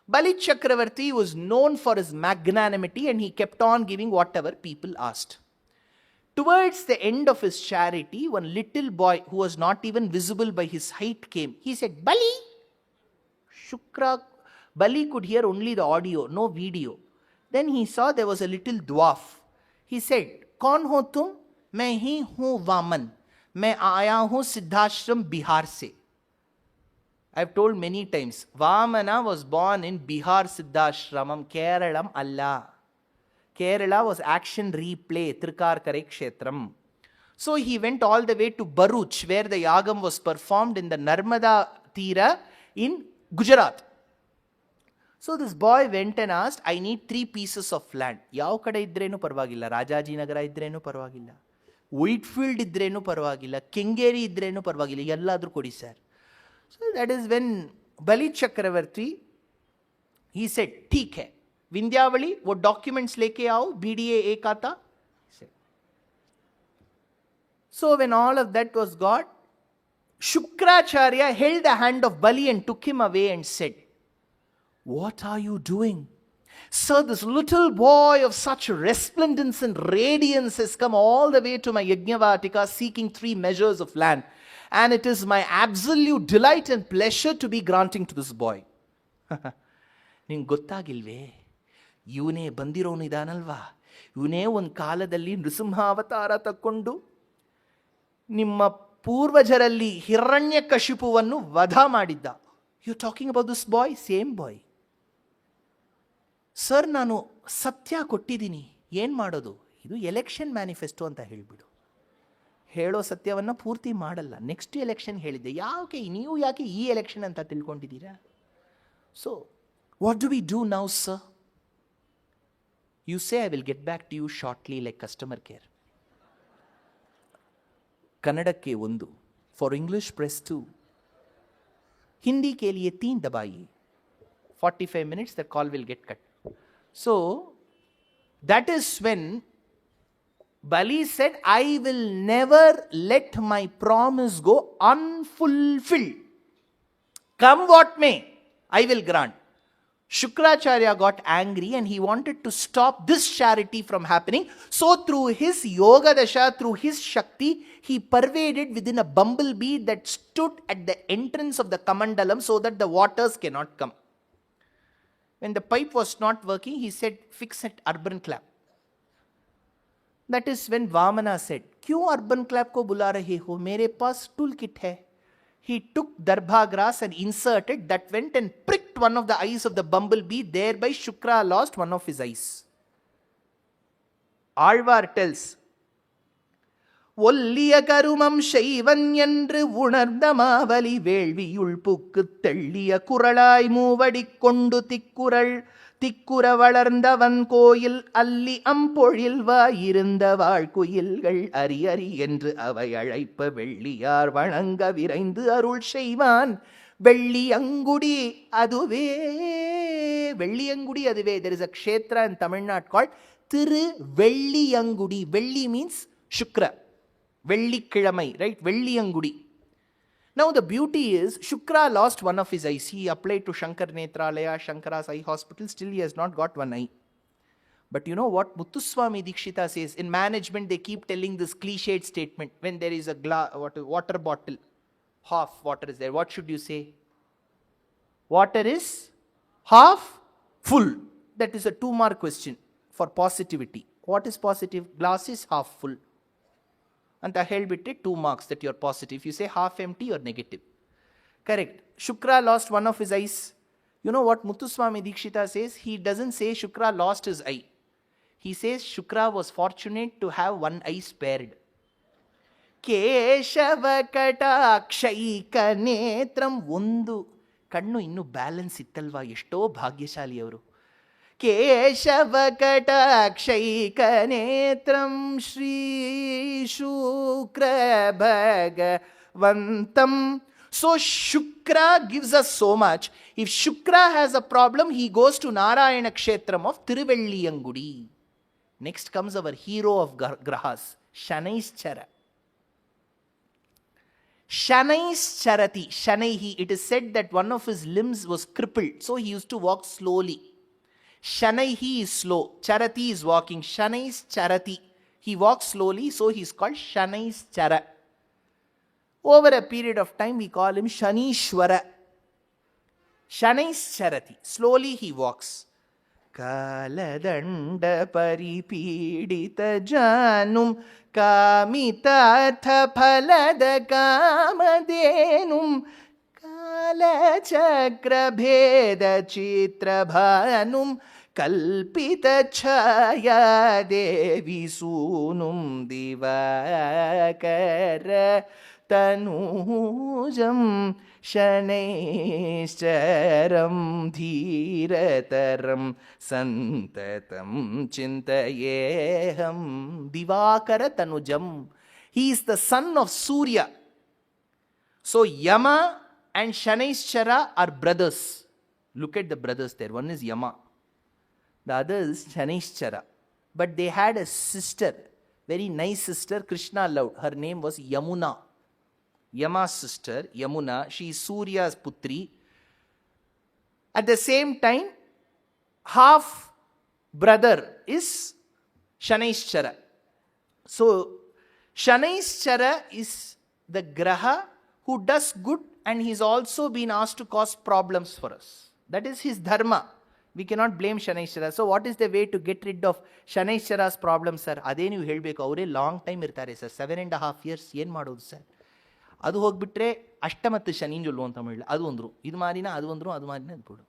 Bali Chakravarti was known for his magnanimity and he kept on giving whatever people asked. Towards the end of his charity, one little boy who was not even visible by his height came. He said, Bali! Shukra. Bali could hear only the audio, no video. Then he saw there was a little dwarf. He said, Kaun ho tum? Main hi hu Vaman. Main aaya hu Siddhashram, Bihar se. I've told many times, Vamana was born in Bihar Siddhashramam, Keralam Allah. Kerala was action replay, Trikarkare Kshetram. So he went all the way to Bharuch, where the yagam was performed in the Narmada Tira in Gujarat. So this boy went and asked, I need 3 pieces of land. Yav kada idrenu parvagilla. Rajaji Nagara idrenu parvagilla. Whitefield idrenu parvagilla. Kengeri idrenu parvagilla. Yalladru kodi sir. So that is when Bali Chakravarti, he said, ठीक है. Vindhyavali, वो documents लेके आओ, BDA एक आता. So when all of that was got, Shukracharya held the hand of Bali and took him away and said, what are you doing? Sir, this little boy of such resplendence and radiance has come all the way to my Yajnavatika seeking 3 measures of land. And it is my absolute delight and pleasure to be granting to this boy. Ninge gottagilve? Ivune bandironu idanalva? Ivune ಒಂದು ಕಾಲದಲ್ಲಿ ನೃಸಿಂಹಾವತಾರ ತಕ್ಕೊಂಡು ನಿಮ್ಮ ಪೂರ್ವಜರಲ್ಲಿ ಹಿರಣ್ಯಕಶಿಪುವನ್ನು ವಧ ಮಾಡಿದ್ದ. You're talking about this boy? Same boy. Sir, ನಾನು ಸತ್ಯ ಕೊಟ್ಟಿದ್ದೀನಿ, ಏನು ಮಾಡೋದು? ಇದು ಎಲೆಕ್ಷನ್ ಮ್ಯಾನಿಫೆಸ್ಟೋ ಅಂತ ಹೇಳಿಬಿಡು. ಹೇಳೋ ಸತ್ಯವನ್ನು ಪೂರ್ತಿ ಮಾಡಲ್ಲ. ನೆಕ್ಸ್ಟ್ ಎಲೆಕ್ಷನ್ ಹೇಳಿದ್ದೆ, ಯಾಕೆ ನೀವು ಯಾಕೆ ಈ ಎಲೆಕ್ಷನ್ ಅಂತ ತಿಳ್ಕೊಂಡಿದ್ದೀರಾ? So what do we do now sir? You say I will get back to you shortly like customer care. ಕನ್ನಡಕ್ಕೆ 1, ಫಾರ್ ಇಂಗ್ಲಿಷ್ ಪ್ರೆಸ್ 2. हिंदी के लिए 3 दबाइए. 45 minutes, the call will get cut. So, That is when Bali said, I will never let my promise go unfulfilled. Come what may, I will grant. Shukracharya got angry and he wanted to stop this charity from happening. So through his yoga dasha, through his shakti, he pervaded within a bumblebee that stood at the entrance of the kamandalam so that the waters cannot come. When the pipe was not working, he said, fix an urban clap. That is when Vamana said, क्यों urban clap को बुला रहे हो? मेरे पास toolkit है. He took darbha grass and inserted, that went and pricked one of the eyes of the bumblebee, thereby Shukra lost one of his eyes. Alvar tells, ஒல்லிய கருமம் செய்வன் என்று உணர்ந்த மாவலி வேள்வியுள் புக்கு தெள்ளிய குரலாய் மூவடி கொண்டு திக்குற வளர்ந்தவன் கோயில் அல்லி அம்பொழில் வாயிருந்த வாழ்குயில்கள் அரி என்று அவை அழைப்ப வெள்ளியார் வணங்க விரைந்து அருள் செய்வான் வெள்ளியங்குடி அதுவே. வெள்ளியங்குடி அதுவே. There is a kshetra in Tamil Nadu called Thiru Velliyangudi. Velli means Shukra. Vellikkilamai, right? Velliyangudi. Now the beauty is, Shukra lost one of his eyes. He applied to Shankar Netralaya, Shankara's eye hospital. Still he has not got one eye. But you know what Muttuswami Dikshitar says? In management, they keep telling this cliched statement. When there is a water bottle, half water is there. What should you say? Water is half full. That is a 2-mark question for positivity. What is positive? Glass is half full. And I held with it 2 marks that you are positive. If you say half empty, or negative. Correct. Shukra lost one of his eyes. You know what Muttuswami Dikshitar says? He doesn't say Shukra lost his eye. He says Shukra was fortunate to have one eye spared. Keshava Katakshaika Netram Undu. Kannu innu balance ittalva eshto bhagyashali avaru. केशवकटाक्षैकनेत्रं Shri Shukra Bhagavantam. So Shukra gives us so much. If Shukra has a problem, he goes to Narayana Kshetram of Tiruvelliyangudi. Next comes our hero of Grahas, Shanaischara. Shanaischarati. Shanaihi. It is said that one of his limbs was crippled, so he used to walk slowly. Shanaihi is slow. Charati is walking. Shanais charati. He walks slowly, so he is called Shanais chara. Over a period of time, we call him Shanishwara. Shanais charati. Slowly he walks. Kaladanda paripidita janum kamitartha phalada kamadenum kala chakra bheda chitra bhanum kalpita chaya devi sunum divakara tanujam Shanaischharam dhirataram santatam chintayeham divakara tanujam. He is the son of Surya. So Yama and Shanaischara are brothers. Look at the brothers there. One is Yama. The other is Shanaischara. But they had a sister, very nice sister, Krishna loved. Her name was Yamuna. Yama's sister, Yamuna, she is Surya's putri. At the same time, half brother is Shanaischara. So, Shanaischara is the graha who does good, and he's also been asked to cause problems for us. That is his dharma. We cannot blame Shanaischara. So, what is the way to get rid of Shanaischara's problems, sir? Adhe ನೀವು ಹೇಳಬೇಕು. ಅವರೇ long time ಇರ್ತಾರೆ sir. 7.5 years ಏನು ಮಾಡೋದು sir? ಅದು ಹೋಗ್ಬಿಟ್ರೆ ಅಷ್ಟಮತ್ತು ಶನಿನ್ ಜೊಲ್ಲು ಅಂತ ಹೇಳಿ ಅದು ಅಂದರು. ಇದು ಮಾರಿನ ಅದು ಅಂದರು, ಅದು ಮಾರಿನ ಅದು ಬಿಡು.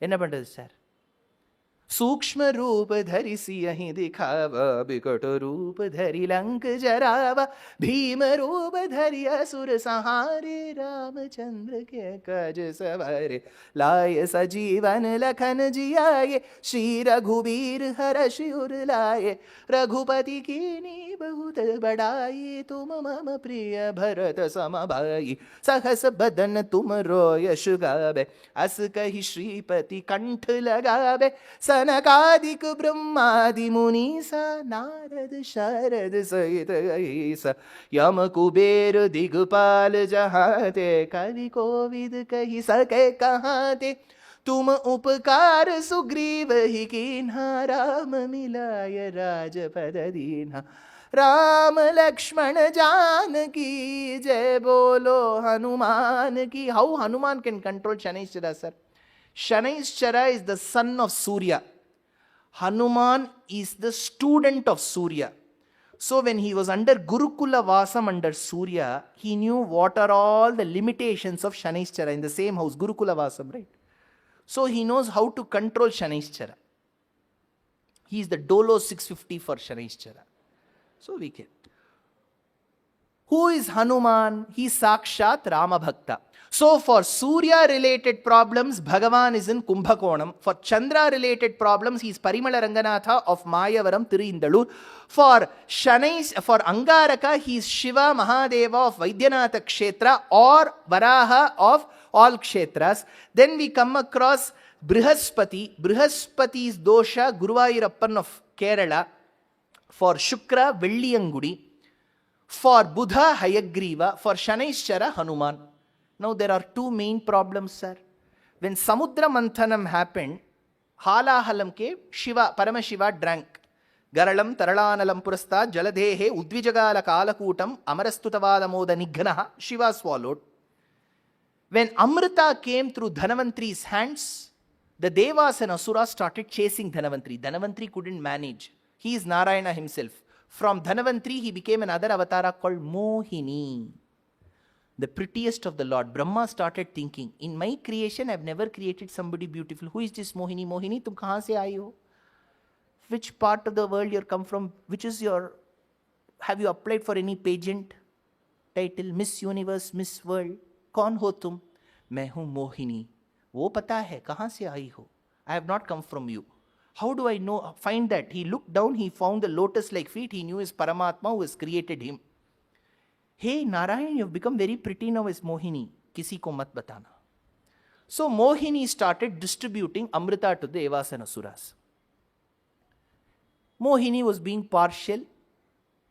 என்ன பண்ணுறது சார்? सूक्ष्म रूप धरिसी यहीं दिखावा, बिकट रूप धरि लंक जरावा, भीम रूप धरि असुर संहारे, रामचंद्र के काज सवारे, लाए सजीवन लखन जियाए, श्री रघुबीर हर्षि उर लाए, रघुपति कीनी बहुत बड़ाई, तुम मम प्रिय भरत सम भाई, सहस बदन तुम रोयश गावे, अस कहि श्रीपति कंठ लगावे, Sanakadik Brahmadi Munisa Narad Sharad Saita Yama Kuber Digpal Jahate Kavi Kovid Kahi Sake Kahate तुम उपकार सुग्रीव ही कीन्हा राम मिलाय राजपद दीन्हा राम लक्ष्मण जानकी जय बोलो हनुमान की. How Hanuman can control Shanaischara, sir? Shanaischara is the son of Surya. Hanuman is the student of Surya. So when he was under Gurukula Vasam under Surya, he knew what are all the limitations of Shanaischara in the same house, Gurukula Vasam, right? So he knows how to control Shanaischara. He is the Dolo 650 for Shanaischara. So we can. Who is Hanuman? He is Sakshat Rama Bhakta. So for Surya related problems, Bhagavan is in Kumbhakonam. For Chandra related problems, he is Parimala Ranganatha of Mayavaram Tirindalur. For Angaraka, he is Shiva Mahadeva of Vaidyanatha Kshetra or Varaha of all Kshetras. Then we come across Brihaspati. Brihaspati's dosha, Guruvayurappan of Kerala. For Shukra, Velliyangudi. For Buddha, Hayagriva. For Shanaischara, Hanuman. Now there are two main problems, sir. When Samudra Manthanam happened, Halahalam ke Shiva, Paramashiva drank. Garalam Taralanalam Purastha Jaladehe Udvijagala Kalakutam Amarastutavada Moda Nighanaha. Shiva swallowed. When Amrita came through Dhanavantri's hands, the Devas and Asuras started chasing Dhanavantri. Dhanavantri couldn't manage. He is Narayana himself. From Dhanavantri, he became another avatara called Mohini, the prettiest of the Lord. Brahma started thinking, in my creation, I have never created somebody beautiful. Who is this Mohini? Mohini, tum kahan se aayi ho? Which part of the world you come from? Which is your... Have you applied for any pageant title? Miss Universe, Miss World? कौन हो तुम? मैं हूं मोहिनी. वो पता है कहां से आई हो? I have not come from you. How do I know? Find that. He looked down, he found the lotus-like feet. He knew his Paramatma who has created him. Hey Narayan, you have become very pretty now as Mohini. Kisi ko mat batana. So Mohini started distributing Amrita to the Devas and Asuras. Mohini was being partial.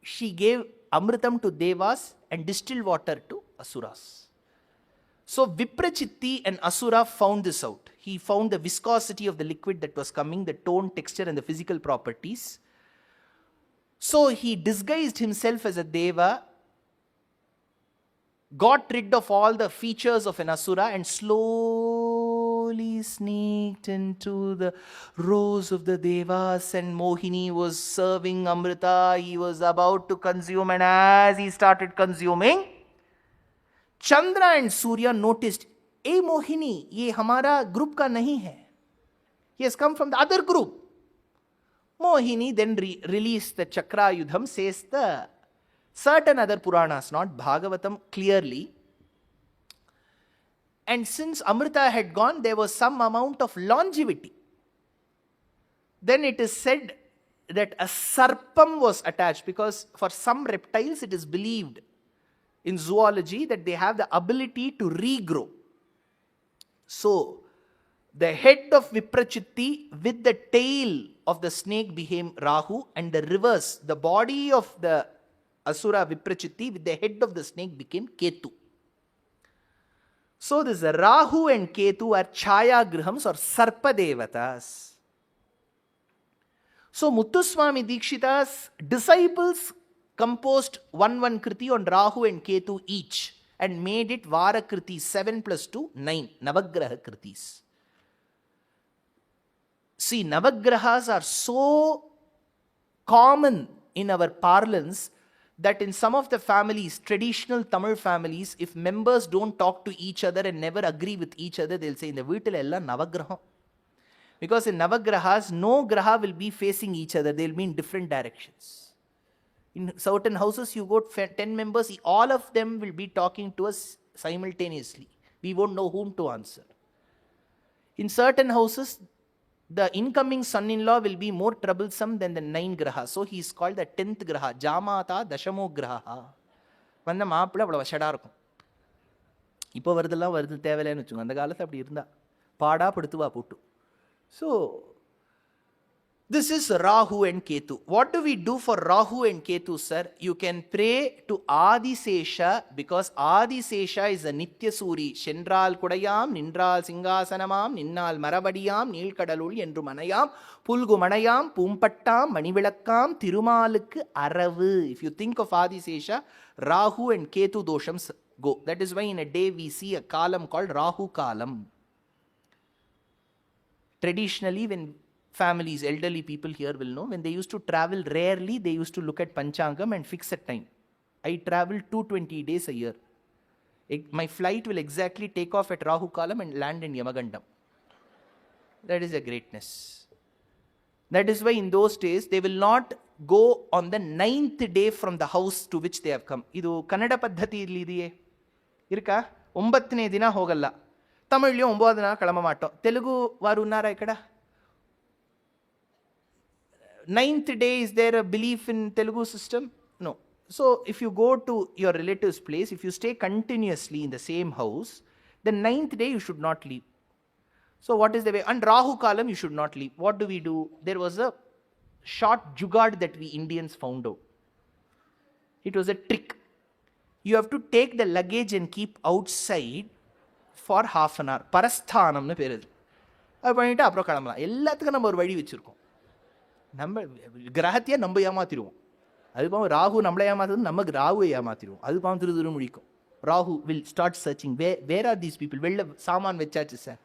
She gave Amritam to Devas and distilled water to Asuras. So Viprachitti and Asura found this out. He found the viscosity of the liquid that was coming, the tone, texture and the physical properties. So he disguised himself as a Deva, got rid of all the features of an Asura and slowly sneaked into the rows of the Devas, and Mohini was serving Amrita. He was about to consume, and as he started consuming, Chandra and Surya noticed, "Hey Mohini, ye hamara group ka nahi hai. He has come from the other group." Mohini then released the Chakra Yudham, says the certain other Puranas, not Bhagavatam clearly. And since Amrita had gone, there was some amount of longevity. Then it is said that a sarpam was attached, because for some reptiles it is believed in zoology that they have the ability to regrow. So, the head of Viprachitti with the tail of the snake became Rahu, and the reverse, the body of the Asura Viprachitti with the head of the snake became Ketu. So, this Rahu and Ketu are Chaya Grihams or Sarpa Devatas. So, Muttuswami Dikshitar's disciples composed one Kriti on Rahu and Ketu each and made it Vara Kriti 7 plus 2, 9, Navagraha Kritis. See, Navagrahas are so common in our parlance that in some of the families, traditional Tamil families, if members don't talk to each other and never agree with each other, they'll say, in the veetil ella Navagraham. Because in Navagrahas, no graha will be facing each other, they'll be in different directions. In certain houses, you got 10 members, all of them will be talking to us simultaneously. We won't know whom to answer. In certain houses, the incoming son-in-law will be more troublesome than the 9 graha. So he is called the 10th graha. Jamata Dashamo graha. Vanda maapla avvala vashada irukum. Ipo varudella varudhu thevalainu vechunga. Andha kalathula appadi irundha. Paada paduthuva pottu. So This is Rahu and Ketu. What do we do for Rahu and Ketu, sir? You can pray to Adisesha, because Adisesha is a Nitya Suri. Shendral Kudayam, Nindral Singhasanamam, Ninnal Marabadiyam, Nilkadalul Endru Manayam, Pulgu Manayam, Pumpattam, Manivilakkam, Tirumalukku Aravu. If you think of Adisesha, Rahu and Ketu doshams go. That is why in a day we see a kalam called Rahu Kalam. Traditionally, when families, elderly people here will know, when they used to travel rarely, they used to look at Panchangam and fix a time. I travel 220 days a year. My flight will exactly take off at Rahu Kalam and land in Yamagandam. That is a greatness. That is why in those days, they will not go on the 9th day from the house to which they have come. Idu Kannada paddhati illi idiye? Irka? 9ನೇ ದಿನ ಹೋಗಲ್ಲ. ತಮಿಳ್ಲಿ 9 ದಿನ ಕಳಮ ಮಾಟೋ. Telugu ವಾರು ಉನ್ನಾರಾ ikkada? 9th day, is there a belief in Telugu system? No. So if you go to your relative's place, if you stay continuously in the same house, the 9th day you should not leave. So what is the way? And Rahu Kalam you should not leave. What do we do? There was a short jugaad that we Indians found out. It was a trick. You have to take the luggage and keep outside for half an hour. Parasthanam nu peru. அது பண்ணிட்டு அப்புறம் கிளம்பலாம். எல்லாத்துக்கும் நம்ம ஒரு வழி வச்சிருக்கோம். நம்ம கிரகத்தையே நம்ம ஏமாத்திடுவோம். அது பாவம் ராகு நம்மளை ஏமாத்துறது, நமக்கு ராகுவை ஏமாத்திடுவோம். அது பாவம் திரு முடிக்கும். Rahu will start searching. Where are these people? வெளில சாமான் வச்சாச்சு sir.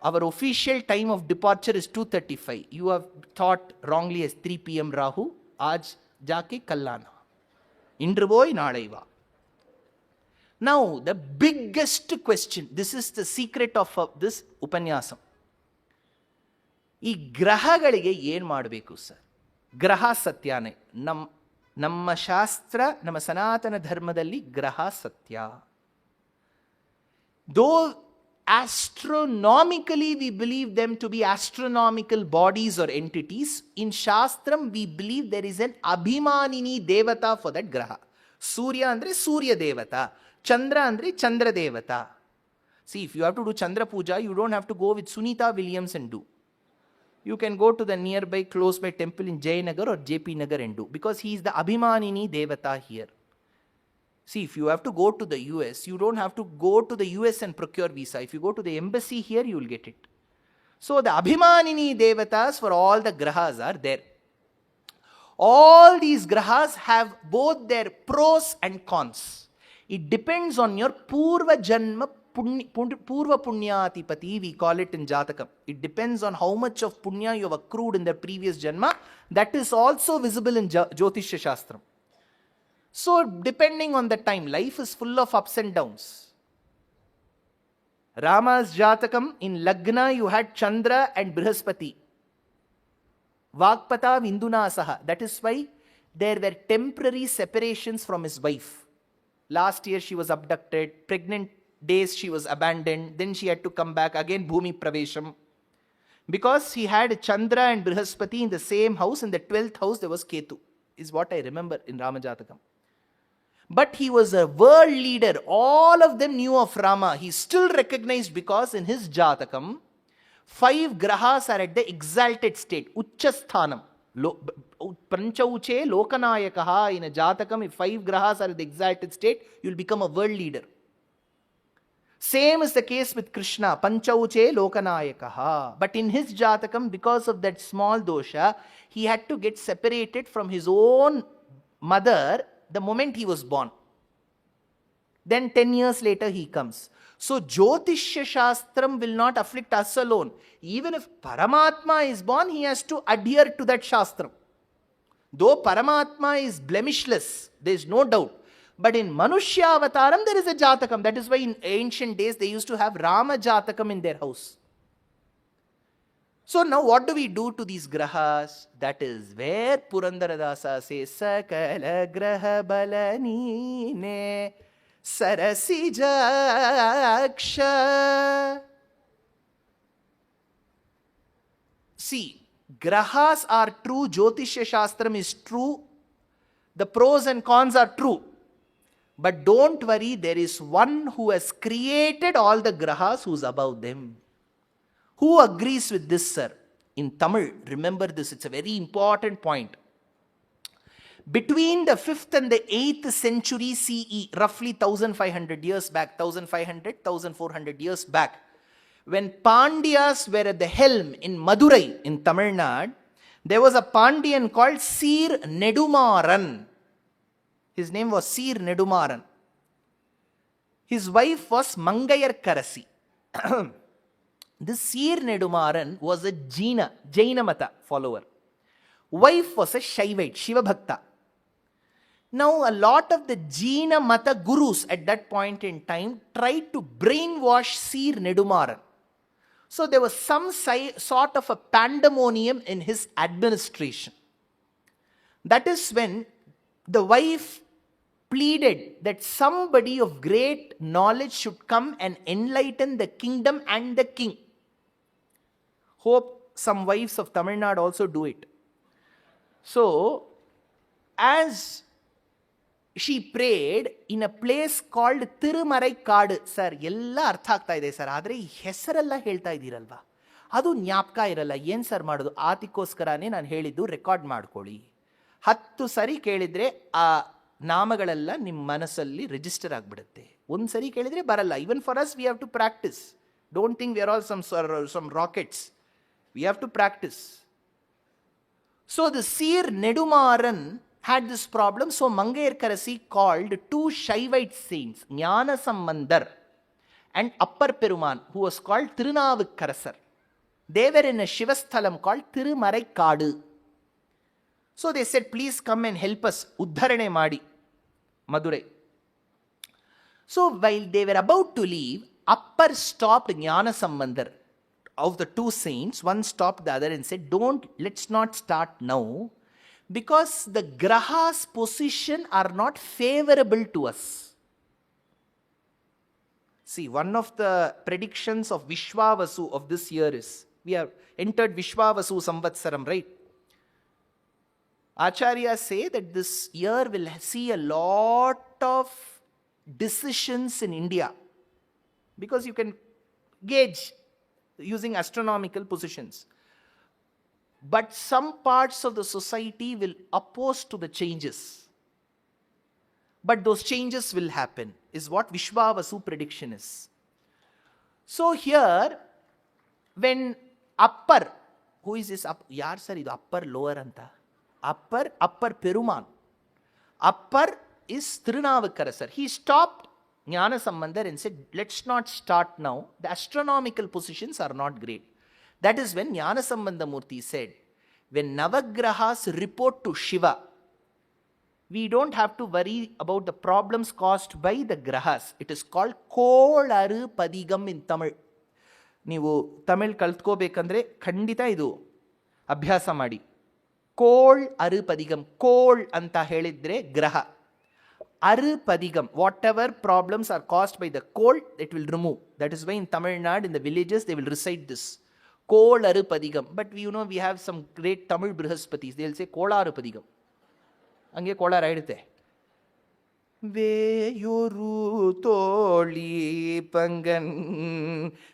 Our official time of departure is 2:35. You have thought wrongly as 3 p.m. Rahu. Aaj jaake kallana. Indru boy naalai va. Now the biggest question. This is the secret of this upanyasam. ಈ ಗ್ರಹಗಳಿಗೆ ಏನು ಮಾಡಬೇಕು sir? ಗ್ರಹ ಸತ್ಯನೇ. ನಮ್ಮ ಶಾಸ್ತ್ರ, ನಮ್ಮ ಸನಾತನ ಧರ್ಮದಲ್ಲಿ ಗ್ರಹ ಸತ್ಯ. ದೋ astronomically we believe them to be astronomical bodies or entities, in Shastram we believe there is an abhimanini devata for that graha. Surya andre Surya devata, Chandra andre Chandra devata. See, if you have to do Chandra puja, you don't have to go with Sunita Williams and do. You can go to the nearby, close by temple in Jayanagar or JP Nagar and do, because he is the abhimanini devata here. See, if you have to go to the US, you don't have to go to the US and procure visa. If you go to the embassy here, you will get it. So the abhimanini devatas for all the grahas are there. All these grahas have both their pros and cons. It depends on your purva janma purva punyatipati, we call it in Jatakam. It depends on how much of punya you have accrued in the previous janma. That is also visible in Jyotishya Shastram. So depending on the time, life is full of ups and downs. Rama's Jatakam, in Lagna you had Chandra and Brihaspati. Vakpata Vindunasaha. That is why there were temporary separations from his wife. Last year she was abducted, pregnant days she was abandoned, then she had to come back again, Bhumi Pravesham. Because he had Chandra and Brihaspati in the same house, in the 12th house there was Ketu, is what I remember in Ramajatakam. But he was a world leader. All of them knew of Rama. He still recognized, because in his Jatakam, 5 grahas are at the exalted state, Uchchasthanam. Panchauche Lokanayakaha. In a Jatakam, if 5 grahas are at the exalted state, you will become a world leader. Same is the case with Krishna, Panchauche Lokanayakaha. But in his Jatakam, because of that small dosha, he had to get separated from his own mother the moment he was born. Then 10 years later he comes. So Jyotishya Shastram will not afflict us alone. Even if Paramatma is born, he has to adhere to that Shastram. Though Paramatma is blemishless, there is no doubt. But in Manushya Avataram there is a Jatakam. That is why in ancient days they used to have Rama Jatakam in their house. So now what do we do to these grahas? That is where Purandaradasa says, Sakalagrahabala neene sarasijaksha. See, grahas are true, Jyotishya Shastram is true, the pros and cons are true. But don't worry, there is one who has created all the grahas who is above them. Who agrees with this, sir? in Tamil, remember this, it's a very important point. Between the 5th and the 8th century CE, roughly 1500 years back, 1500, 1400 years back, when Pandyas were at the helm in Madurai, in Tamil Nadu, there was a Pandyan called Seer Nedumaran. His name was Seer Nedumaran. His wife was Mangayar Karasi. This Seer Nedumaran was a Jaina Mata follower. Wife was a Shaivite, Shiva Bhakta. Now, a lot of the Jaina Mata gurus at that point in time tried to brainwash Seer Nedumaran. So, there was some sort of a pandemonium in his administration. That is when the wife pleaded that somebody of great knowledge should come and enlighten the kingdom and the king. Hope some wives of Tamil Nadu also do it. So, as she prayed in a place called Tirumaraikadu. Sir, ಎಲ್ಲ ಅರ್ಥ ಆಗ್ತಾ ಇದೆ sir, ಆದರೆ ಈ ಹೆಸರೆಲ್ಲ ಹೇಳ್ತಾ ಇದ್ದೀರಲ್ವಾ, ಅದು ಜ್ಞಾಪಕ ಇರಲ್ಲ. ಏನು ಸರ್ ಮಾಡೋದು? ಅದಕ್ಕೋಸ್ಕರನೇ ನಾನು ಹೇಳಿದ್ದು ರೆಕಾರ್ಡ್ ಮಾಡ್ಕೊಳ್ಳಿ. 10 ಸರಿ ಕೇಳಿದರೆ ಆ ನಾಮಗಳೆಲ್ಲ ನಿಮ್ಮ ಮನಸ್ಸಲ್ಲಿ ರಿಜಿಸ್ಟರ್ ಆಗಿಬಿಡುತ್ತೆ. ಒಂದು ಸರಿ ಕೇಳಿದರೆ ಬರಲ್ಲ. Even for us we have to practise. Don't think we are all some rockets. We have to practise. So the Seer Nedumaran had this problem. So Mangayar Karasi called 2 Shaivite saints, Jnana Sambandar and Appar Peruman, who was called Tirunavukarasar. They were in a Shivasthalam called Tirumaraikadu. So they said, please come and help us, Uddharane Madi, Madurai. So while they were about to leave, Appar stopped Jnana Sambandar. Of the 2 saints, one stopped the other and said, let's not start now, because the Grahas position are not favorable to us. See, one of the predictions of Vishwavasu of this year is, we have entered Vishwavasu Samvatsaram, right? Acharyas say that this year will see a lot of decisions in India, because you can gauge using astronomical positions. But some parts of the society will oppose to the changes. But those changes will happen, is what Vishwavasu prediction is. So here, when Appar, who is this? Yaar sir, idu Appar lower anta. Appar Peruman. Appar is Tirunavukarasar. He stopped Jnana Sambandar and said, let's not start now. The astronomical positions are not great. That is when Jnana Sambandamurti said, when Navagrahas report to Shiva, we don't have to worry about the problems caused by the Grahas. It is called Kolaru Padigam in Tamil. ನೀವು ತಮಿಳ್ ಕಲ್ತ್ಕೋಬೇಕಂದ್ರೆ ಖಂಡಿತ ಇದು ಅಭ್ಯಾಸ ಮಾಡಿ. ಕೋಳ್ ಅರು ಪದಿಗಂ. ಕೋಳ್ ಅಂತ ಹೇಳಿದ್ರೆ ಗ್ರಹ. ಅರು ಪದಿಗಂ, whatever problems are caused by the ಕೋಳ್, it will remove. That is why in Tamil Nadu, in the villages, they will recite this. Kolaru Padigam. But we have some great Tamil Brihaspatis. They will say Kolaru Padigam. Ange Kolar idute. Veyoru toli pangan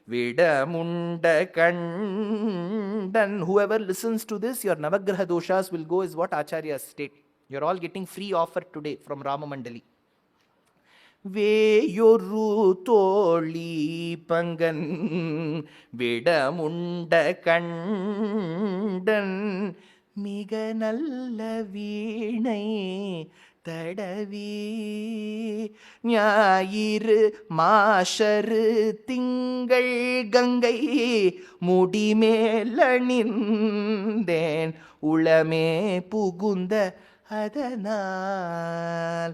vidamunda kandan. Whoever listens to this, your Navagraha doshas will go, is what Acharya state. You are all getting free offer today from Ramamandali. வேயொரு தோழி பங்கன் விடமுண்ட கண்டன் மிக நல்ல வீணை தடவி ஞாயிறு மாஷரு திங்கள் கங்கை முடிமேலணிந்தேன் உளமே புகுந்த அதனால்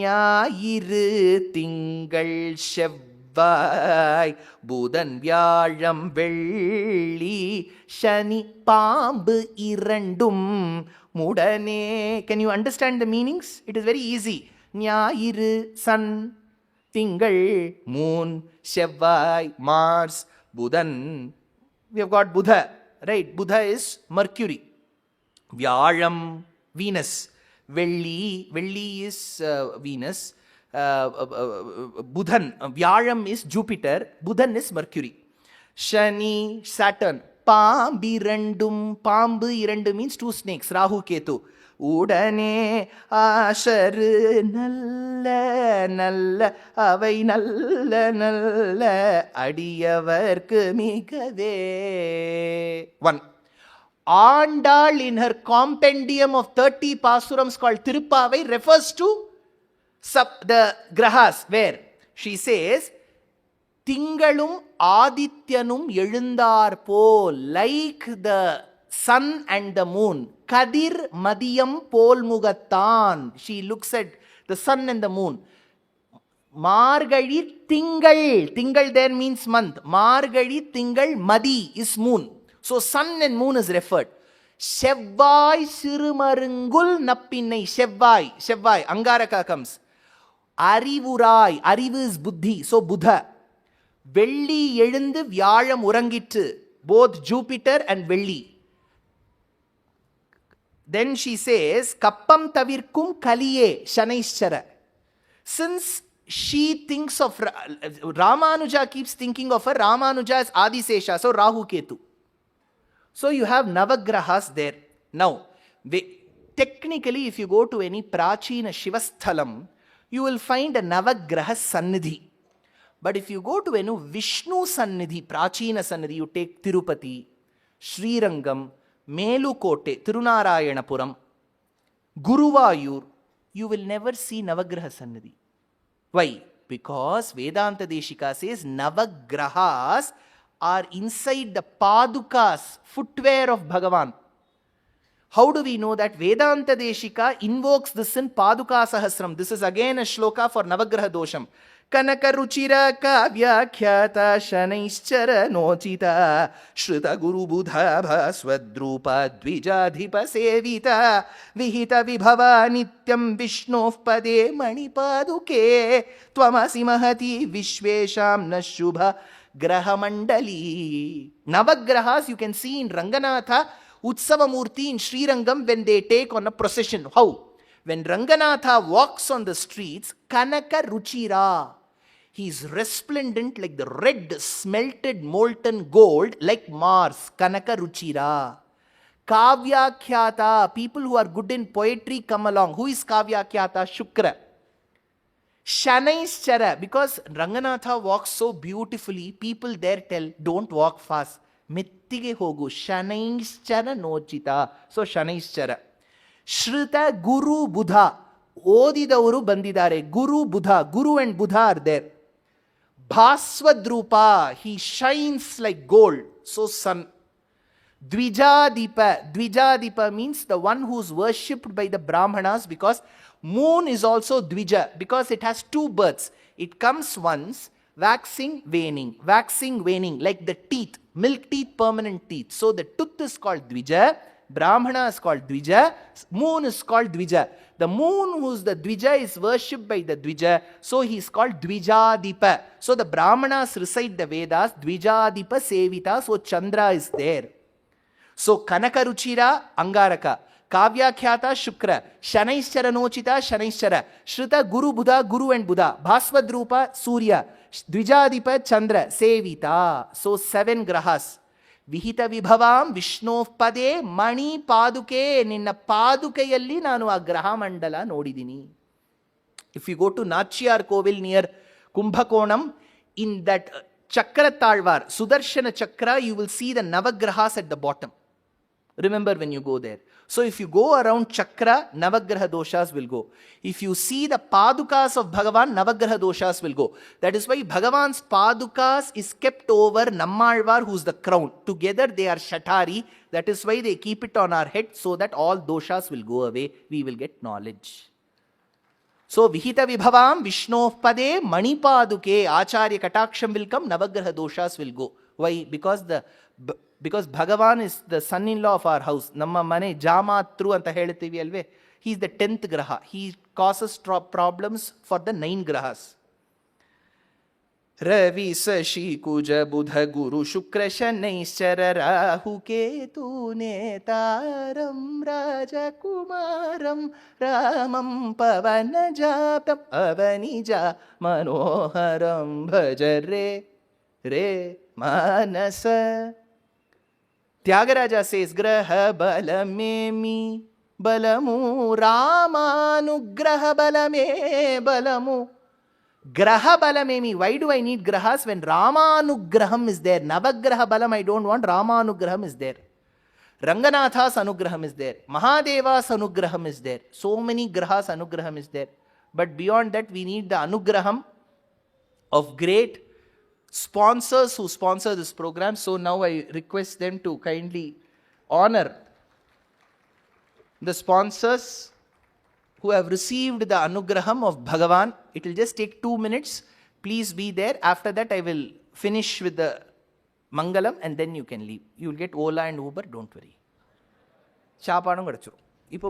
ஞாயிறு திங்கள் செவ்வாய் புதன் வியாழம் வெள்ளி சனி பாம்பு இரண்டும் முடனே. Can you understand the meanings? It is very easy. ஞாயிறு sun, திங்கள் moon, செவ்வாய் Mars, புதன், we have got Buddha, right? Buddha is Mercury. வியாழம் Venus. Velli is Venus. Budhan, Vyayam is Jupiter. Budhan is Mercury. Shani, Saturn. பாம்பிரண்டும், பாம்பு இரண்டு means two snakes, Rahu-Ketu. உடனே ஆசரு நல்ல நல்ல அவை நல்ல நல்ல அடியவர்க்கு மிகவே. One. Andal in her compendium of 30 pasurams called Tirupavai refers to the Grahas, where she says, Tingalum Adityanum எழுந்தார் போல், like the sun and the moon. Kadir Madiyam Pol Mugattan. She looks at the sun and the moon. Margadi Tingal. Tingal there means month. Margadi Tingal Madi is moon. So sun and moon is referred. Shevvai Sirumarungul Nappinai. Shevvai. Shevvai. Angaraka comes. Arivurai. Arivu is buddhi. So Buddha. Velli எழுந்து வியாழம் உறங்கிற்று. Both Jupiter and Velli. Then she says, Kappam tavirkum kaliye Shanaishchara. Since she thinks of, Ramanuja keeps thinking of her, Ramanuja as Adisesha, so Rahu-Ketu. So you have Navagrahas there. Now, technically if you go to any Prachina Shivasthalam, you will find a Navagraha Sannidhi. But if you go to any Vishnu Sannidhi, Prachina Sannidhi, you take Tirupati, Srirangam, Melukote, Tirunarayanappuram, Guruvayur, you will never see Navagraha Sannidhi. Why? Because Vedanta Deshika says Navagrahas are inside the Padukas, footwear of Bhagavan. How do we know that? Vedanta Deshika invokes this in Paduka Sahasram. This is again a shloka for Navagraha Dosham. Kanaka Ruchira Kavyakhyata Shanaishchara Nochita Shrita Guru Buddha Bhaswadrupa Dvijadhipa Sevita Vihita Vibhava Nityam Vishnov Pade Manipaduke Tvamasi Mahati Vishvesham Nashubha Grahamandali. Navagrahas you can see in Ranganatha Utsavamurti in Srirangam when they take on a procession. How? When Ranganatha walks on the streets, Kanaka Ruchira, he is resplendent like the red smelted molten gold like Mars. Kanaka Ruchira. Kavyakhyata, people who are good in poetry come along. Who is Kavyakhyata? Shukra. Shanaishchara, because Ranganatha walks so beautifully, people there tell, don't walk fast. Mittige hogu. Shanaishchara nochita. So Shanaishchara. Shrita Guru Buddha. Odidavaru bandidare. Guru Buddha. Guru and Buddha are there. Bhaswadrupa. He shines like gold. So sun. Dvijadipa. Dvijadipa means the one who is worshipped by the Brahmanas, because moon is also Dvija, because it has two births. It comes once, waxing, waning, like the teeth, milk teeth, permanent teeth. So the tooth is called Dvija, Brahmana is called Dvija, moon is called Dvija. The moon who is the Dvija is worshipped by the Dvija, so he is called Dvijadipa. So the Brahmanas recite the Vedas, Dvijadipa Sevita, so Chandra is there. So Kanaka Ruchira, Angaraka. Kavyakhyata Shukra, Shanaishchara Nochita, Shanaishchara, Shrita Guru Buddha, Guru and Buddha, Bhaswadrupa Surya, Dvijadipa Chandra, Sevita. So 7 grahas. Vihita Vibhavam Vishnov Pade Mani Paduke, Ninna Padukayalli Nanu a Graha Mandala Nodidini. If you go to Nachiyar Kovil near Kumbhakonam, in that Chakra Talvar, Sudarshana Chakra, you will see the Navagrahas at the bottom. Remember when you go there. So if you go around Chakra, Navagraha doshas will go. If you see the Padukas of Bhagavan, Navagraha doshas will go. That is why Bhagavan's Padukas is kept over Nammalvar, who is the crown. Together they are Shatari. That is why they keep it on our head, so that all doshas will go away. We will get knowledge. So Vihita Vibhavam Vishnov Pade Manipaduke Acharya Kataksham will come, Navagraha doshas will go. Why? Because Bhagavan is the son-in-law of our house. Namma mane jamatru anta heltivi alve. He is the 10th graha. He causes problems for the 9 grahas. Ravi Sashi Kuja Buddha Guru Shukra Shanaishchara Rahu-Ketu Netaram Raja Kumaram Ramam Pavanajapam Avanija Manoharam Bhajare Re Manasa. Tyagaraja says, Graha balamemi balamu Ramanugraha balame balamu. Graha balamemi. Why do I need grahas when Ramanugraham is there? Navagraha balam I don't want, Ramanugraham is there. Ranganatha's anugraham is there. Mahadeva's anugraham is there. So many grahas anugraham is there. But beyond that, we need the anugraham of great sponsors who sponsor this program. So now I request them to kindly honor the sponsors who have received the anugraham of Bhagavan. It will just take 2 minutes. Please be there. After that, I will finish with the Mangalam and then you can leave. You will get Ola and Uber, don't worry. சாப்பாடும் கிடச்சிரும். இப்போ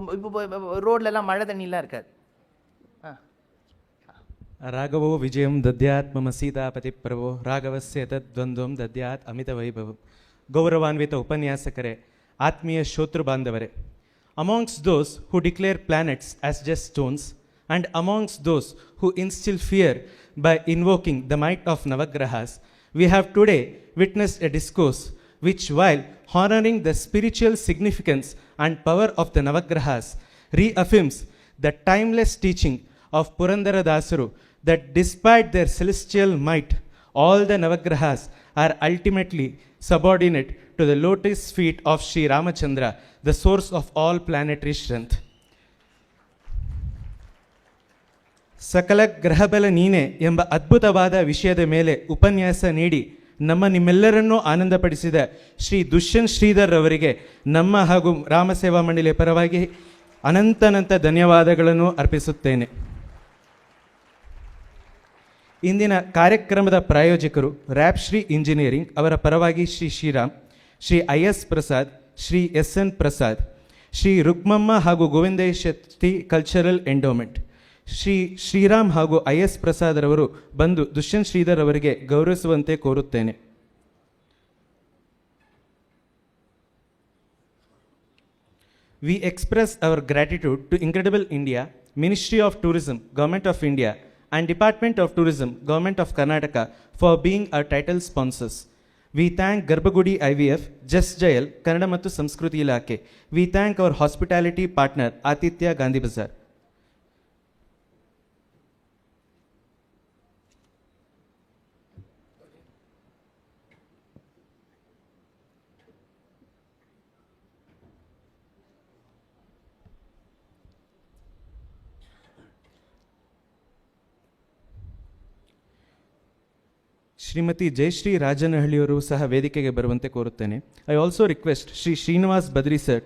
ரோட்லலாம் மழை தண்ணிலாம் இருக்காது. ராகவோ விஜயம் தத்யாத் மம சீதாபதி பிரபோ ராகவஸ்ய தத்வந்த்வம் ದದ್ಯಾತ್ ಅಮಿತ ವೈಭವಂ. ಗೌರವಾನ್ವಿತ ಉಪನ್ಯಾಸಕರೇ, ಆತ್ಮೀಯ ಶ್ರೋತೃ ಬಾಂಧವರೇ, amongst those who declare planets as just stones and amongst those who instill fear by invoking the might of Navagrahas, we have today witnessed a discourse which, while honoring the spiritual significance and power of the Navagrahas, reaffirms the timeless teaching of Purandara Dasaru that despite their celestial might, all the Navagrahas are ultimately subordinate to the lotus feet of Sri Ramachandra, the source of all planetary strength. Sakalagrahabala neene ಎಂಬ ಅದ್ಭುತವಾದ ವಿಷಯದ ಮೇಲೆ ಉಪನ್ಯಾಸ ನೀಡಿ ನಮ್ಮ ನಿಮ್ಮೆಲ್ಲರನ್ನೂ ಆನಂದಪಡಿಸಿದ ಶ್ರೀ ದುಷ್ಯಂತ್ ಶ್ರೀಧರ್ ಅವರಿಗೆ ನಮ್ಮ ಹಾಗೂ ರಾಮಸೇವಾ ಮಂಡಳಿಯ ಪರವಾಗಿ ಅನಂತ ಧನ್ಯವಾದಗಳನ್ನು ಅರ್ಪಿಸುತ್ತೇನೆ. ಇಂದಿನ ಕಾರ್ಯಕ್ರಮದ ಪ್ರಾಯೋಜಕರು ರ್ಯಾಪ್ ಶ್ರೀ ಇಂಜಿನಿಯರಿಂಗ್, ಅವರ ಪರವಾಗಿ ಶ್ರೀ ಶ್ರೀರಾಮ್, ಶ್ರೀ ಐ.ಎಸ್. ಪ್ರಸಾದ್, ಶ್ರೀ ಎಸ್.ಎನ್. ಪ್ರಸಾದ್, ಶ್ರೀ ರುಕ್ಮಮ್ಮ ಹಾಗೂ ಗೋವಿಂದೇಶ ಶೆಟ್ಟಿ ಕಲ್ಚರಲ್ ಎಂಡೋಮೆಂಟ್, ಶ್ರೀ ಶ್ರೀರಾಮ್ ಹಾಗೂ ಐ.ಎಸ್. ಪ್ರಸಾದ್ ರವರು ಬಂದು ದುಷ್ಯಂತ್ ಶ್ರೀಧರ್ ಅವರಿಗೆ ಗೌರವಿಸುವಂತೆ ಕೋರುತ್ತೇನೆ. We express our gratitude to Incredible India, Ministry of Tourism, Government of India, and Department of Tourism, Government of Karnataka for being our title sponsors. We thank Garbhagudi IVF, Just Jail, Kannada ಮತ್ತು ಸಂಸ್ಕೃತಿ ಇಲಾಖೆ. We thank our hospitality partner, Atitya Gandhi Bazaar. Shrimati Jayashree ರಾಜನಹಳ್ಳಿಯವರು ಸಹ ವೇದಿಕೆಗೆ ಬರುವಂತೆ ಕೋರುತ್ತೇನೆ. I also request Shri Srinivas Badri sir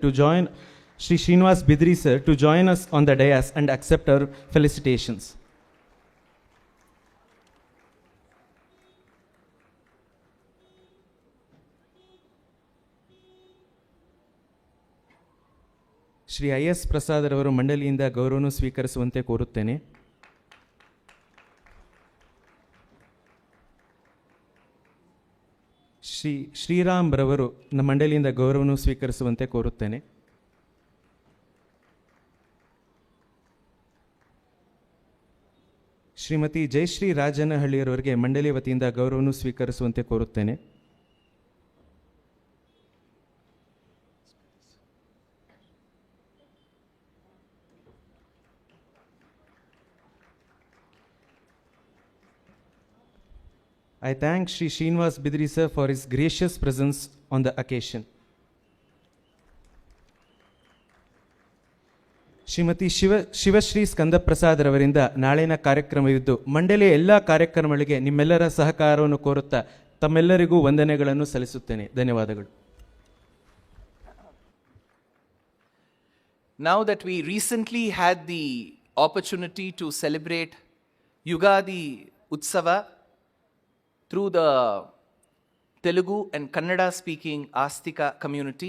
to join us on the dais and accept our felicitations. Shri I S. Prasad ರವರು ಮಂಡಳಿಯಿಂದ ಗೌರವವನ್ನು ಸ್ವೀಕರಿಸುವಂತೆ ಕೋರುತ್ತೇನೆ. ಶ್ರೀ ಶ್ರೀರಾಮ್ ರವರು ನಮ್ಮ ಮಂಡಳಿಯಿಂದ ಗೌರವವನ್ನು ಸ್ವೀಕರಿಸುವಂತೆ ಕೋರುತ್ತೇನೆ. ಶ್ರೀಮತಿ ಜಯಶ್ರೀ ರಾಜನಹಳ್ಳಿಯವರಿಗೆ ಮಂಡಳಿಯ ವತಿಯಿಂದ ಗೌರವವನ್ನು ಸ್ವೀಕರಿಸುವಂತೆ ಕೋರುತ್ತೇನೆ. I thank Sri Srinivas Bidri sir for his gracious presence on the occasion. Shrimati Shivashree ಸ್ಕಂದ ಪ್ರಸಾದ್ ರವರಿಂದ ನಾಳಿನ ಕಾರ್ಯಕ್ರಮವಿದ್ದು ಮಂಡಳಿಯ ಎಲ್ಲ ಕಾರ್ಯಕ್ರಮಗಳಿಗೆ ನಿಮ್ಮೆಲ್ಲರ ಸಹಕಾರವನ್ನು ಕೋರುತ್ತಾ ತಮ್ಮೆಲ್ಲರಿಗೂ ವಂದನೆಗಳನ್ನು ಸಲ್ಲಿಸುತ್ತೇನೆ. ಧನ್ಯವಾದಗಳು. Now that we recently had the opportunity to celebrate Yugadi Utsava through the Telugu and Kannada speaking Astika community,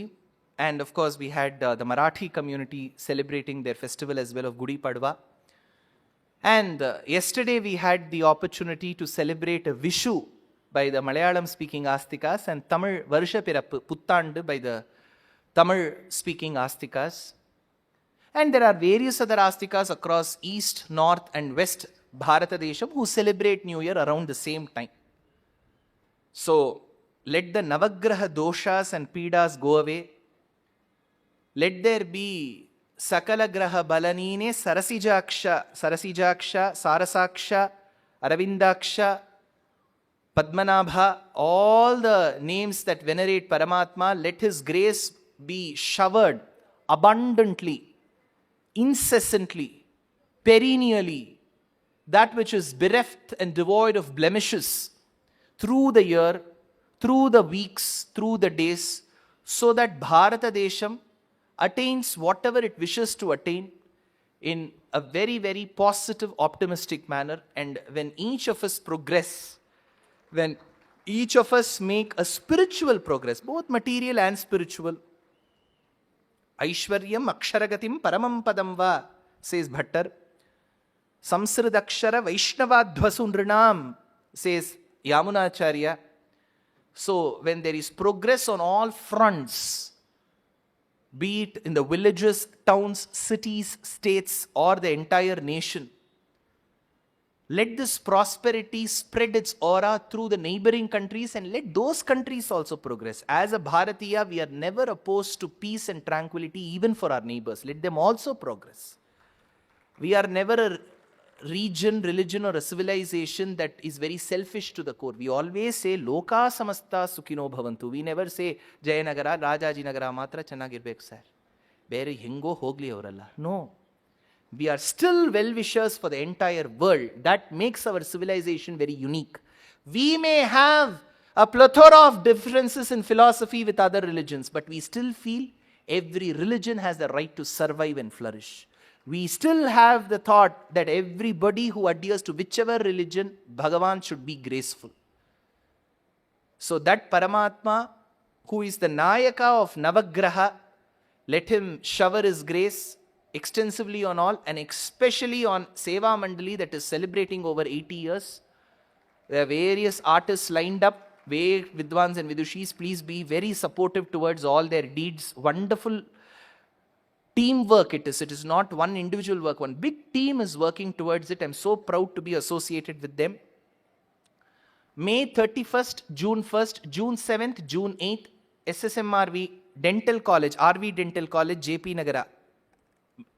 and of course we had the Marathi community celebrating their festival as well of Gudi Padwa, and yesterday we had the opportunity to celebrate a Vishu by the Malayalam speaking Astikas and Tamil Varsha Pirappu Puttandu by the Tamil speaking Astikas, and there are various other Astikas across east, north and west Bharata Desham who celebrate New Year around the same time. So let the Navagraha doshas and pidas go away. Let there be Sakalagrahabala neene Sarasijaksha, Sarasaksha, Aravindaksha, Padmanabha, all the names that venerate Paramatma, let his grace be showered abundantly, incessantly, perennially, that which is bereft and devoid of blemishes through the year, through the weeks, through the days, so that Bharata Desham attains whatever it wishes to attain in a very, very positive, optimistic manner. And when each of us progress, when each of us make a spiritual progress, both material and spiritual, Aishwaryam Aksharagatim Paramam Padam Va, says Bhattar. Samsridakshara Vaishnavadhvasu Nrinam, says Yamunacharya. So when there is progress on all fronts, be it in the villages, towns, cities, states, or the entire nation, let this prosperity spread its aura through the neighboring countries and let those countries also progress. As a Bharatiya, we are never opposed to peace and tranquility even for our neighbors. Let them also progress. We are never a region, religion, or a civilization that is very selfish to the core. We always say, Loka samasta sukhino bhavantu. We never say, Jayanagara, Rajajinagara matra channagirbeku sir. Bere hengo hogli avaralla. No. We are still well-wishers for the entire world. That makes our civilization very unique. We may have a plethora of differences in philosophy with other religions, but we still feel every religion has the right to survive and flourish. We still have the thought that everybody who adheres to whichever religion, Bhagavan should be graceful. So that Paramatma, who is the Nayaka of Navagraha, let him shower his grace extensively on all, and especially on Seva Mandali that is celebrating over 80 years. There are various artists lined up, Ved, Vidwans and Vidushis. Please be very supportive towards all their deeds. Wonderful teamwork it is. It is not one individual work. One big team is working towards it. I'm so proud to be associated with them. May 31st, June 1st, June 7th, June 8th, SSMRV Dental College, RV Dental College, JP Nagara.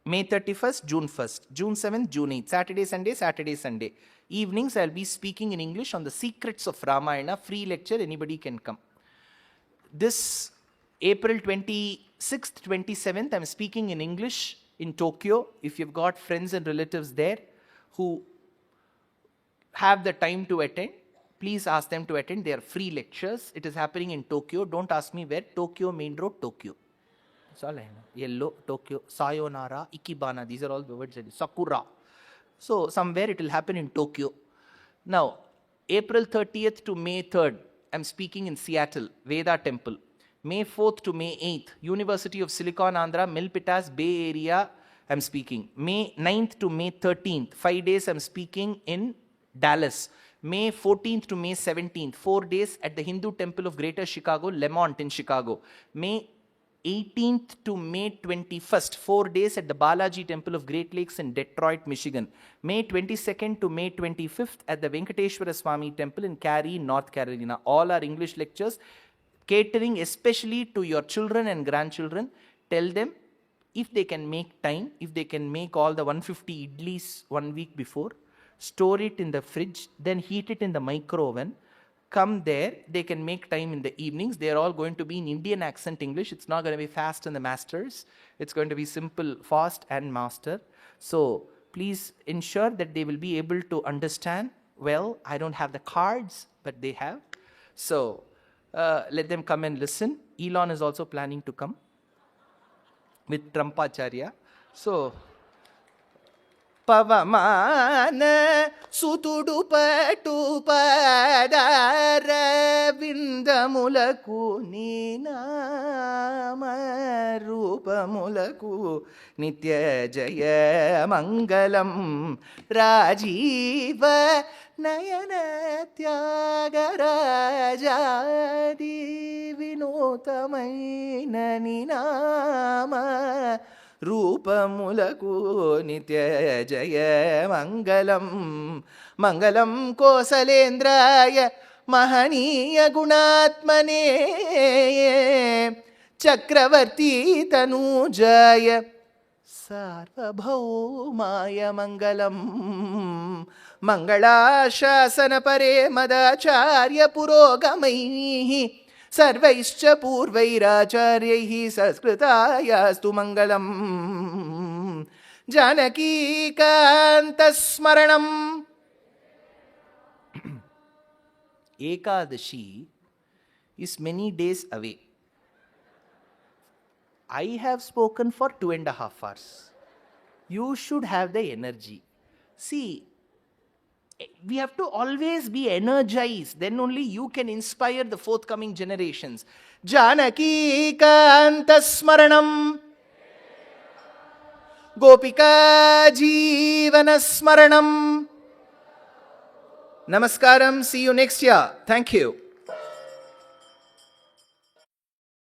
May 31st, June 1st, June 7th, June 8th, Saturday, Sunday, Saturday, Sunday. Evenings I'll be speaking in English on the secrets of Ramayana, free lecture, anybody can come. This April 26th, 27th, I'm speaking in English in Tokyo. If you've got friends and relatives there who have the time to attend, please ask them to attend. They are free lectures. It is happening in Tokyo. Don't ask me where. Tokyo, Main Road, Tokyo. That's all I know. Yellow, Tokyo, Sayonara, Ikebana. These are all the words. Sakura. So somewhere it will happen in Tokyo. Now, April 30th to May 3rd, I'm speaking in Seattle, Veda Temple. May 4th to May 8th, University of Silicon Andhra, Milpitas, Bay Area, I'm speaking. May 9th to May 13th, 5 days I'm speaking in Dallas. May 14th to May 17th, 4 days at the Hindu Temple of Greater Chicago, Lemont in Chicago. May 18th to May 21st, 4 days at the Balaji Temple of Great Lakes in Detroit, Michigan. May 22nd to May 25th at the Venkateshwara Swami Temple in Cary, North Carolina. All are English lectures, catering especially to your children and grandchildren. Tell them if they can make time, if they can make all the 150 idlis 1 week before, store it in the fridge, then heat it in the micro oven. Come there, they can make time in the evenings. They are all going to be in Indian accent English. It's not going to be fast in the masters. It's going to be simple, fast and master. So please ensure that they will be able to understand. Well, I don't have the cards, but they have. So let them come and listen. Elon is also planning to come with Trumpacharya. So Pavamana sutudu patu padara vindamulaku ninama rupamulaku nitya jaya mangalam rajiva nayana tyagarajadi vinotamaina ninama Rupamulaku nitya jaya mangalam mangalam kosalendraya महनीय गुणात्मने चक्रवर्ती तनूजाय सार्वभौमाय मंगलम मंगलाशासन परे मदाचार्य पुरोगमैः सर्वैश्च पूर्वैराचार्यैः संस्कृतायास्तु मंगलम जानकीकान्तस्मरणम्. Ekadashi is many days away. I have spoken for 2.5 hours. You should have the energy. See, we have to always be energized. Then only you can inspire the forthcoming generations. Janaki Kanta Smaranam Gopika Jeevana Smaranam. Namaskaram. See you next year. Thank you.